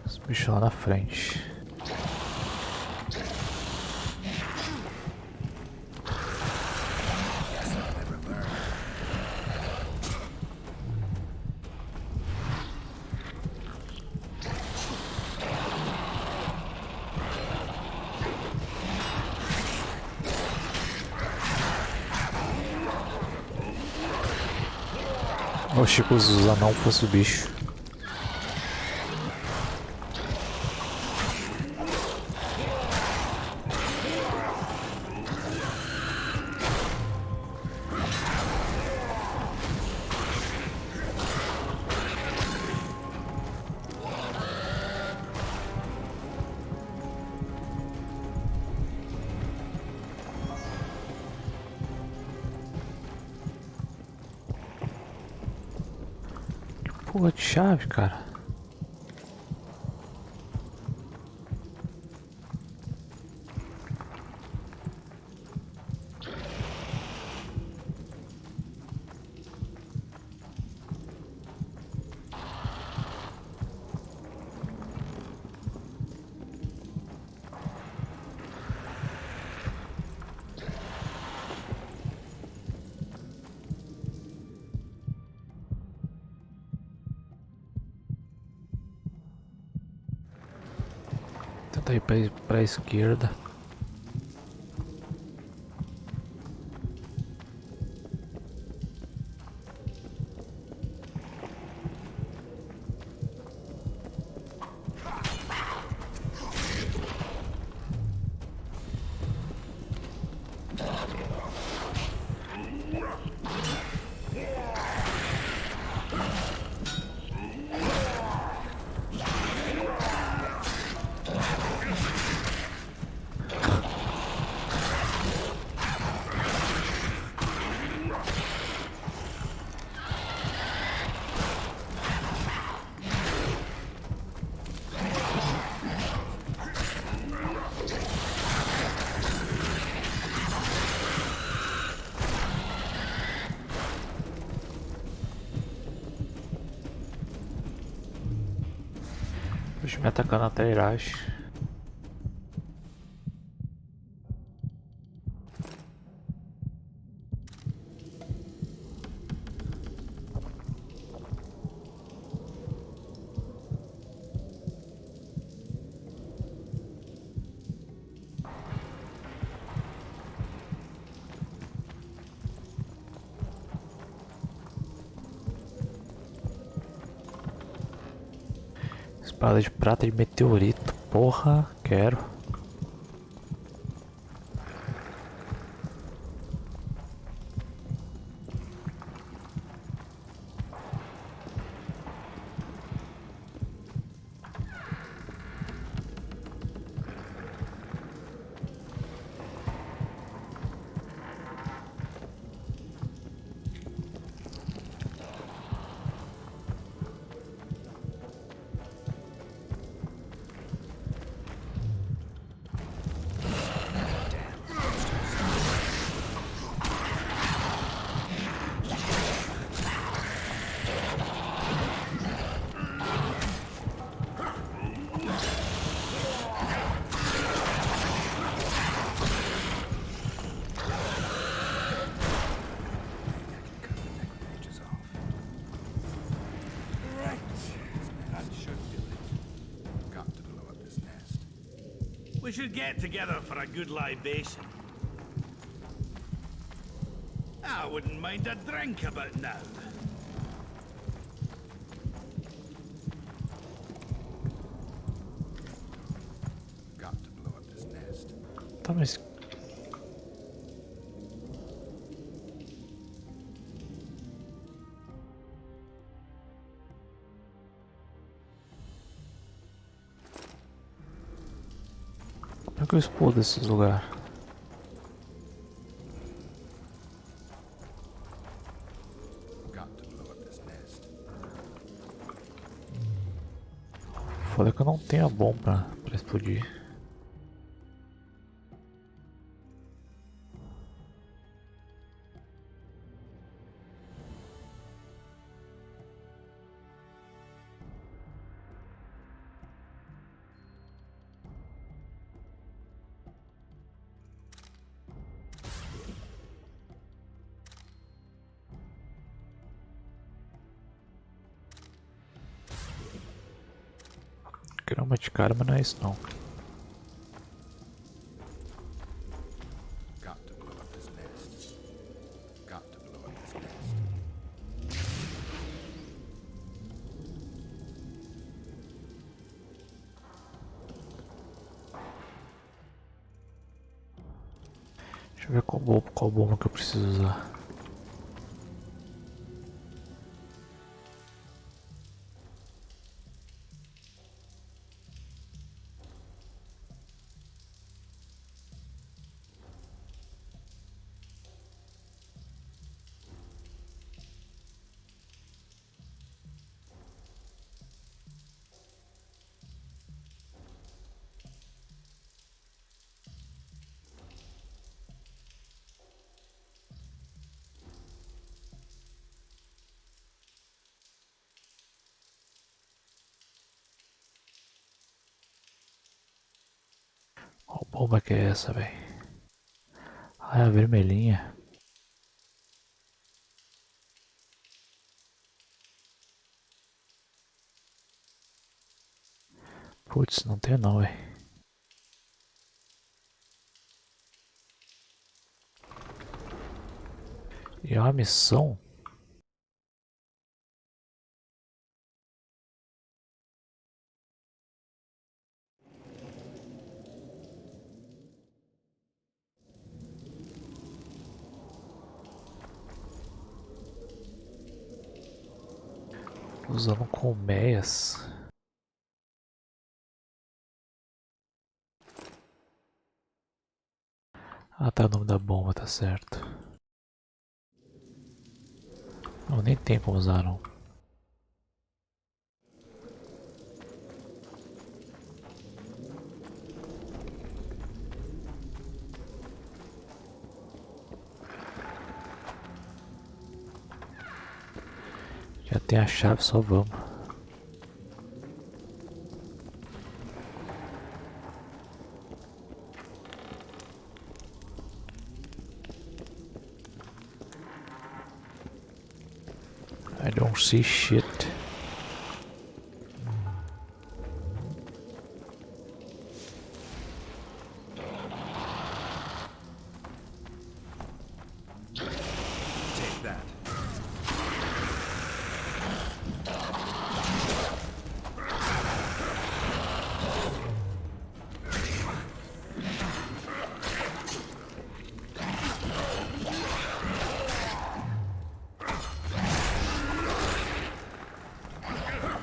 Os bichos lá na frente. Oxe, que os anão fosse o bicho. Porra de chave, cara. Tenta ir pra esquerda. bicho me atacando até Irache. Espada de prata de meteorito, porra, quero. We should get together for a good libation. I wouldn't mind a drink about now. Got to blow up this nest. Tá, mas... Como é que eu explodo esses lugares? Foda que eu não tenho a bomba pra explodir. Grama de cara, mas não é isso não. Deixa eu ver qual bomba que eu preciso usar. Qual bomba que é essa, velho? Ah, é a vermelhinha. Putz, não tem não, velho. E é uma missão? Usando colmeias. Ah, tá, o nome da bomba, tá certo. Não, nem tem como usar não. Já tem a chave, só vamos. I don't see shit. Take that.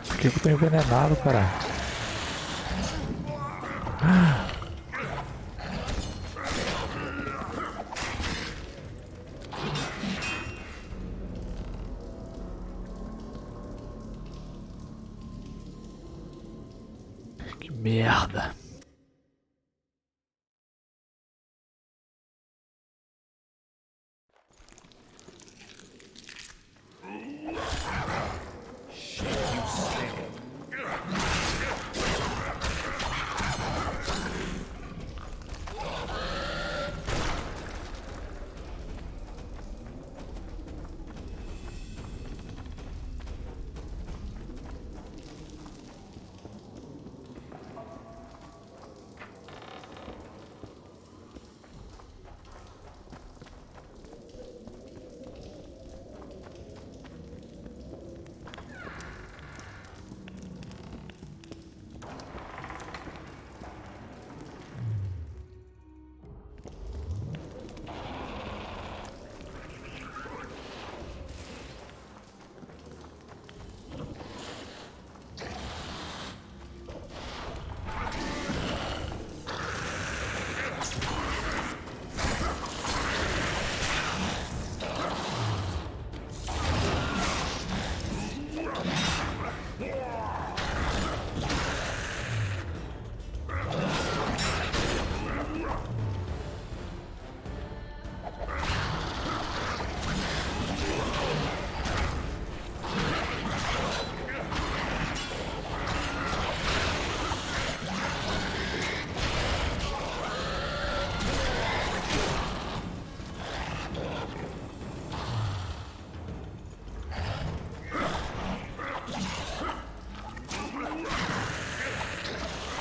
Por que eu tô envenenado, cara? Que merda.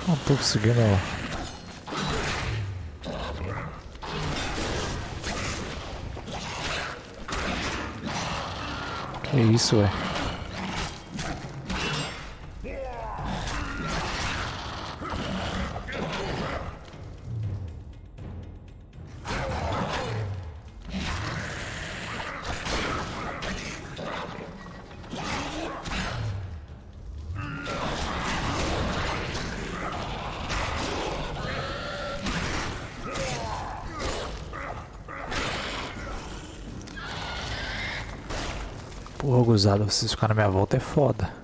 Não tô conseguindo. Que isso, ué? Porra, gozada, vocês ficarem na minha volta é foda.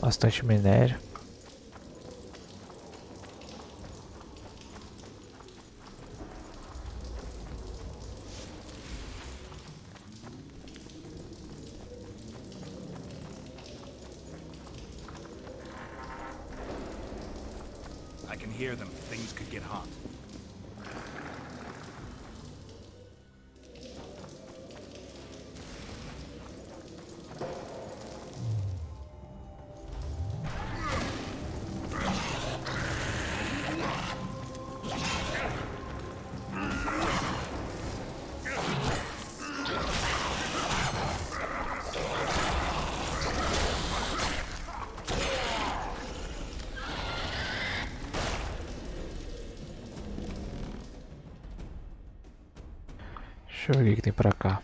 Bastante minério. hear them, things could get hot. Deixa eu ver o que tem pra cá.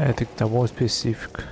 É, tem que estar bom específico.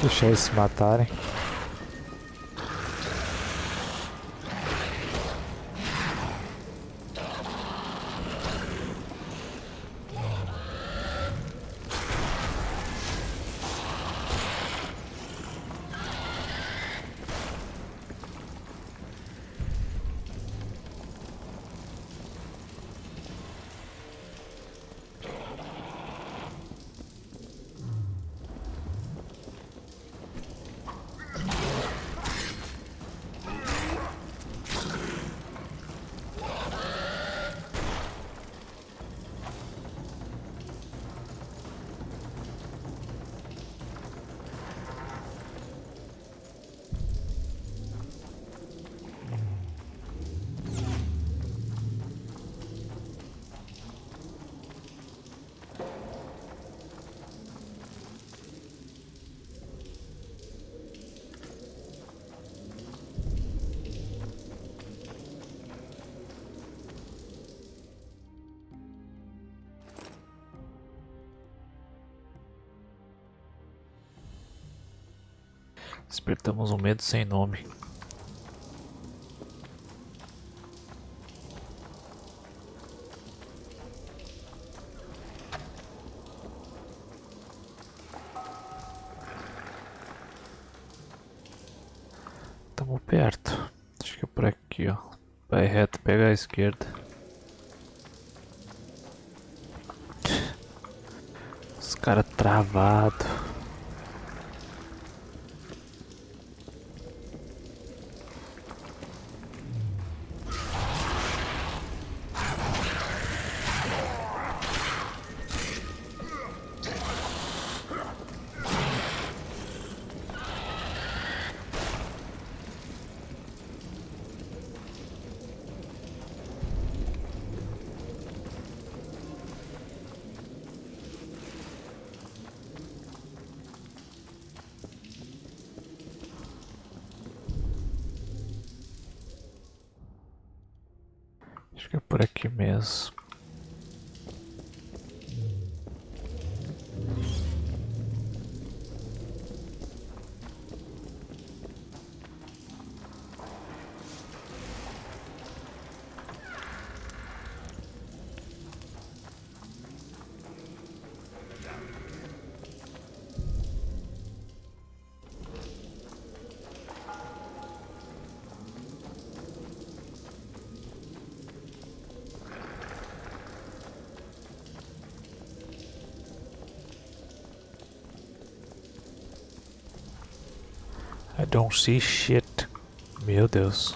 Deixar eles se matarem. Despertamos um medo sem nome. Estamos perto. Acho que é por aqui, ó. Vai reto, pega a esquerda. Os caras travados. Por aqui mesmo. I don't see shit. Meu Deus.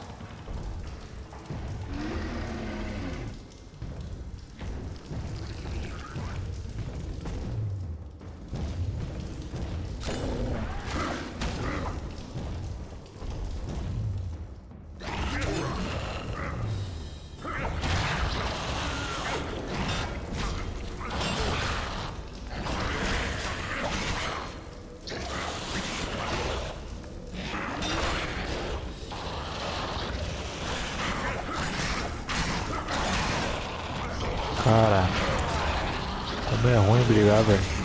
Cara, como é ruim brigar, velho.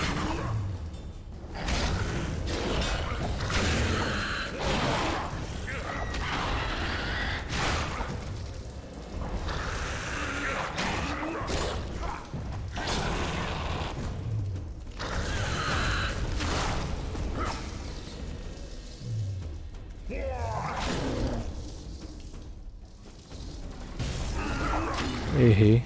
Errei.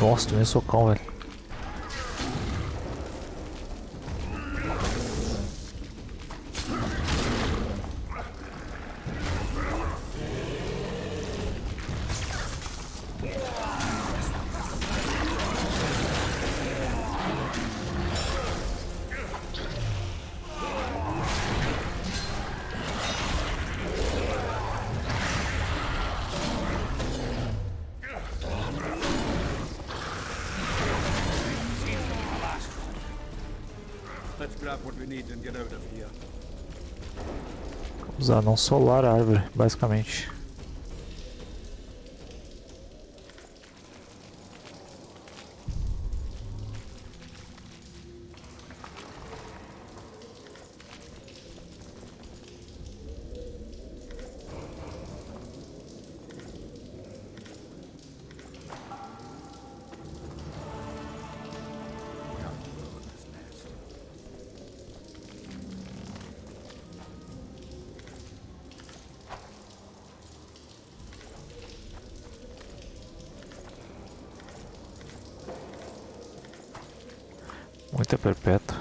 Nossa, tomei socão, velho. Let's grab what we need and get out of here. Usar não solar a árvore, basicamente. Muita perpétua.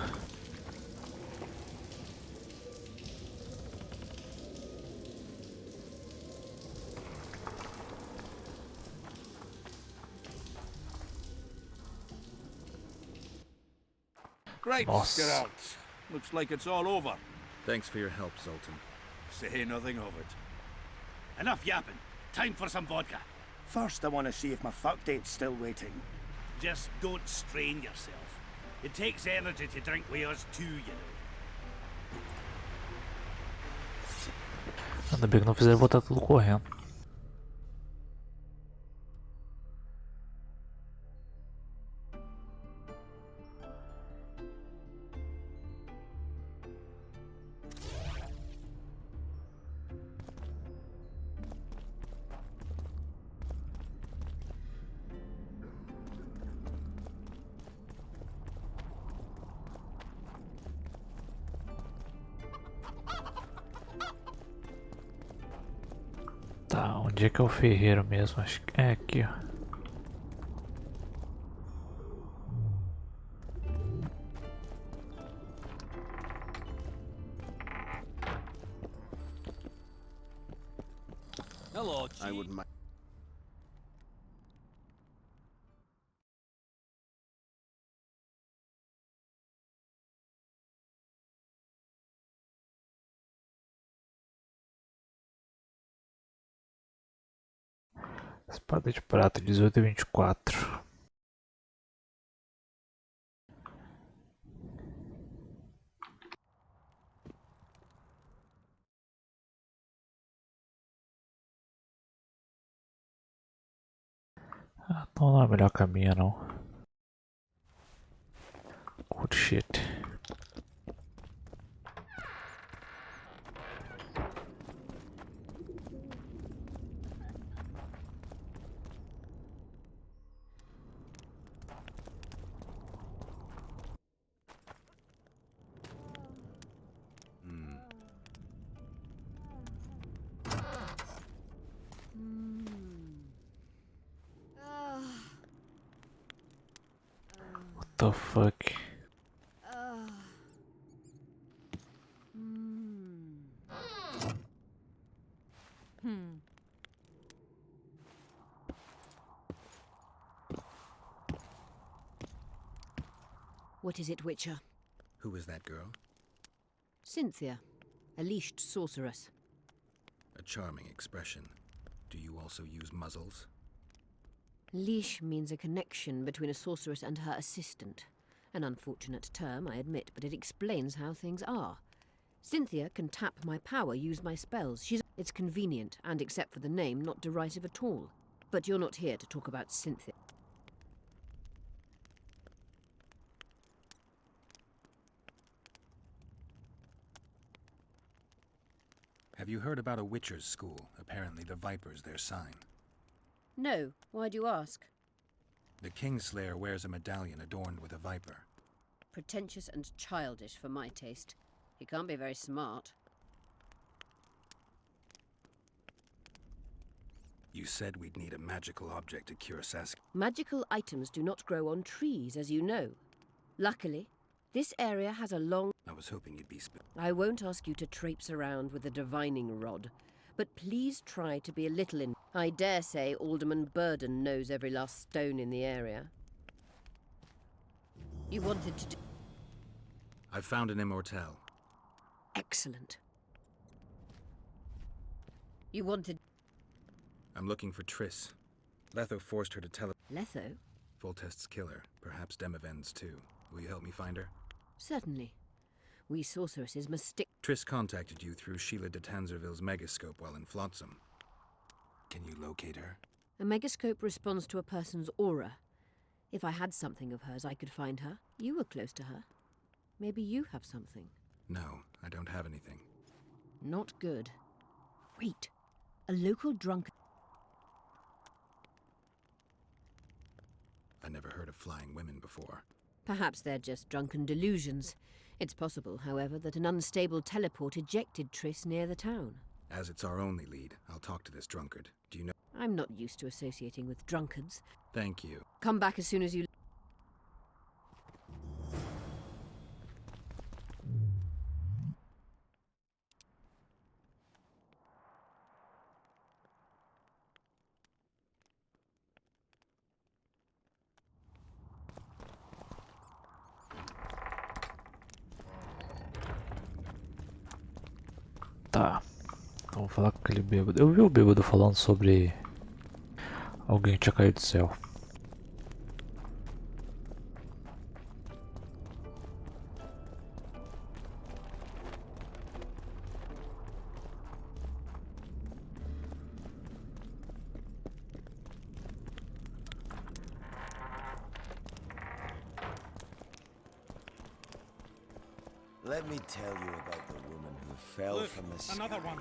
Right, Nossa. get out. Looks like it's all over. Thanks for your help, Zoltan. Say nothing of it. Enough yapping. Time for some vodka. First, I want to see if my fuck date's still waiting. Just don't strain yourself. It takes energy to drink with us too, you know. Ainda bem que não fizeram botar tudo correndo. Tá, onde é que é o ferreiro mesmo? Acho que é aqui, ó. Hello, I wouldn't mind. Espada de prata, 18 e 24. Ah, então não é o melhor caminho, não. Good shit. What the fuck? What is it, Witcher? Who is that girl? Cynthia, a leashed sorceress. A charming expression. Do you also use muzzles? Leash means a connection between a sorceress and her assistant. An unfortunate term, I admit, but it explains how things are. Cynthia can tap my power, use my spells. It's convenient, and except for the name, not derisive at all. But you're not here to talk about Cynthia. Have you heard about a Witcher's school? Apparently the Viper's their sign. No. Why do you ask? The Kingslayer wears a medallion adorned with a viper. Pretentious and childish for my taste. He can't be very smart. You said we'd need a magical object to cure Saskia. Magical items do not grow on trees, as you know. Luckily, this area has a long... I was hoping you'd be I won't ask you to traipse around with a divining rod, but please try to be a little in... I dare say Alderman Burden knows every last stone in the area. You wanted to do... I found an immortelle. Excellent. You wanted... I'm looking for Triss. Letho forced her to tell... Letho? Voltest's killer. Perhaps Demavend's too. Will you help me find her? Certainly. We sorceresses must stick... Triss contacted you through Sheila de Tanzerville's megascope while in Flotsam. Can you locate her? A megascope responds to a person's aura. If I had something of hers, I could find her. You were close to her. Maybe you have something. No, I don't have anything. Not good. Wait. A local drunkard... I never heard of flying women before. Perhaps they're just drunken delusions. It's possible, however, that an unstable teleport ejected Triss near the town. As it's our only lead, I'll talk to this drunkard. Do you know... I'm not used to associating with drunkards. Thank you. Come back as soon as you... Tá. Então vou falar com aquele bêbado. Eu vi o bêbado falando sobre alguém que tinha caído do céu. Let me tell you about the woman who fell Look, from the sky. another one.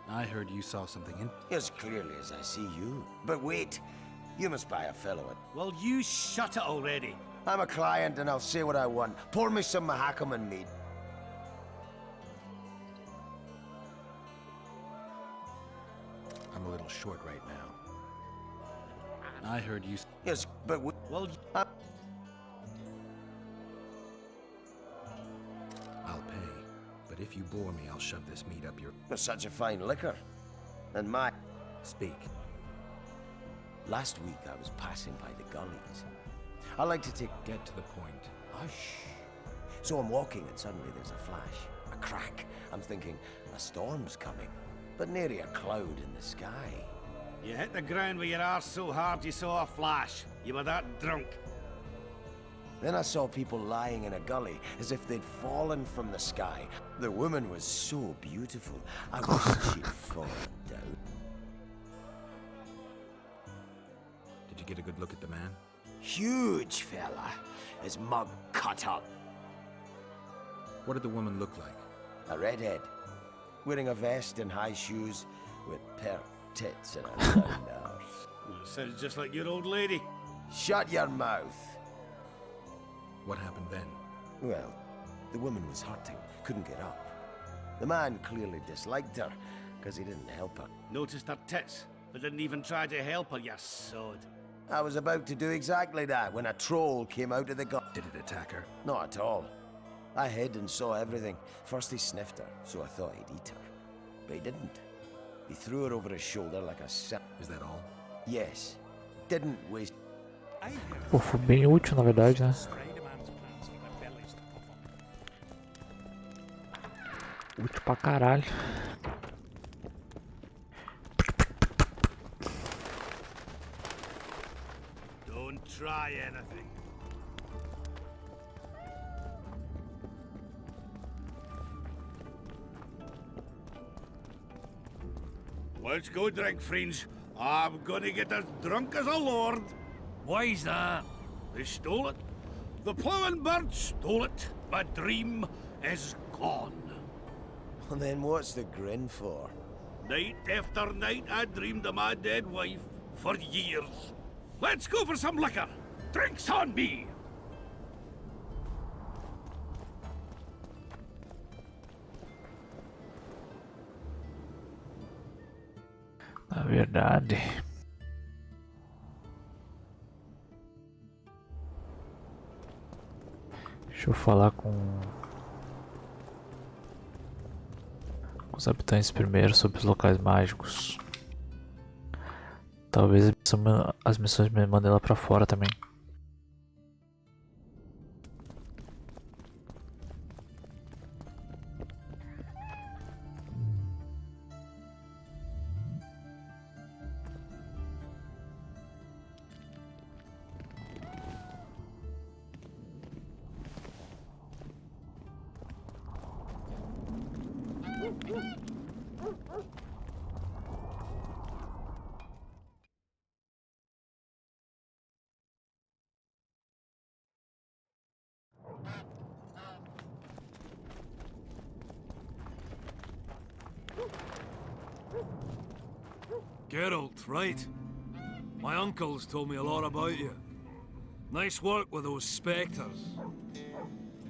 I heard you saw something in... As clearly as I see you. But wait, you must buy a fellow it. Well, you shut it already. I'm a client and I'll say what I want. Pour me some Mahakaman mead. I'm a little short right now. I heard you... Yes, but well... I'll pay. But if you bore me, I'll shove this meat up your... Such a fine liquor. And my... Speak. Last week I was passing by the gullies. I like to take... Get to the point. Hush. So I'm walking and suddenly there's a flash. A crack. I'm thinking, a storm's coming. But nary a cloud in the sky. You hit the ground with your arse so hard you saw a flash. You were that drunk. Then I saw people lying in a gully, as if they'd fallen from the sky. The woman was so beautiful, I wish she'd fallen down. Did you get a good look at the man? Huge fella, his mug cut up. What did the woman look like? A redhead, wearing a vest and high shoes, with pert tits and a round arse. Sounds just like your old lady. Shut your mouth. What happened then? Well, the woman was hurting, couldn't get up. The man clearly disliked her, because he didn't help her. Noticed her tits, but didn't even try to help her, you sod. I was about to do exactly that when a troll came out of the gut. Did it attack her? Not at all. I hid and saw everything. First he sniffed her, so I thought he'd eat her. But he didn't. He threw her over his shoulder like a sack. Is that all? Yes. Didn't waste... Pô, foi bem útil na verdade, né? Útil pra caralho. Don't try anything. Let's go drink, friends. I'm gonna get as drunk as a lord. Why's that? They stole it. The plowing bird stole it. My dream is gone. Well, then what's the grin for? Night after night I dreamed of my dead wife for years. Let's go for some liquor. Drinks on me. Na verdade, deixa eu falar com os habitantes primeiro sobre os locais mágicos. Talvez as missões me mandem lá pra fora também. Geralt, right? My uncle's told me a lot about you. Nice work with those spectres.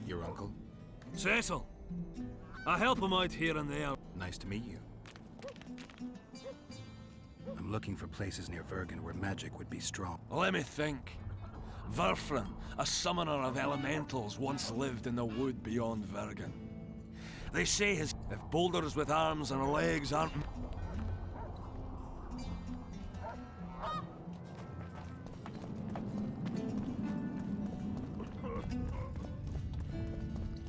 Your uncle? Cecil. I help him out here and there. Nice to meet you. I'm looking for places near Vergen where magic would be strong. Let me think. Verfrin, a summoner of elementals, once lived in the wood beyond Vergen. They say if boulders with arms and legs aren't...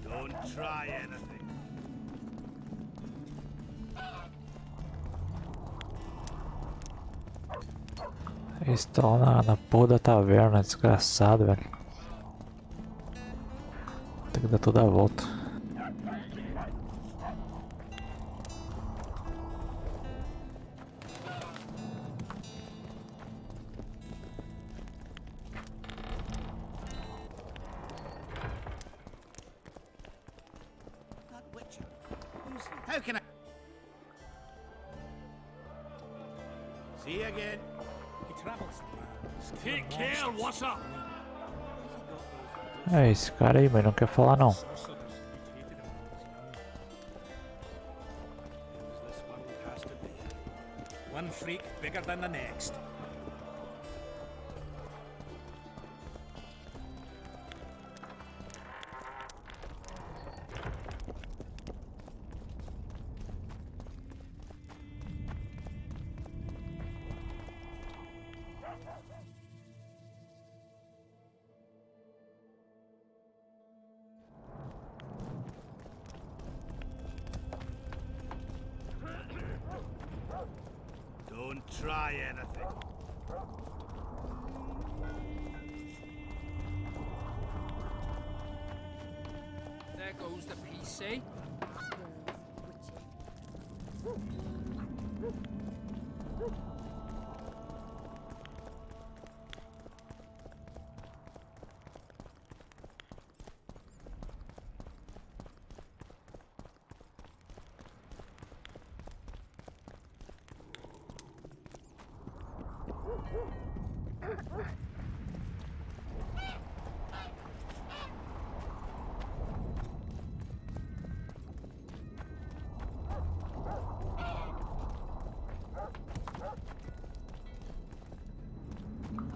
Don't try anything. Eles estão na porra da taverna, desgraçado, velho. Tem que dar toda a volta. How can I... See you again. He travels. Take care, what's up? É esse cara aí, mas não quer falar não. This world has to be. One freak bigger than the next. Don't try anything. There goes the PC.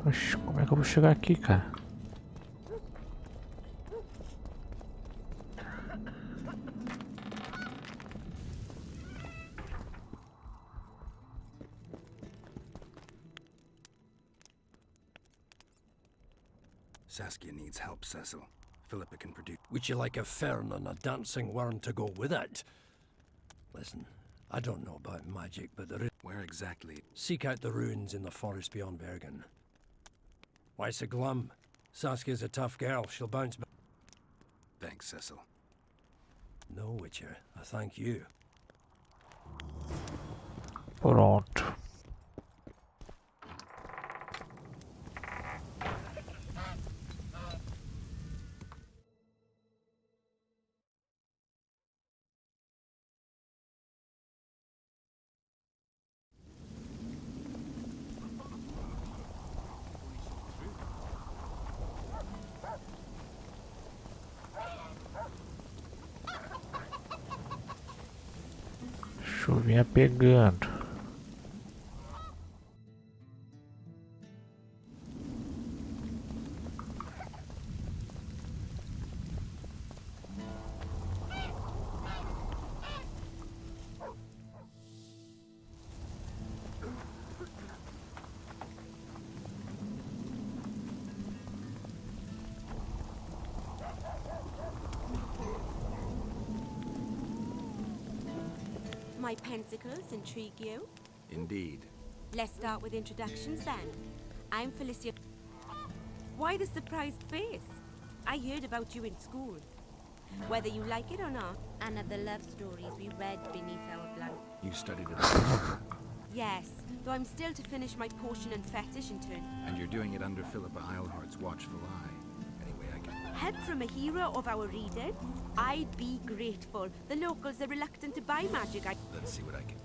Oxi, como é que eu vou chegar aqui, cara? Saskia needs help, Cecil. Philippa can produce. Would you like a fern and a dancing worm to go with it? Listen, I don't know about magic, but there is... Where exactly? Seek out the ruins in the forest beyond Bergen. Why so glum? Saskia's a tough girl. She'll bounce back. Thanks, Cecil. No, Witcher. I thank you. Pronto. Chuvinha pegando. My pensacles intrigue you? Indeed. Let's start with introductions then. I'm Felicia. Why the surprised face? I heard about you in school. Whether you like it or not, And of the love stories we read beneath our blanket. You studied it. yes, though I'm still to finish my potion and fetish in turn. And you're doing it under Philippa Eilhart's watchful eye. Anyway, I can... Help from a hero of our readers? I'd be grateful. The locals are reluctant to buy magic. Let's see what I can...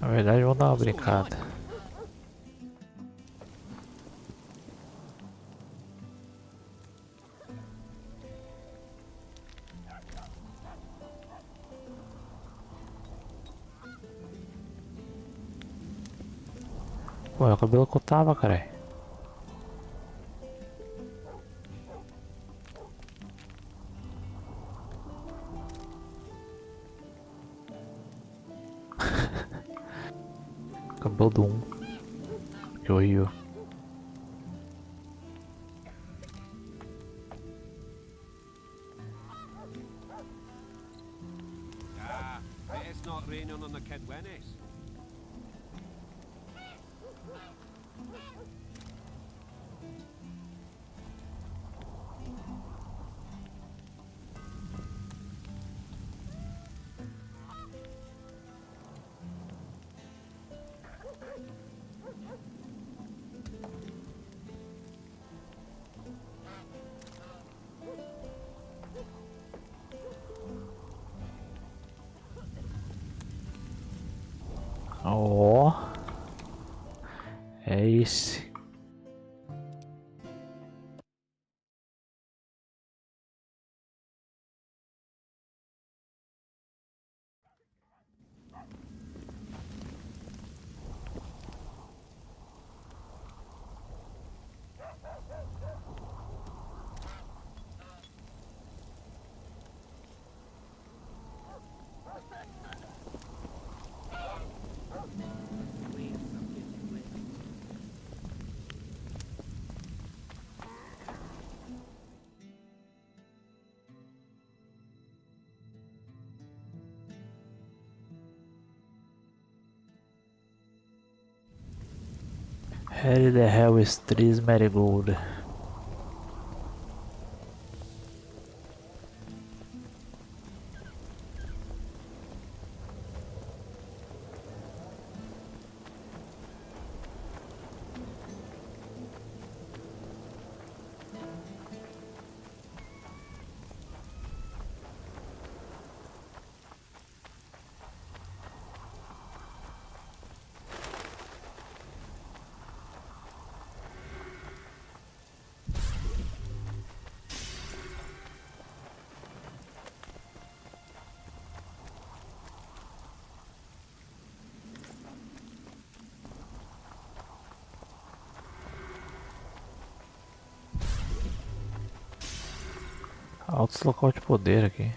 Na verdade, vamos dar uma brincada. Pô, é o cabelo que eu tava, cara. Cabelo do 1. Que horrível. It's not raining on the kid Wennis. Harry the hell is Tris Marigold. Altos local de poder aqui.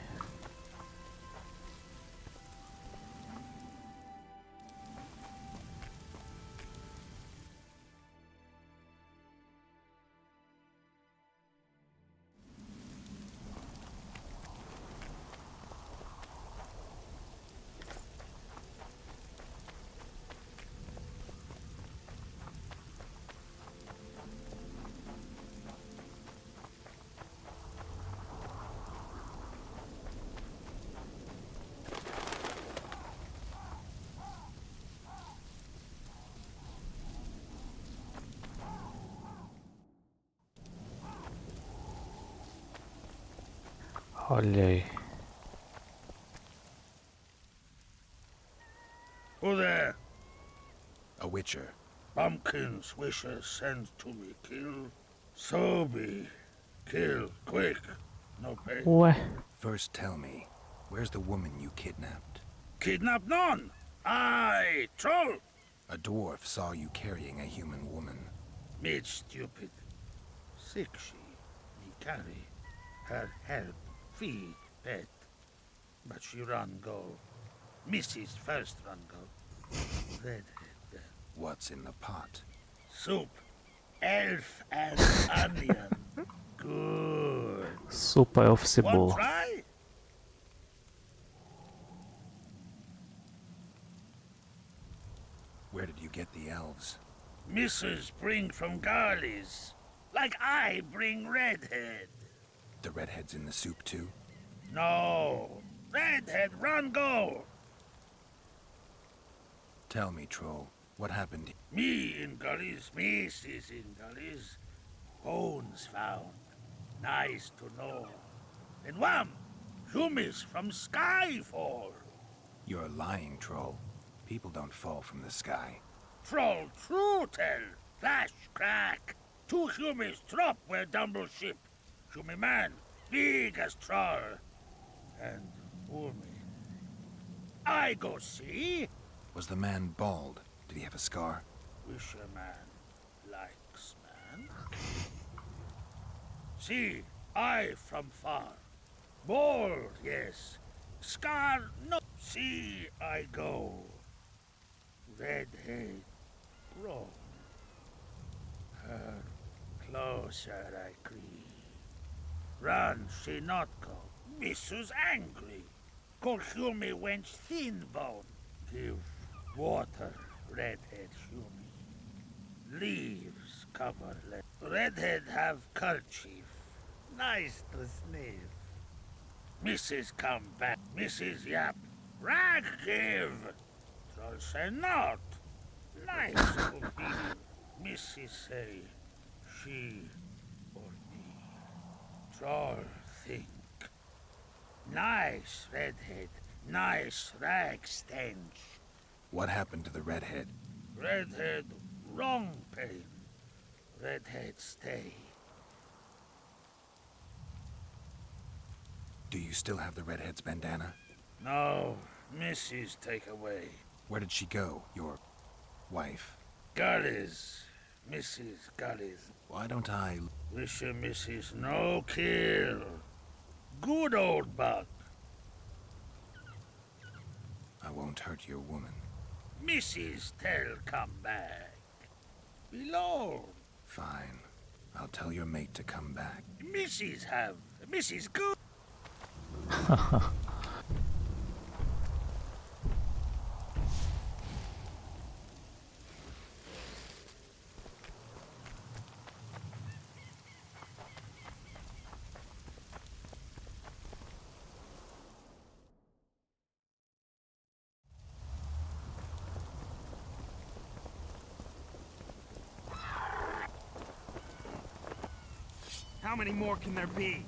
Olha aí. Who there? A witcher. Bumpkins wishes sends to me kill. So be. Kill, quick. No pay. Ué. First tell me, where's the woman you kidnapped? Kidnap none. Aye, troll. A dwarf saw you carrying a human woman. Made stupid. Sick she. Me carry. Her help. Feed, pet. But she run go. Mrs. first run go. Redhead. What's in the pot? Soup. Elf and onion. Good. Sopa elf One cebola. try? Where did you get the elves? Mrs. bring from Garley's. Like I bring Redhead. The redhead's in the soup too? No. Redhead, run go. Tell me, troll, what happened? Me in gullies, Mrs. in gullies. Bones found. Nice to know. And wham! Humis from Skyfall. You're lying, troll. People don't fall from the sky. Troll true tell. Flash crack. 2 Humis drop where Dumble ship. Humi man, big as troll. And woman. I go see. Was the man bald? Did he have a scar? Wish a man likes man. See, I from far. Bald, yes. Scar, no. See, I go. Redhead, roll. Her closer I creep. Run, she not go. Mrs. angry. Call Humi wench thin bone. Give water, Redhead Humi. Leaves cover left. Redhead have kerchief. Nice to sniff. Mrs. come back. Mrs. yap. Rag give. Troll say not. Nice to be. Mrs. say she or me. Troll think. Nice redhead. Nice rag stench. What happened to the redhead? Redhead wrong pain. Redhead stay. Do you still have the redhead's bandana? No, Mrs. take away. Where did she go, your wife? Gullies. Mrs. Gullies. Why don't I... Wish a Mrs. no kill. Good old bug. I won't hurt your woman. Mrs. tell come back. Below. Fine. I'll tell your mate to come back. Mrs. have. Mrs. good. How many more can there be?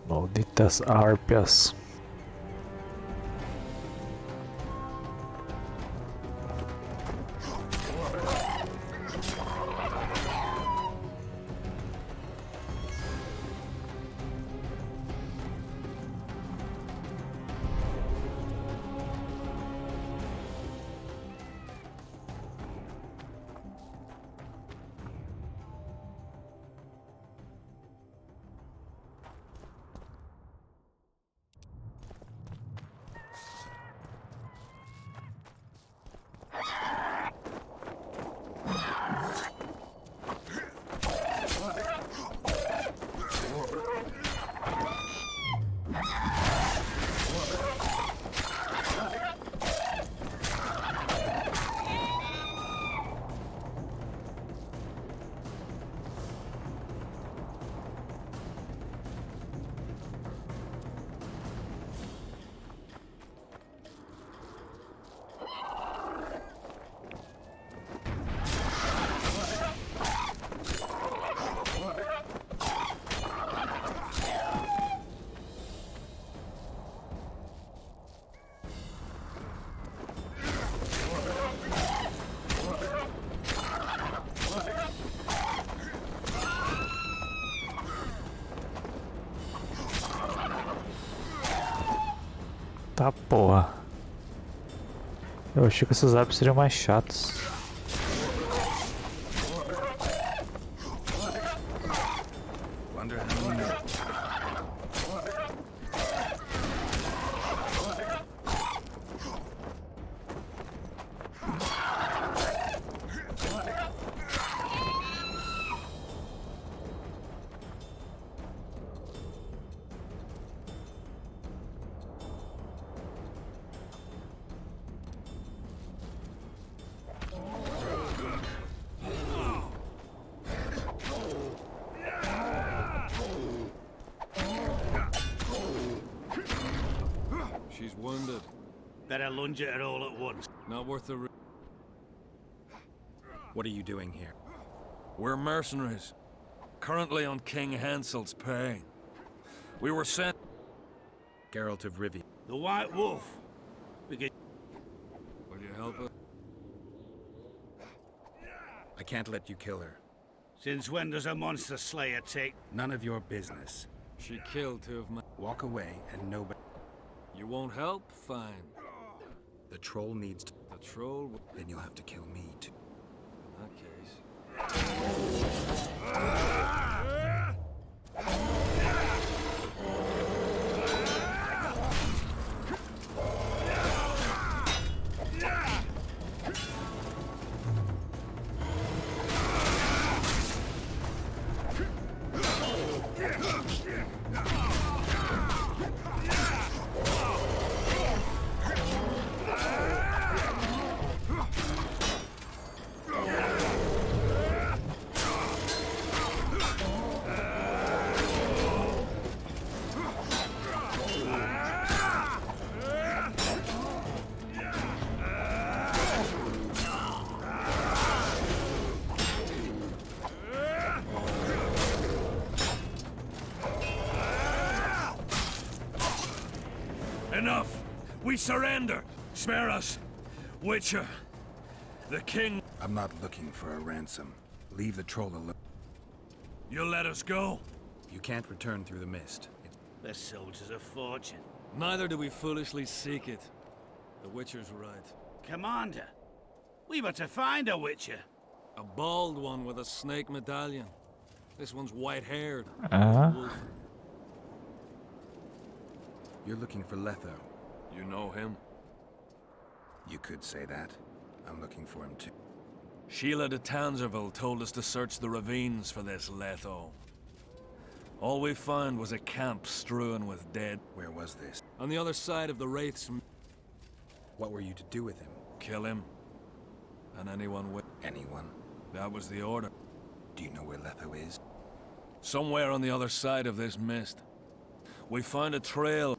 Malditas harpias. Tá porra. Eu achei que esses apps seriam mais chatos. She's wounded. Better lunge at her all at once. Not worth the risk. What are you doing here? We're mercenaries. Currently on King Hansel's pay. We were sent... Geralt of Rivia. The White Wolf. We could... Will you help us? I can't let you kill her. Since when does a monster slayer take... None of your business. She killed two of my... Walk away and nobody... You won't help? Fine. The troll needs to... The troll... Then you'll have to kill me too. In that case... Enough! We surrender! Spare us! Witcher! The king... I'm not looking for a ransom. Leave the troll alone. You'll let us go? You can't return through the mist. The soldiers of fortune. Neither do we foolishly seek it. The Witcher's right. Commander, we were to find a Witcher. A bald one with a snake medallion. This one's white-haired. You're looking for Letho. You know him? You could say that. I'm looking for him too. Sheila de Tangerville told us to search the ravines for this Letho. All we found was a camp strewn with dead. Where was this? On the other side of the Wraith's... What were you to do with him? Kill him. And anyone with... Anyone? That was the order. Do you know where Letho is? Somewhere on the other side of this mist. We found a trail.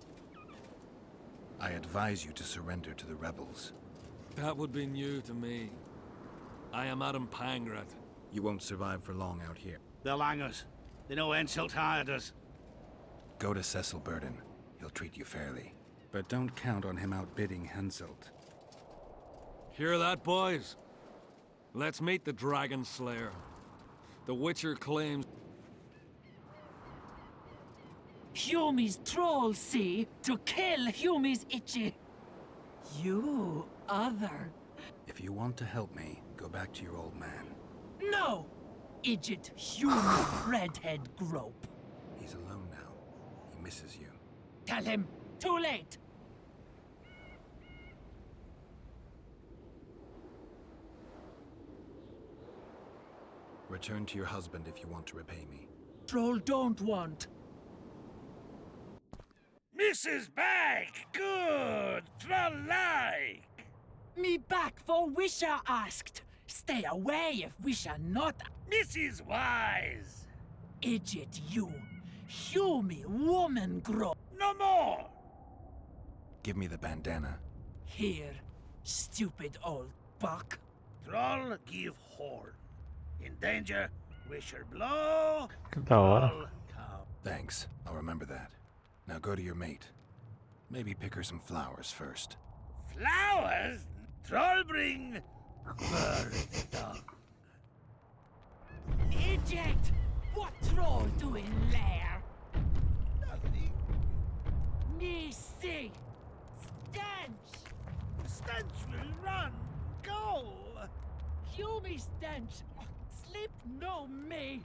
I advise you to surrender to the rebels. That would be new to me. I am Adam Pangrat. You won't survive for long out here. They'll hang us. They know Henselt hired us. Go to Cecil Burden. He'll treat you fairly. But don't count on him outbidding Henselt. Hear that, boys? Let's meet the Dragon Slayer. The Witcher claims... Humi's trolls, see? To kill Humi's itchy. You, other. If you want to help me, go back to your old man. No! Idjit Humi redhead grope. He's alone now. He misses you. Tell him, too late. Return to your husband if you want to repay me. Troll don't want. Mrs. Back! Good! Troll-like! Me back for Wisha asked. Stay away if Wisha not. Mrs. Wise! Idjit you. Humi woman grow. No more! Give me the bandana. Here, stupid old buck. Troll give horn. In danger, Wisher blow. Da hora. Thanks. I'll remember that. Now go to your mate. Maybe pick her some flowers first. Flowers? Troll bring bird dog. Idjit! What troll doing there? Nothing. Me see. Stench! Stench will run. Go! Humi stench. Sleep no me.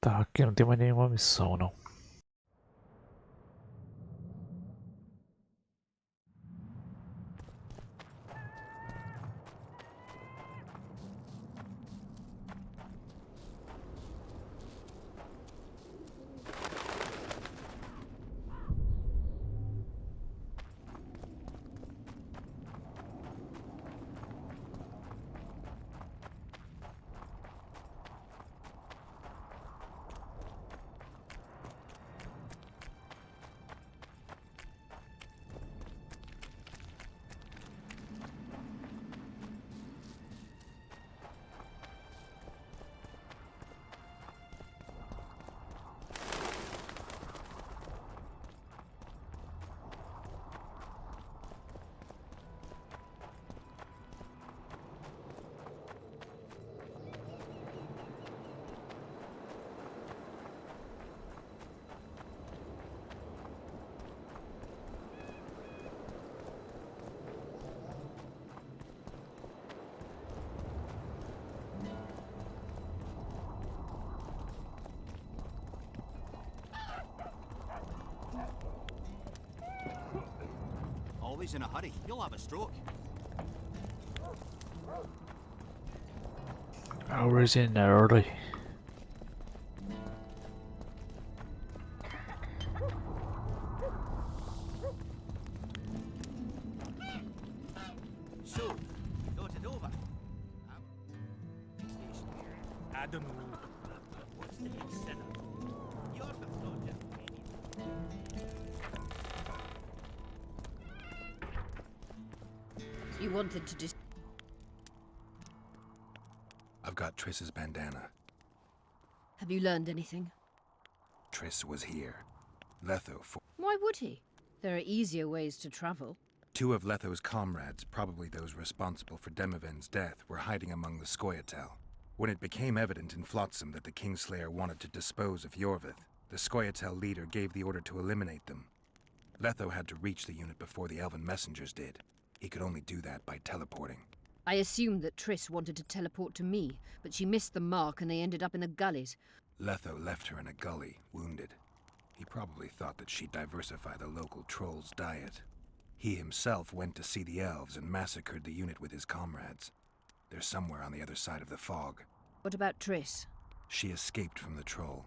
Tá, aqui não tem mais nenhuma missão, não. Always in a hurry. You'll have a stroke. Hours in early. So, you thought it over? I don't know. What's the big sinner? You're the project. You wanted to just... I've got Triss's bandana. Have you learned anything? Triss was here. Letho for... Why would he? There are easier ways to travel. 2 of Letho's comrades, probably those responsible for Demoven's death, were hiding among the Scoia'tael. When it became evident in Flotsam that the Kingslayer wanted to dispose of Yorvith, the Scoia'tael leader gave the order to eliminate them. Letho had to reach the unit before the Elven messengers did. He could only do that by teleporting. I assumed that Triss wanted to teleport to me, but she missed the mark and they ended up in the gullies. Letho left her in a gully, wounded. He probably thought that she'd diversify the local trolls' diet. He himself went to see the elves and massacred the unit with his comrades. They're somewhere on the other side of the fog. What about Triss? She escaped from the troll.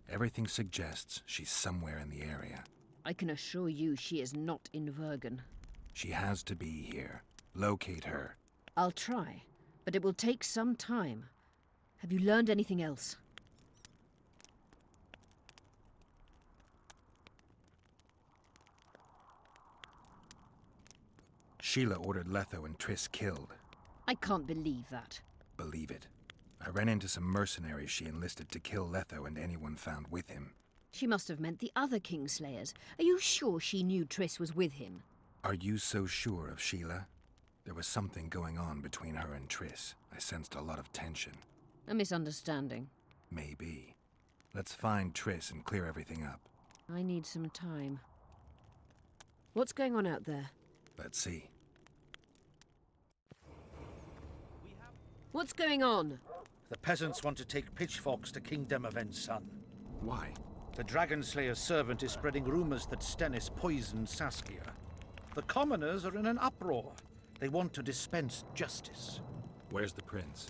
Everything suggests she's somewhere in the area. I can assure you she is not in Vergen. She has to be here. Locate her. I'll try, but it will take some time. Have you learned anything else? Sheila ordered Letho and Triss killed. I can't believe that. Believe it. I ran into some mercenaries she enlisted to kill Letho and anyone found with him. She must have meant the other Kingslayers. Are you sure she knew Triss was with him? Are you so sure of Sheila? There was something going on between her and Triss. I sensed a lot of tension. A misunderstanding. Maybe. Let's find Triss and clear everything up. I need some time. What's going on out there? Let's see. What's going on? The peasants want to take pitchforks to King Demoven's son. Why? The Dragonslayer's servant is spreading rumors that Stennis poisoned Saskia. The commoners are in an uproar. They want to dispense justice. Where's the prince?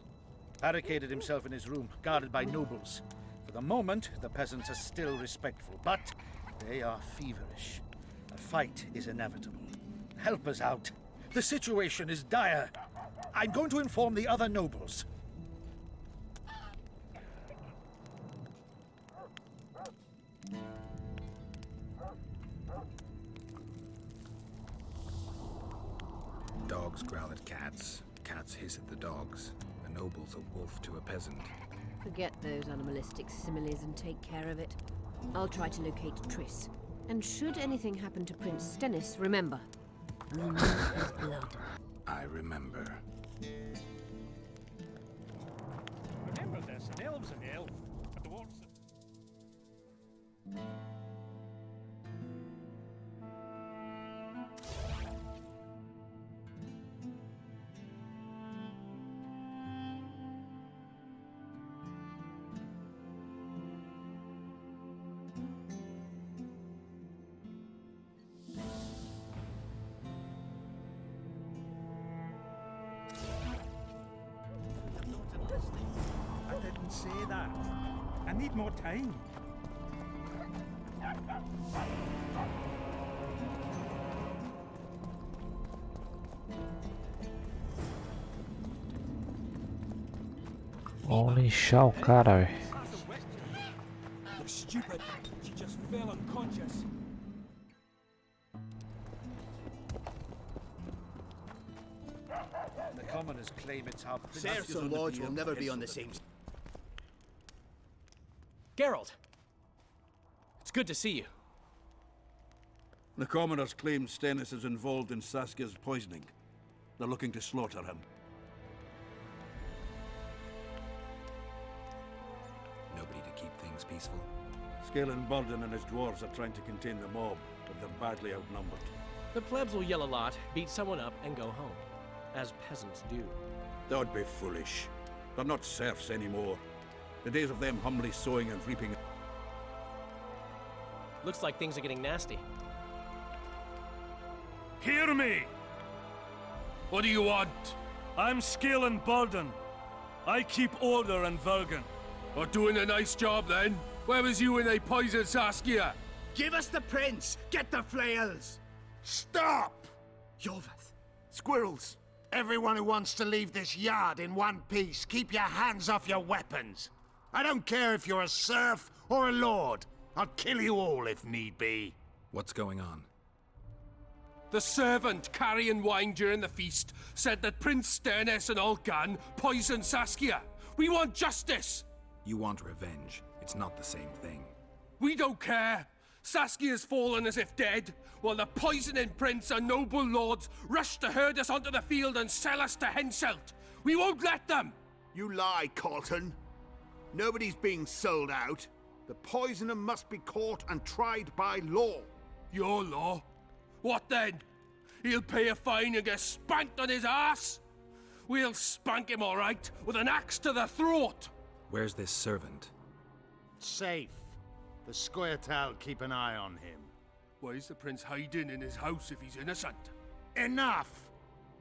Barricaded himself in his room, guarded by nobles. For the moment, the peasants are still respectful, but they are feverish. A fight is inevitable. Help us out. The situation is dire. I'm going to inform the other nobles. Dogs growl at cats. Cats hiss at the dogs. A noble's a wolf to a peasant. Forget those animalistic similes and take care of it. I'll try to locate Triss. And should anything happen to Prince Stennis, remember, we need his blood. I remember. Remember this, an elf's an elf. A dwarf's I didn't say that. I need more time. Only shall, cara. You're stupid. She just fell unconscious. The commoners claim it's our Serfs and lords will never be on the same side. Geralt! It's good to see you. The commoners claim Stennis is involved in Saskia's poisoning. They're looking to slaughter him. Nobody to keep things peaceful? Scalen Burden and his dwarves are trying to contain the mob, but they're badly outnumbered. The plebs will yell a lot, beat someone up, and go home. As peasants do. That'd be foolish. They're not serfs anymore. The days of them humbly sowing and reaping... Looks like things are getting nasty. Hear me! What do you want? I'm Scalen Burden. I keep order in Vergen. Or doing a nice job then? Where was you when they poisoned Saskia? Give us the prince! Get the flails! Stop! Yorvith. Squirrels! Everyone who wants to leave this yard in one piece, keep your hands off your weapons. I don't care if you're a serf or a lord. I'll kill you all if need be. What's going on? The servant carrying wine during the feast said that Prince Stennis and Olgan poisoned Saskia. We want justice! You want revenge. It's not the same thing. We don't care! Saskia's fallen as if dead, while the poisoning prince and noble lords rush to herd us onto the field and sell us to Henselt. We won't let them! You lie, Colton. Nobody's being sold out. The poisoner must be caught and tried by law. Your law? What then? He'll pay a fine and get spanked on his ass? We'll spank him all right, with an axe to the throat! Where's this servant? Safe. The Scoia'tael keep an eye on him. Why is the prince hiding in his house if he's innocent? Enough!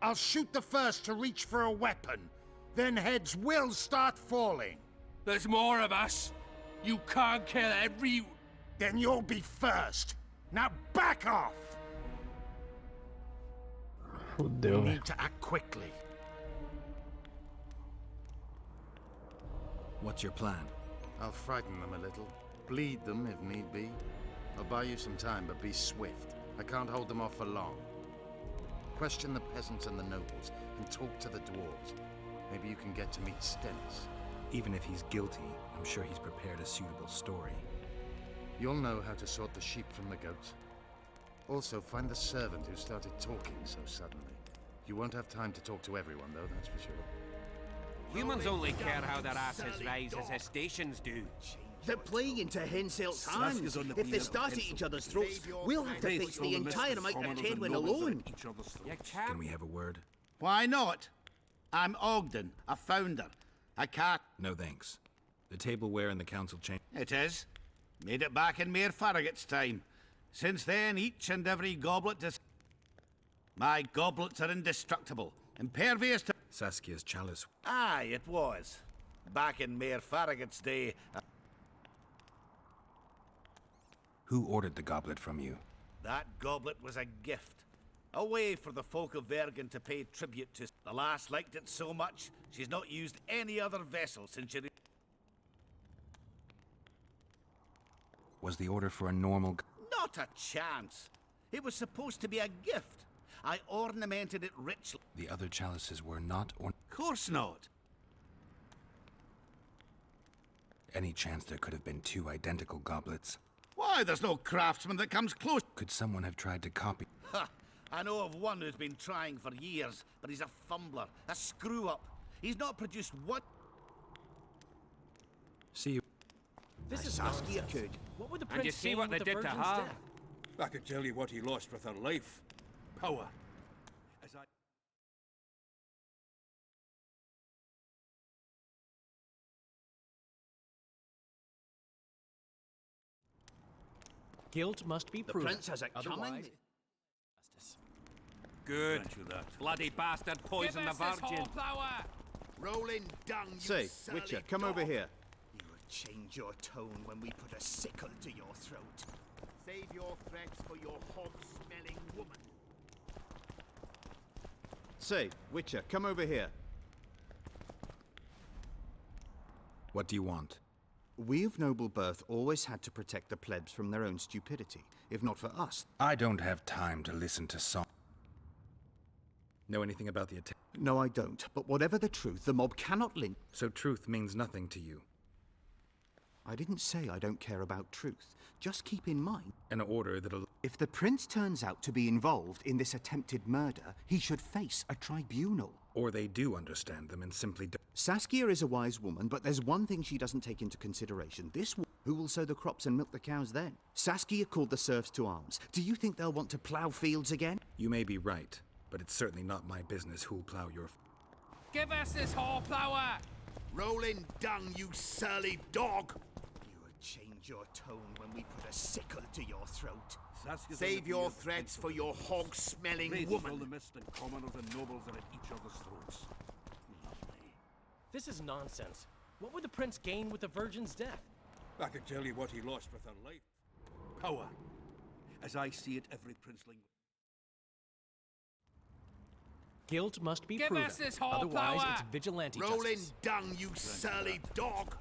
I'll shoot the first to reach for a weapon. Then heads will start falling. There's more of us. You can't kill every... Then you'll be first. Now back off! Fudeu, We need to act quickly. What's your plan? I'll frighten them a little. Bleed them if need be. I'll buy you some time, but be swift. I can't hold them off for long. Question the peasants and the nobles, and talk to the dwarves. Maybe you can get to meet Stennis. Even if he's guilty, I'm sure he's prepared a suitable story. You'll know how to sort the sheep from the goats. Also, find the servant who started talking so suddenly. You won't have time to talk to everyone, though, that's for sure. Humans only care how their asses rise as their stations do. They're playing into Henselt's hands. If they start at each other's throats, we'll have to face the entire amount of Tedwin alone. Can we have a word? Why not? I'm Ogden, a founder. I can't... No thanks. The tableware in the council chamber. It is. Made it back in Mayor Farragut's time. Since then, each and every goblet is... My goblets are indestructible, impervious to... Saskia's chalice. Aye, it was. Back in Mayor Farragut's day... Who ordered the goblet from you? That goblet was a gift. A way for the folk of Vergen to pay tribute to... The lass liked it so much, she's not used any other vessel since she... Was the order for a normal... Not a chance. It was supposed to be a gift. I ornamented it richly. The other chalices were not or... Course not. Any chance there could have been two identical goblets? Why, there's no craftsman that comes close. Could someone have tried to copy? Ha! I know of one who's been trying for years, but he's a fumbler, a screw-up. He's not produced what... See you. This is Saskia could. What would the And prince you see gain what with they the did to virgin's her? death? I could tell you what he lost with her life. Power. As I... Guilt must be The proven. prince has it coming. Otherwise, Good. Grant you that. Bloody bastard poisoned the virgin. Rolling dung, you Say, surly Witcher, come dog. over here. You will change your tone when we put a sickle to your throat. Save your threats for your hog-smelling woman. Say, Witcher, come over here. What do you want? We of noble birth always had to protect the plebs from their own stupidity. If not for us. I don't have time to listen to song. Know anything about the attack? No, I don't. But whatever the truth, the mob cannot link. So truth means nothing to you? I didn't say I don't care about truth. Just keep in mind... An order that'll... If the prince turns out to be involved in this attempted murder, he should face a tribunal. Or they do understand them and simply don't. Saskia is a wise woman, but there's one thing she doesn't take into consideration. This woman, who will sow the crops and milk the cows then? Saskia called the serfs to arms. Do you think they'll want to plough fields again? You may be right, but it's certainly not my business who'll plough your... Give us this whore plower! Rolling dung, you surly dog! You will change your tone when we put a sickle to your throat. Save your threats for your hog-smelling woman. All the mist and commoners and nobles are at each other's throats. This is nonsense. What would the prince gain with the virgin's death? I can tell you what he lost with her life. Power. As I see it, every princeling... Guilt must be Give proven. us this whore Otherwise, plower! it's vigilante Rolling justice. dung, you surly dog!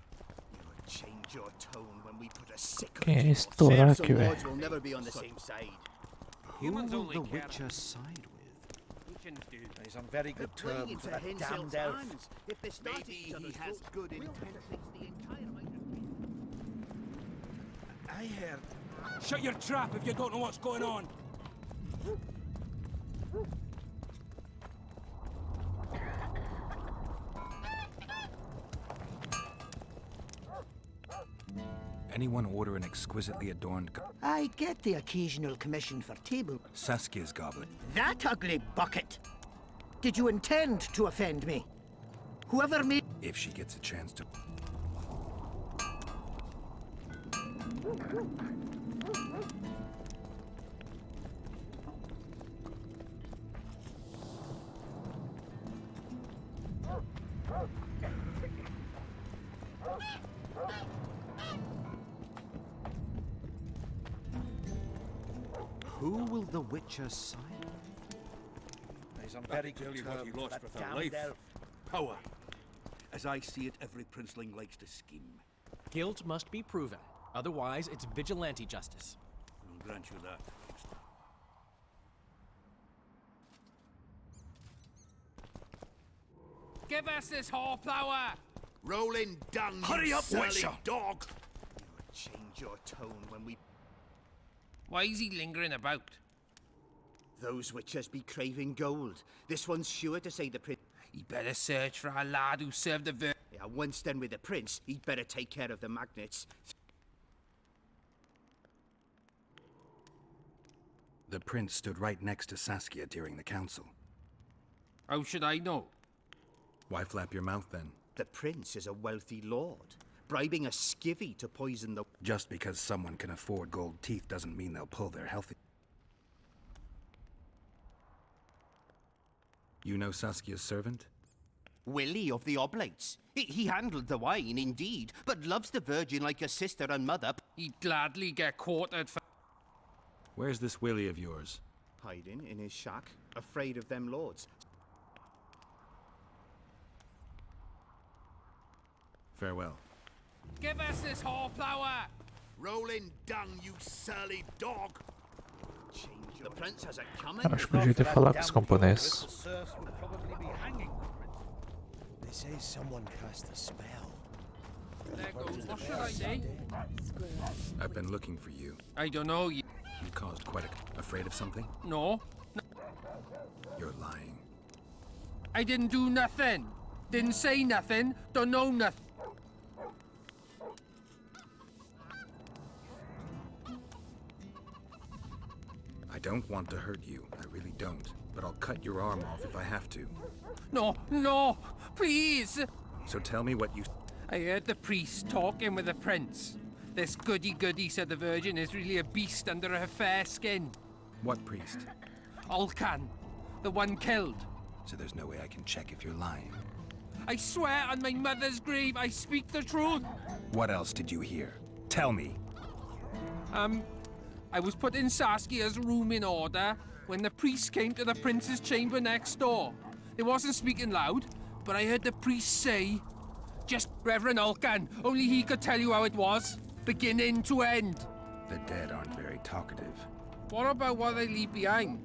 You will change your tone when we put a sickle Quem to é your esse Torá throat. aqui, velho? Will never be on the same side. Who Humans will only the care- Witcher side with? Humans do. He's on very They're good playing terms into with that Henselt's damned elf. hands. If they start at each other's throats, we'll have to face the entire I heard. Shut your trap if you don't know what's going on. Anyone order an exquisitely adorned I get the occasional commission for table. Saskia's goblet? That ugly bucket! Did you intend to offend me? Whoever made... If she gets a chance to... Who will the Witcher sign? He's very tell you what he lost with her life. Power. As I see it, every princeling likes to scheme. Guilt must be proven. Otherwise, it's vigilante justice. I'll grant you that. Give us this horsepower! Rolling dung, Hurry you up, surly Witcher! dog! You change your tone when we... Why is he lingering about? Those witchers be craving gold. This one's sure to say the prince... He'd better search for a lad who served the vir... Yeah, once done with the prince, he'd better take care of the magnets. The prince stood right next to Saskia during the council. How should I know? Why flap your mouth then? The prince is a wealthy lord, bribing a skivvy to poison the... Just because someone can afford gold teeth doesn't mean they'll pull their healthy... You know Saskia's servant? Willie of the Oblates. He handled the wine, indeed, but loves the Virgin like a sister and mother. He'd gladly get quartered for... Where's this Willie of yours? Hiding in his shack, afraid of them lords. Farewell. Give us this horsepower! Rolling dung, you surly dog! The prince has it coming. Acho que podia ter falado com os camponeses. They say someone cast a spell. There goes. What should I say? I've been looking for you. I don't know. You caused quite a... Afraid of something? No. You're lying. I didn't do nothing. Didn't say nothing. Don't know nothing. I don't want to hurt you. I really don't. But I'll cut your arm off if I have to. No, no, please. So tell me what you... I heard the priest talking with the prince. This goody-goody said the Virgin is really a beast under her fair skin. What priest? Alcan, the one killed. So there's no way I can check if you're lying. I swear on my mother's grave, I speak the truth. What else did you hear? Tell me. I was putting Saskia's room in order when the priest came to the prince's chamber next door. He wasn't speaking loud, but I heard the priest say, "Just Reverend Alcan, only he could tell you how it was, beginning to end." The dead aren't very talkative. What about what they leave behind?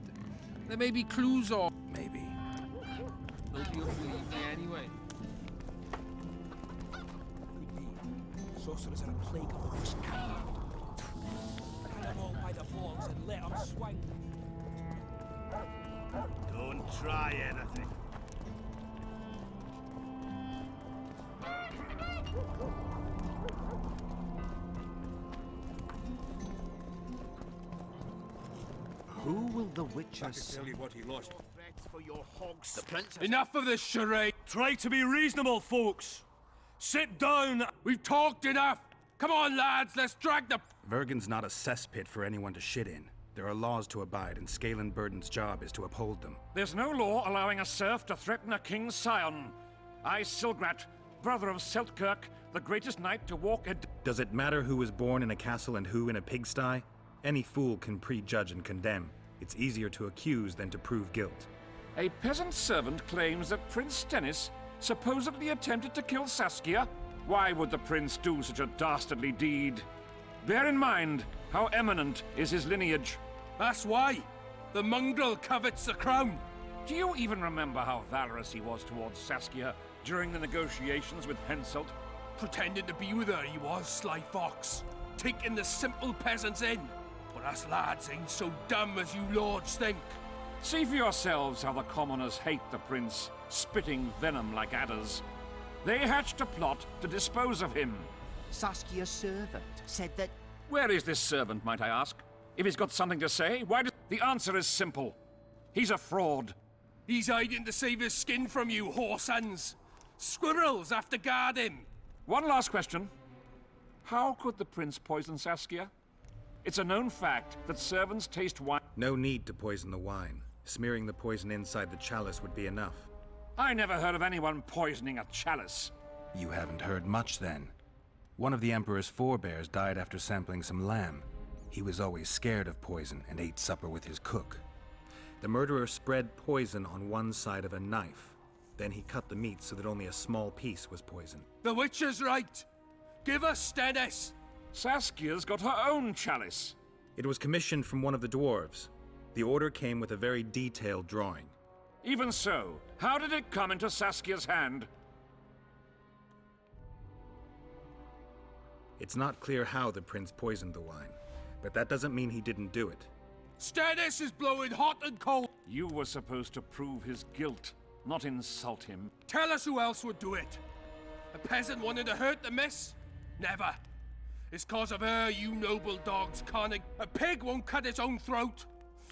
There may be clues or... Maybe. Nobody will believe me anyway. Sorcerers are a plague of the worst kind. Hang them all by the balls and let them swing. Don't try anything. Who will the Witcher Tell you what he lost. For your hogs. The prince has... Enough of this charade. Try to be reasonable, folks. Sit down. We've talked enough. Come on, lads, let's drag the... Vergen's not a cesspit for anyone to shit in. There are laws to abide, and Scalen Burden's job is to uphold them. There's no law allowing a serf to threaten a king's scion. I, Silgrat, brother of Seltkirk, the greatest knight to walk a... Does it matter who was born in a castle and who in a pigsty? Any fool can prejudge and condemn. It's easier to accuse than to prove guilt. A peasant servant claims that Prince Stennis supposedly attempted to kill Saskia. Why would the prince do such a dastardly deed? Bear in mind how eminent is his lineage. That's why. The mongrel covets the crown. Do you even remember how valorous he was towards Saskia during the negotiations with Henselt? Pretending to be with her, he was, sly fox. taking the simple peasants in. But us lads ain't so dumb as you lords think. See for yourselves how the commoners hate the prince, spitting venom like adders. They hatched a plot to dispose of him. Saskia's servant said that... Where is this servant, might I ask? If he's got something to say, why does... The answer is simple. He's a fraud. He's hiding to save his skin from you, whoresons. Squirrels have to guard him. One last question. How could the prince poison Saskia? It's a known fact that servants taste wine. No need to poison the wine. Smearing the poison inside the chalice would be enough. I never heard of anyone poisoning a chalice. You haven't heard much then. One of the Emperor's forebears died after sampling some lamb. He was always scared of poison and ate supper with his cook. The murderer spread poison on one side of a knife. Then he cut the meat so that only a small piece was poison. The witch is right. Give us Stennis. Saskia's got her own chalice. It was commissioned from one of the dwarves. The order came with a very detailed drawing. Even so, how did it come into Saskia's hand? It's not clear how the prince poisoned the wine, but that doesn't mean he didn't do it. Stennis is blowing hot and cold. You were supposed to prove his guilt, not insult him. Tell us who else would do it. A peasant wanted to hurt the miss? Never. It's cause of her you noble dogs can't... A pig won't cut its own throat.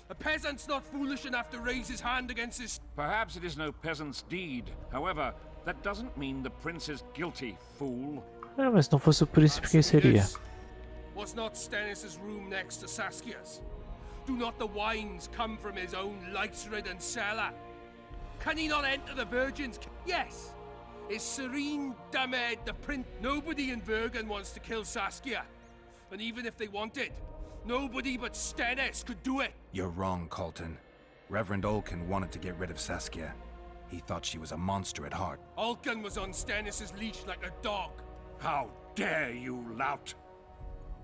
A peasant's not foolish enough to raise his hand against his... Perhaps it is no peasant's deed. However, that doesn't mean the prince is guilty, fool. Mas se não fosse o príncipe, quem seria? Was not Stennis' room next to Saskia's? Do not the wines come from his own lice-ridden cellar? Can he not enter the Virgin's... Yes! Is serene Damed the prince? Nobody in Vergen wants to kill Saskia. And even if they wanted, nobody but Stennis could do it. You're wrong, Colton. Reverend Olkin wanted to get rid of Saskia. He thought she was a monster at heart. Olkin was on Stennis' leash like a dog. How dare you, lout!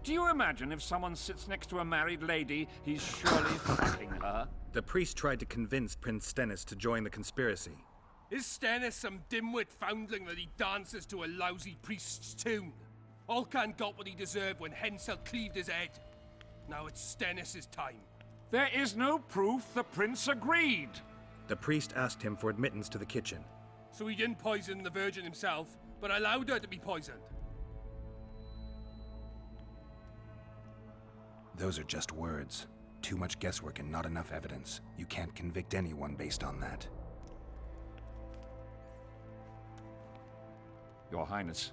Do you imagine if someone sits next to a married lady, he's surely fucking her? The priest tried to convince Prince Stennis to join the conspiracy. Is Stennis some dimwit foundling that he dances to a lousy priest's tune? Olcan got what he deserved when Hensel cleaved his head. Now it's Stennis' time. There is no proof the prince agreed. The priest asked him for admittance to the kitchen. So he didn't poison the Virgin himself, but allowed her to be poisoned. Those are just words. Too much guesswork and not enough evidence. You can't convict anyone based on that. Your Highness,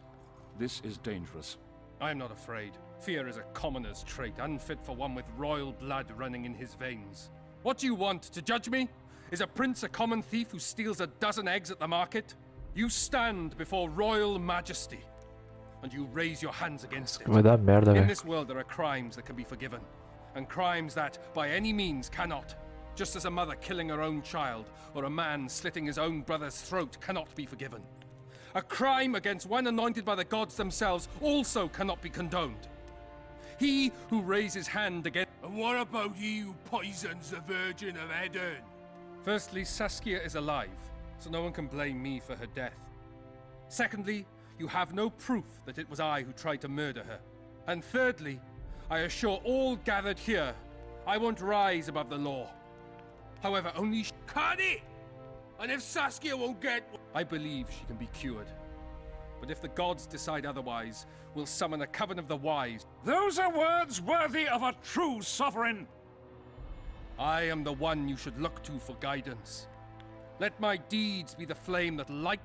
this is dangerous. I am not afraid. Fear is a commoner's trait, unfit for one with royal blood running in his veins. What do you want, to judge me? Is a prince a common thief who steals a dozen eggs at the market? You stand before royal majesty, and you raise your hands against it. Vai dar merda, In velho. this world there are crimes that can be forgiven, and crimes that, by any means, cannot. Just as a mother killing her own child, or a man slitting his own brother's throat cannot be forgiven. A crime against one anointed by the gods themselves also cannot be condoned. He who raises hand against... And what about he who poisons the Virgin of Edern? Firstly, Saskia is alive, so no one can blame me for her death. Secondly, you have no proof that it was I who tried to murder her. And thirdly, I assure all gathered here, I won't rise above the law. However, only can it! And if Saskia won't get... I believe she can be cured. But if the gods decide otherwise, we'll summon a coven of the wise. Those are words worthy of a true sovereign! I am the one you should look to for guidance. Let my deeds be the flame that light...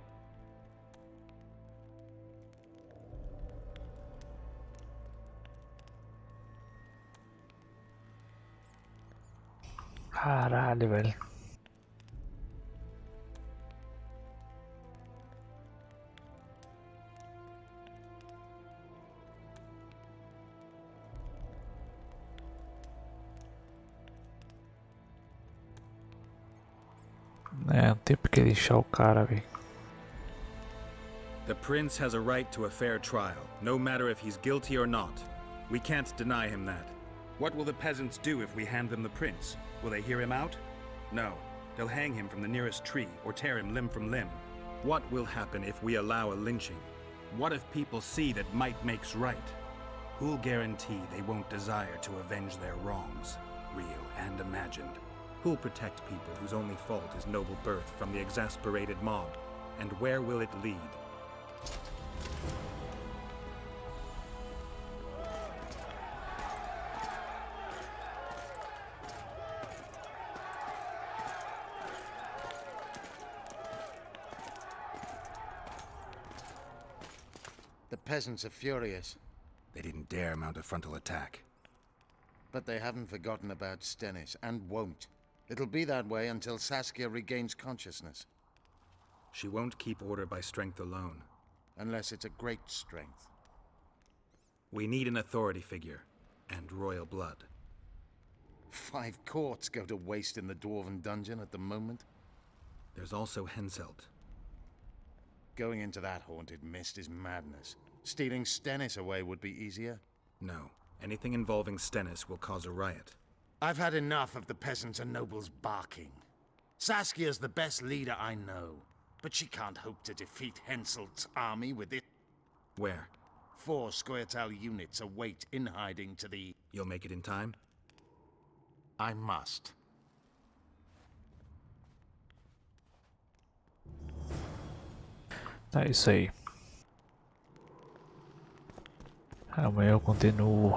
Caralho, velho. É, não tem porque deixar o cara, velho. The prince has a right to a fair trial, no matter if he's guilty or not. We can't deny him that. What will the peasants do if we hand them the prince? Will they hear him out? No. They'll hang him from the nearest tree or tear him limb from limb. What will happen if we allow a lynching? What if people see that might makes right? Who'll guarantee they won't desire to avenge their wrongs, real and imagined? Who'll protect people whose only fault is noble birth from the exasperated mob? And where will it lead? The peasants are furious. They didn't dare mount a frontal attack. But they haven't forgotten about Stennis, and won't. It'll be that way until Saskia regains consciousness. She won't keep order by strength alone. Unless it's a great strength. We need an authority figure, and royal blood. 5 courts go to waste in the Dwarven dungeon at the moment. There's also Henselt. Going into that haunted mist is madness. Stealing Stennis away would be easier. No. Anything involving Stennis will cause a riot. I've had enough of the peasants and nobles barking. Saskia's the best leader I know, but she can't hope to defeat Henselt's army with it. Where? 4 Scoia'tael units await in hiding to the... You'll make it in time? I must. É isso aí. Amanhã eu continuo